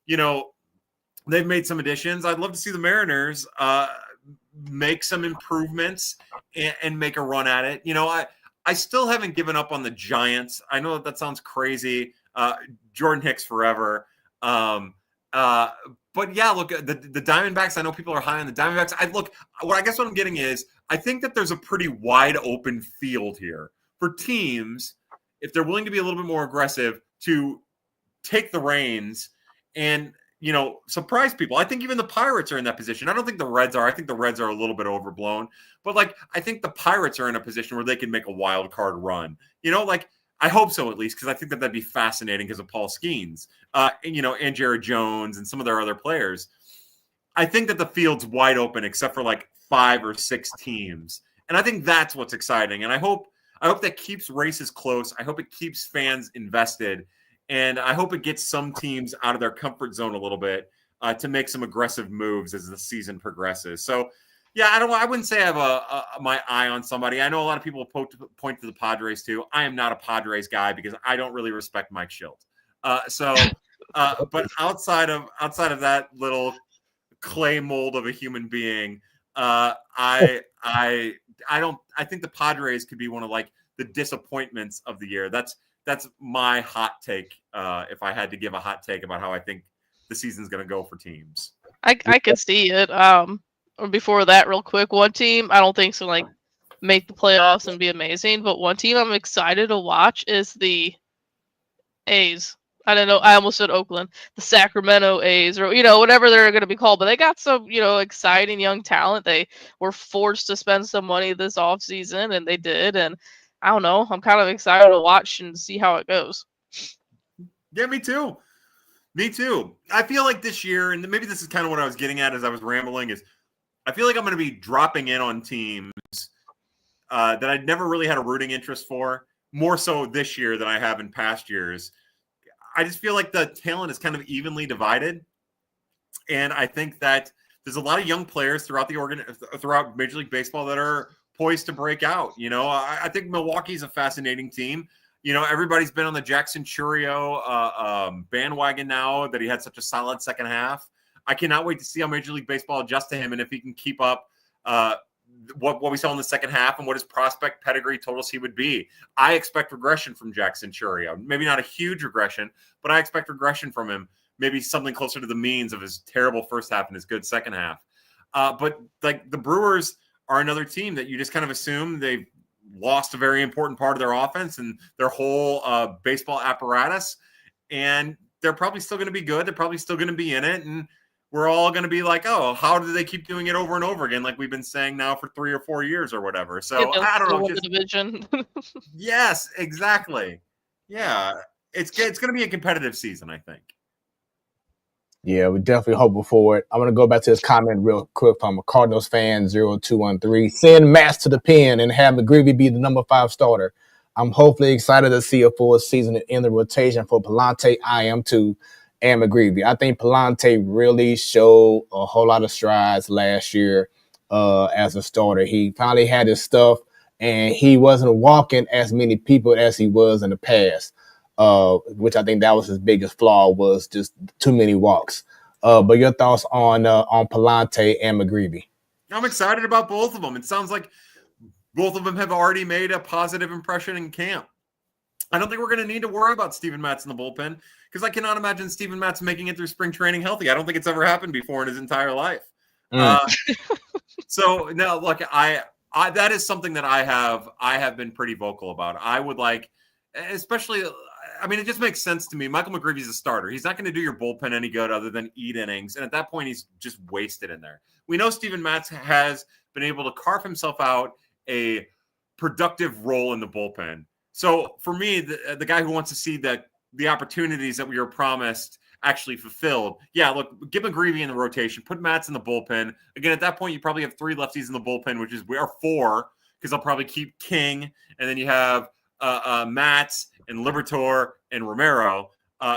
[SPEAKER 17] they've made some additions. I'd love to see the Mariners make some improvements and make a run at it. I still haven't given up on the Giants. I know that sounds crazy. Jordan Hicks forever. But yeah, look, the Diamondbacks, I know people are high on the Diamondbacks. I guess what I'm getting is I think that there's a pretty wide open field here for teams, if they're willing to be a little bit more aggressive, to take the reins and, surprise people. I think even the Pirates are in that position. I don't think the Reds are. I think the Reds are a little bit overblown. But, I think the Pirates are in a position where they can make a wild card run. I hope so, at least, because I think that'd be fascinating because of Paul Skeens, and Jared Jones and some of their other players. I think that the field's wide open except for 5 or 6 teams. And I think that's what's exciting. And I hope that keeps races close. I hope it keeps fans invested. And I hope it gets some teams out of their comfort zone a little bit to make some aggressive moves as the season progresses. So, yeah, I wouldn't say I have my eye on somebody. I know a lot of people point to the Padres too. I am not a Padres guy because I don't really respect Mike Schilt. But outside of that little clay mold of a human being, I think the Padres could be one of the disappointments of the year. That's my hot take. If I had to give a hot take about how I think the season's going to go for teams,
[SPEAKER 10] I could see it. Or before that, real quick, one team I don't think so make the playoffs and be amazing, but one team I'm excited to watch is the A's. I don't know. I almost said Oakland, the Sacramento A's, or whatever they're going to be called. But they got some exciting young talent. They were forced to spend some money this offseason, and they did. And I don't know. I'm kind of excited to watch and see how it goes.
[SPEAKER 17] Yeah, me too. Me too. I feel like this year, and maybe this is kind of what I was getting at as I was rambling, is I feel like I'm going to be dropping in on teams that I'd never really had a rooting interest for, more so this year than I have in past years. I just feel like the talent is kind of evenly divided. And I think that there's a lot of young players throughout throughout Major League Baseball that are poised to break out. I think Milwaukee's a fascinating team. Everybody's been on the Jackson Chourio bandwagon now that he had such a solid second half. I cannot wait to see how Major League Baseball adjusts to him and if he can keep up what we saw in the second half and what his prospect pedigree told us he would be. I expect regression from Jackson Chourio. Maybe not a huge regression, but I expect regression from him. Maybe something closer to the means of his terrible first half and his good second half. But the Brewers are another team that you just kind of assume they've lost a very important part of their offense and their whole baseball apparatus. And they're probably still going to be good. They're probably still going to be in it. And we're all going to be like, oh, how do they keep doing it over and over again? Like we've been saying now for 3 or 4 years or whatever. So I don't know.
[SPEAKER 10] Division.
[SPEAKER 17] Yes, exactly. Yeah. It's going to be a competitive season, I think.
[SPEAKER 2] Yeah, we're definitely hoping for it. I'm going to go back to this comment real quick from a Cardinals fan, 0213. Send Mass to the pen and have McGreevy be the number 5 starter. I'm hopefully excited to see a full season in the rotation for Palante. I am too, and McGreevy. I think Palante really showed a whole lot of strides last year as a starter. He finally had his stuff, and he wasn't walking as many people as he was in the past. Which I think that was his biggest flaw, was just too many walks. But your thoughts on Palante and McGreevy?
[SPEAKER 17] I'm excited about both of them. It sounds like both of them have already made a positive impression in camp. I don't think we're going to need to worry about Steven Matz in the bullpen because I cannot imagine Steven Matz making it through spring training healthy. I don't think it's ever happened before in his entire life. So no, look, I that is something that I have been pretty vocal about. I would like, especially. I mean, it just makes sense to me. Michael McGreevy's a starter. He's not going to do your bullpen any good other than eat innings. And at that point, he's just wasted in there. We know Steven Matz has been able to carve himself out a productive role in the bullpen. So for me, the guy who wants to see that the opportunities that we were promised actually fulfilled. Yeah, look, give McGreevy in the rotation, put Matz in the bullpen. Again, at that point, you probably have 3 lefties in the bullpen, which is we are 4 because I'll probably keep King. And then you have Matz and Liberatore and Romero,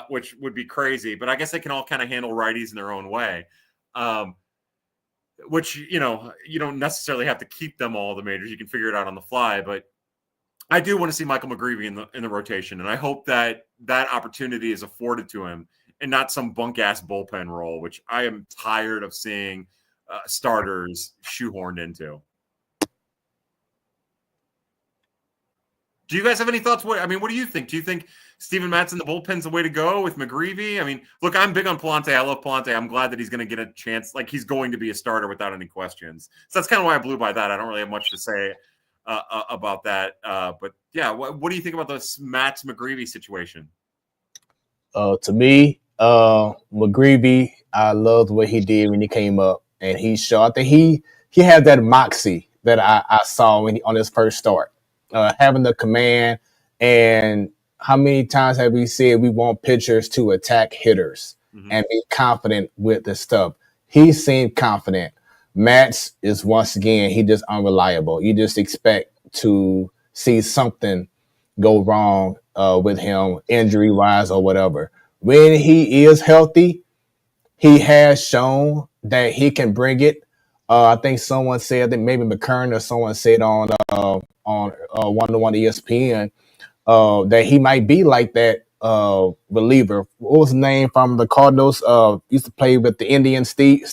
[SPEAKER 17] which would be crazy. But I guess they can all kind of handle righties in their own way, which, you don't necessarily have to keep them all the majors. You can figure it out on the fly. But I do want to see Michael McGreevy in the rotation, and I hope that opportunity is afforded to him and not some bunk-ass bullpen role, which I am tired of seeing starters shoehorned into. Do you guys have any thoughts? What do you think? Do you think Steven Matz in the bullpen's the way to go with McGreevy? I mean, look, I'm big on Palante. I love Palante. I'm glad that he's going to get a chance. Like, he's going to be a starter without any questions. So that's kind of why I blew by that. I don't really have much to say about that. But yeah, what do you think about this Matz McGreevy situation?
[SPEAKER 2] To me, McGreevy, I loved what he did when he came up, and he showed. I think he had that moxie that I saw on his first start. Having the command, and how many times have we said we want pitchers to attack hitters and be confident with the stuff? He seemed confident. Matz is, once again, he just unreliable. You just expect to see something go wrong with him, injury-wise or whatever. When he is healthy, he has shown that he can bring it. I think someone said, that maybe McKern or someone said on 1-to-1 ESPN that he might be like that reliever. What was his name from the Cardinals? Used to play with the Indians, Steve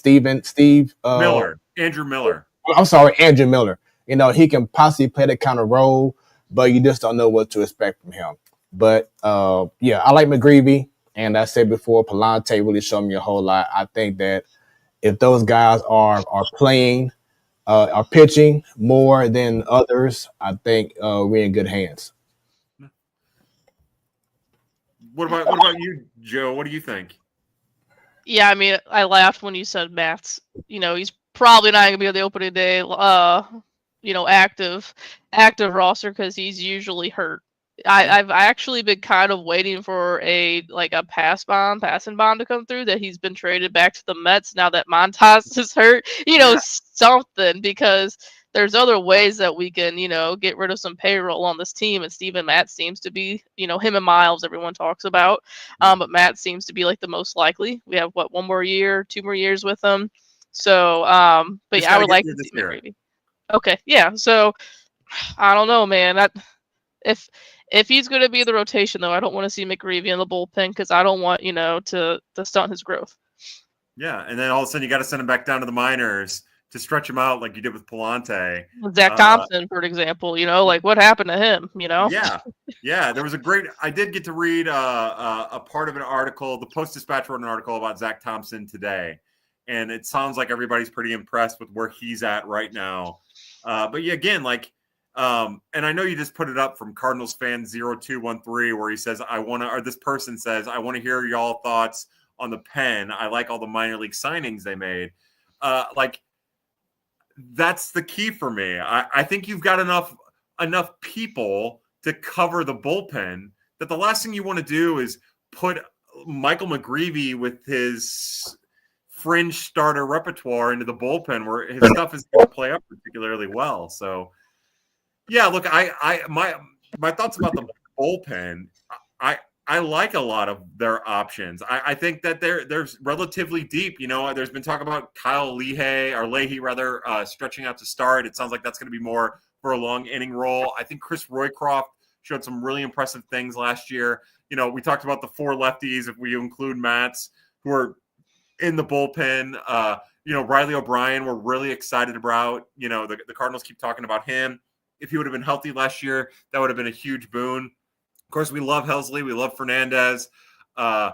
[SPEAKER 17] Miller, Andrew Miller.
[SPEAKER 2] I'm sorry, Andrew Miller. You know, he can possibly play that kind of role, but you just don't know what to expect from him. But yeah, I like McGreevy, and I said before, Palante really showed me a whole lot. I think that if those guys are playing, are pitching more than others, I think we're in good hands.
[SPEAKER 17] What about you, Joe? What do you think?
[SPEAKER 10] Yeah, I mean, I laughed when you said Matz. You know, he's probably not going to be on the opening day, active roster because he's usually hurt. I've actually been kind of waiting for a passing bond to come through, that he's been traded back to the Mets now that Montas is hurt. Something, because there's other ways that we can, get rid of some payroll on this team, and Steven Matz seems to be, him and Miles everyone talks about, but Matz seems to be like the most likely. We have 2 more years with him. So, but yeah, I would like to see McGreevy. Okay, yeah. So I don't know, man. If he's going to be the rotation, though, I don't want to see McGreevy in the bullpen because I don't want, to stunt his growth.
[SPEAKER 17] Yeah, and then all of a sudden you got to send him back down to the minors to stretch him out like you did with Palante.
[SPEAKER 10] Zach Thompson, for example, what happened to him,
[SPEAKER 17] Yeah, there was I did get to read a part of an article. The Post-Dispatch wrote an article about Zach Thompson today, and it sounds like everybody's pretty impressed with where he's at right now. But yeah, again, and I know you just put it up from Cardinals fan 0213 where he says, this person says, I want to hear y'all thoughts on the pen. I like all the minor league signings they made. That's the key for me. I think you've got enough people to cover the bullpen that the last thing you want to do is put Michael McGreevy with his fringe starter repertoire into the bullpen where his stuff is going to play up particularly well. So, yeah, look, my thoughts about the bullpen, I like a lot of their options. I think that they're relatively deep. There's been talk about Kyle Leahy stretching out to start. It sounds like that's going to be more for a long inning role. I think Chris Roycroft showed some really impressive things last year. We talked about the 4 lefties, if we include Matz, who are in the bullpen. Riley O'Brien, we're really excited about. The Cardinals keep talking about him. If he would have been healthy last year, that would have been a huge boon. Of course, we love Helsley. We love Fernandez. And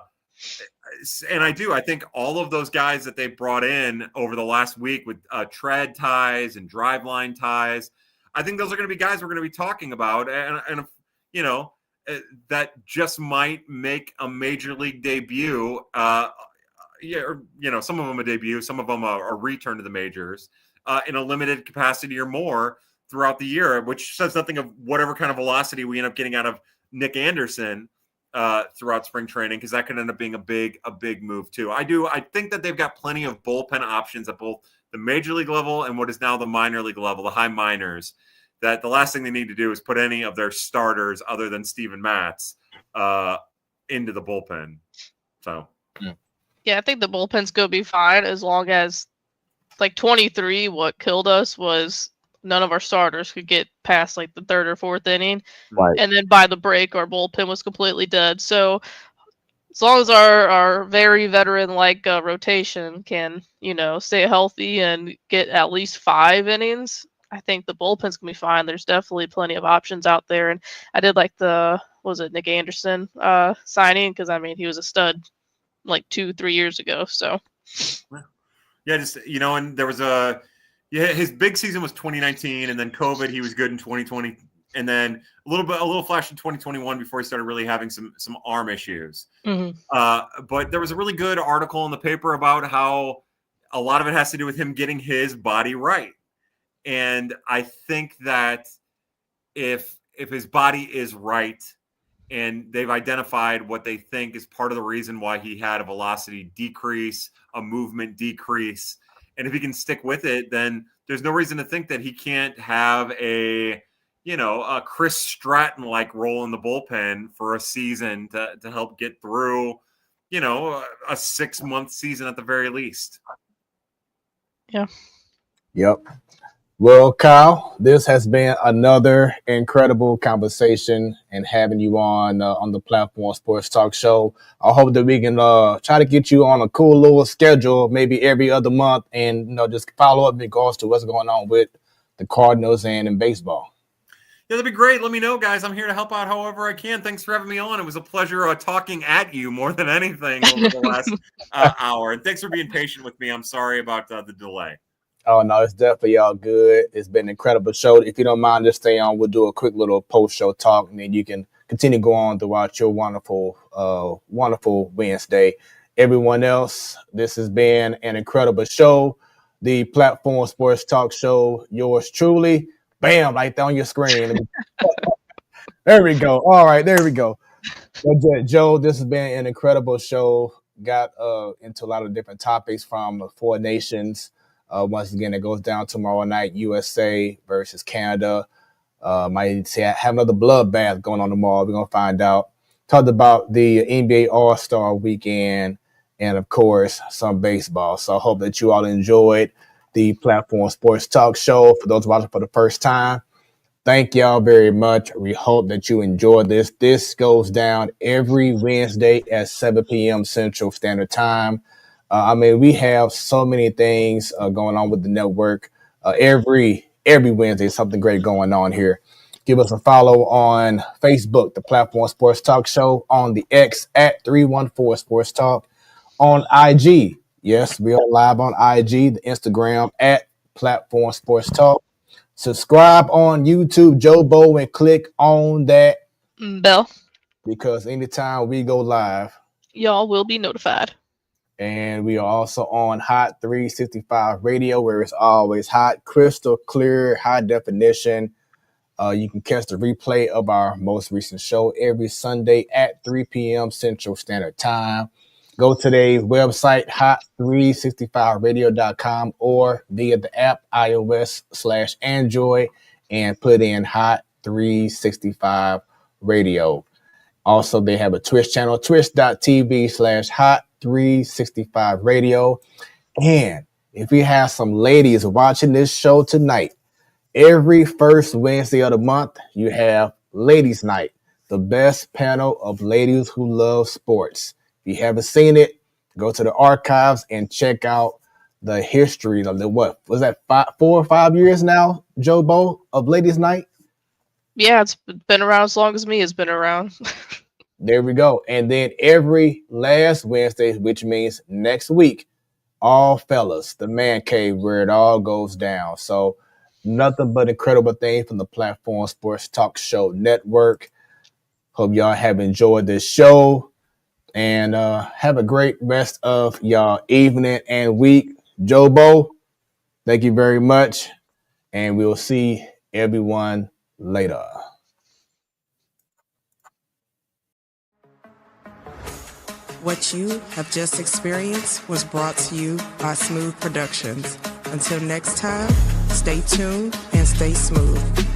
[SPEAKER 17] I think all of those guys that they brought in over the last week with tread ties and driveline ties, I think those are going to be guys we're going to be talking about. And that just might make a major league debut. Some of them a debut. Some of them a return to the majors in a limited capacity or more throughout the year, which says nothing of whatever kind of velocity we end up getting out of Nick Anderson throughout spring training, because that could end up being a big move too. I think that they've got plenty of bullpen options at both the major league level and what is now the minor league level, the high minors, that the last thing they need to do is put any of their starters other than Steven Matz into the bullpen. So
[SPEAKER 10] yeah, I think the bullpen's going to be fine as long as 23, what killed us was none of our starters could get past the 3rd or 4th inning.
[SPEAKER 2] Right.
[SPEAKER 10] And then by the break, our bullpen was completely dead. So as long as our very veteran rotation can, stay healthy and get at least 5 innings, I think the bullpen's gonna be fine. There's definitely plenty of options out there, and I did like Nick Anderson signing, because I mean he was a stud like 2-3 years ago. So
[SPEAKER 17] yeah, just and there was his big season was 2019, and then COVID, he was good in 2020, and then a little flash in 2021 before he started really having some arm issues.
[SPEAKER 10] Mm-hmm.
[SPEAKER 17] But there was a really good article in the paper about how a lot of it has to do with him getting his body right. And I think that if his body is right, and they've identified what they think is part of the reason why he had a velocity decrease, a movement decrease, and if he can stick with it, then there's no reason to think that he can't have a Chris Stratton-like role in the bullpen for a season to help get through, a 6-month season at the very least.
[SPEAKER 10] Yeah.
[SPEAKER 2] Yep. Well, Kyle, this has been another incredible conversation and having you on the Platform Sports Talk Show. I hope that we can try to get you on a cool little schedule, maybe every other month, and just follow up in regards to what's going on with the Cardinals and in baseball.
[SPEAKER 17] Yeah, that'd be great. Let me know, guys. I'm here to help out however I can. Thanks for having me on. It was a pleasure talking at you more than anything over the last hour. And thanks for being patient with me. I'm sorry about the delay.
[SPEAKER 2] Oh, no, it's definitely all good. It's been an incredible show. If you don't mind, just stay on. We'll do a quick little post-show talk, and then you can continue to go on throughout your wonderful Wednesday. Everyone else, this has been an incredible show. The Platform Sports Talk Show, yours truly. Bam, right there on your screen. There we go. All right, there we go. Well, Joe, this has been an incredible show. Got into a lot of different topics from the 4 nations. Once again, it goes down tomorrow night, USA versus Canada. Might have another bloodbath going on tomorrow. We're going to find out. Talked about the NBA All-Star Weekend and, of course, some baseball. So I hope that you all enjoyed the Platform Sports Talk Show. For those watching for the first time, thank y'all very much. We hope that you enjoyed this. This goes down every Wednesday at 7 p.m. Central Standard Time. We have so many things going on with the network. Every Wednesday, something great going on here. Give us a follow on Facebook, the Platform Sports Talk Show, on the X at 314 Sports Talk, on IG. Yes, we are live on IG, the Instagram at Platform Sports Talk. Subscribe on YouTube, Joe Bo, and click on that
[SPEAKER 10] bell,
[SPEAKER 2] because anytime we go live,
[SPEAKER 10] y'all will be notified.
[SPEAKER 2] And we are also on Hot 365 Radio, where it's always hot, crystal clear, high definition. You can catch the replay of our most recent show every Sunday at 3 p.m. Central Standard Time. Go to the website, hot365radio.com, or via the app, iOS/Android, and put in Hot 365 Radio. Also, they have a Twitch channel, twitch.tv/Hot365 Radio. And if you have some ladies watching this show tonight, every first Wednesday of the month, you have Ladies Night, the best panel of ladies who love sports. If you haven't seen it, go to the archives and check out the history of what was that 4 or 5 years now, Joe Bo, of Ladies Night?
[SPEAKER 10] Yeah, it's been around as long as me has been around.
[SPEAKER 2] There we go. And then every last Wednesday, which means next week, All Fellas, the man cave where it all goes down. So nothing but incredible things from the Platform Sports Talk Show Network. Hope y'all have enjoyed this show and have a great rest of y'all evening and week. Joe Bo, thank you very much. And we'll see everyone later.
[SPEAKER 1] What you have just experienced was brought to you by Smoooth Productions. Until next time, stay tuned and stay smooth.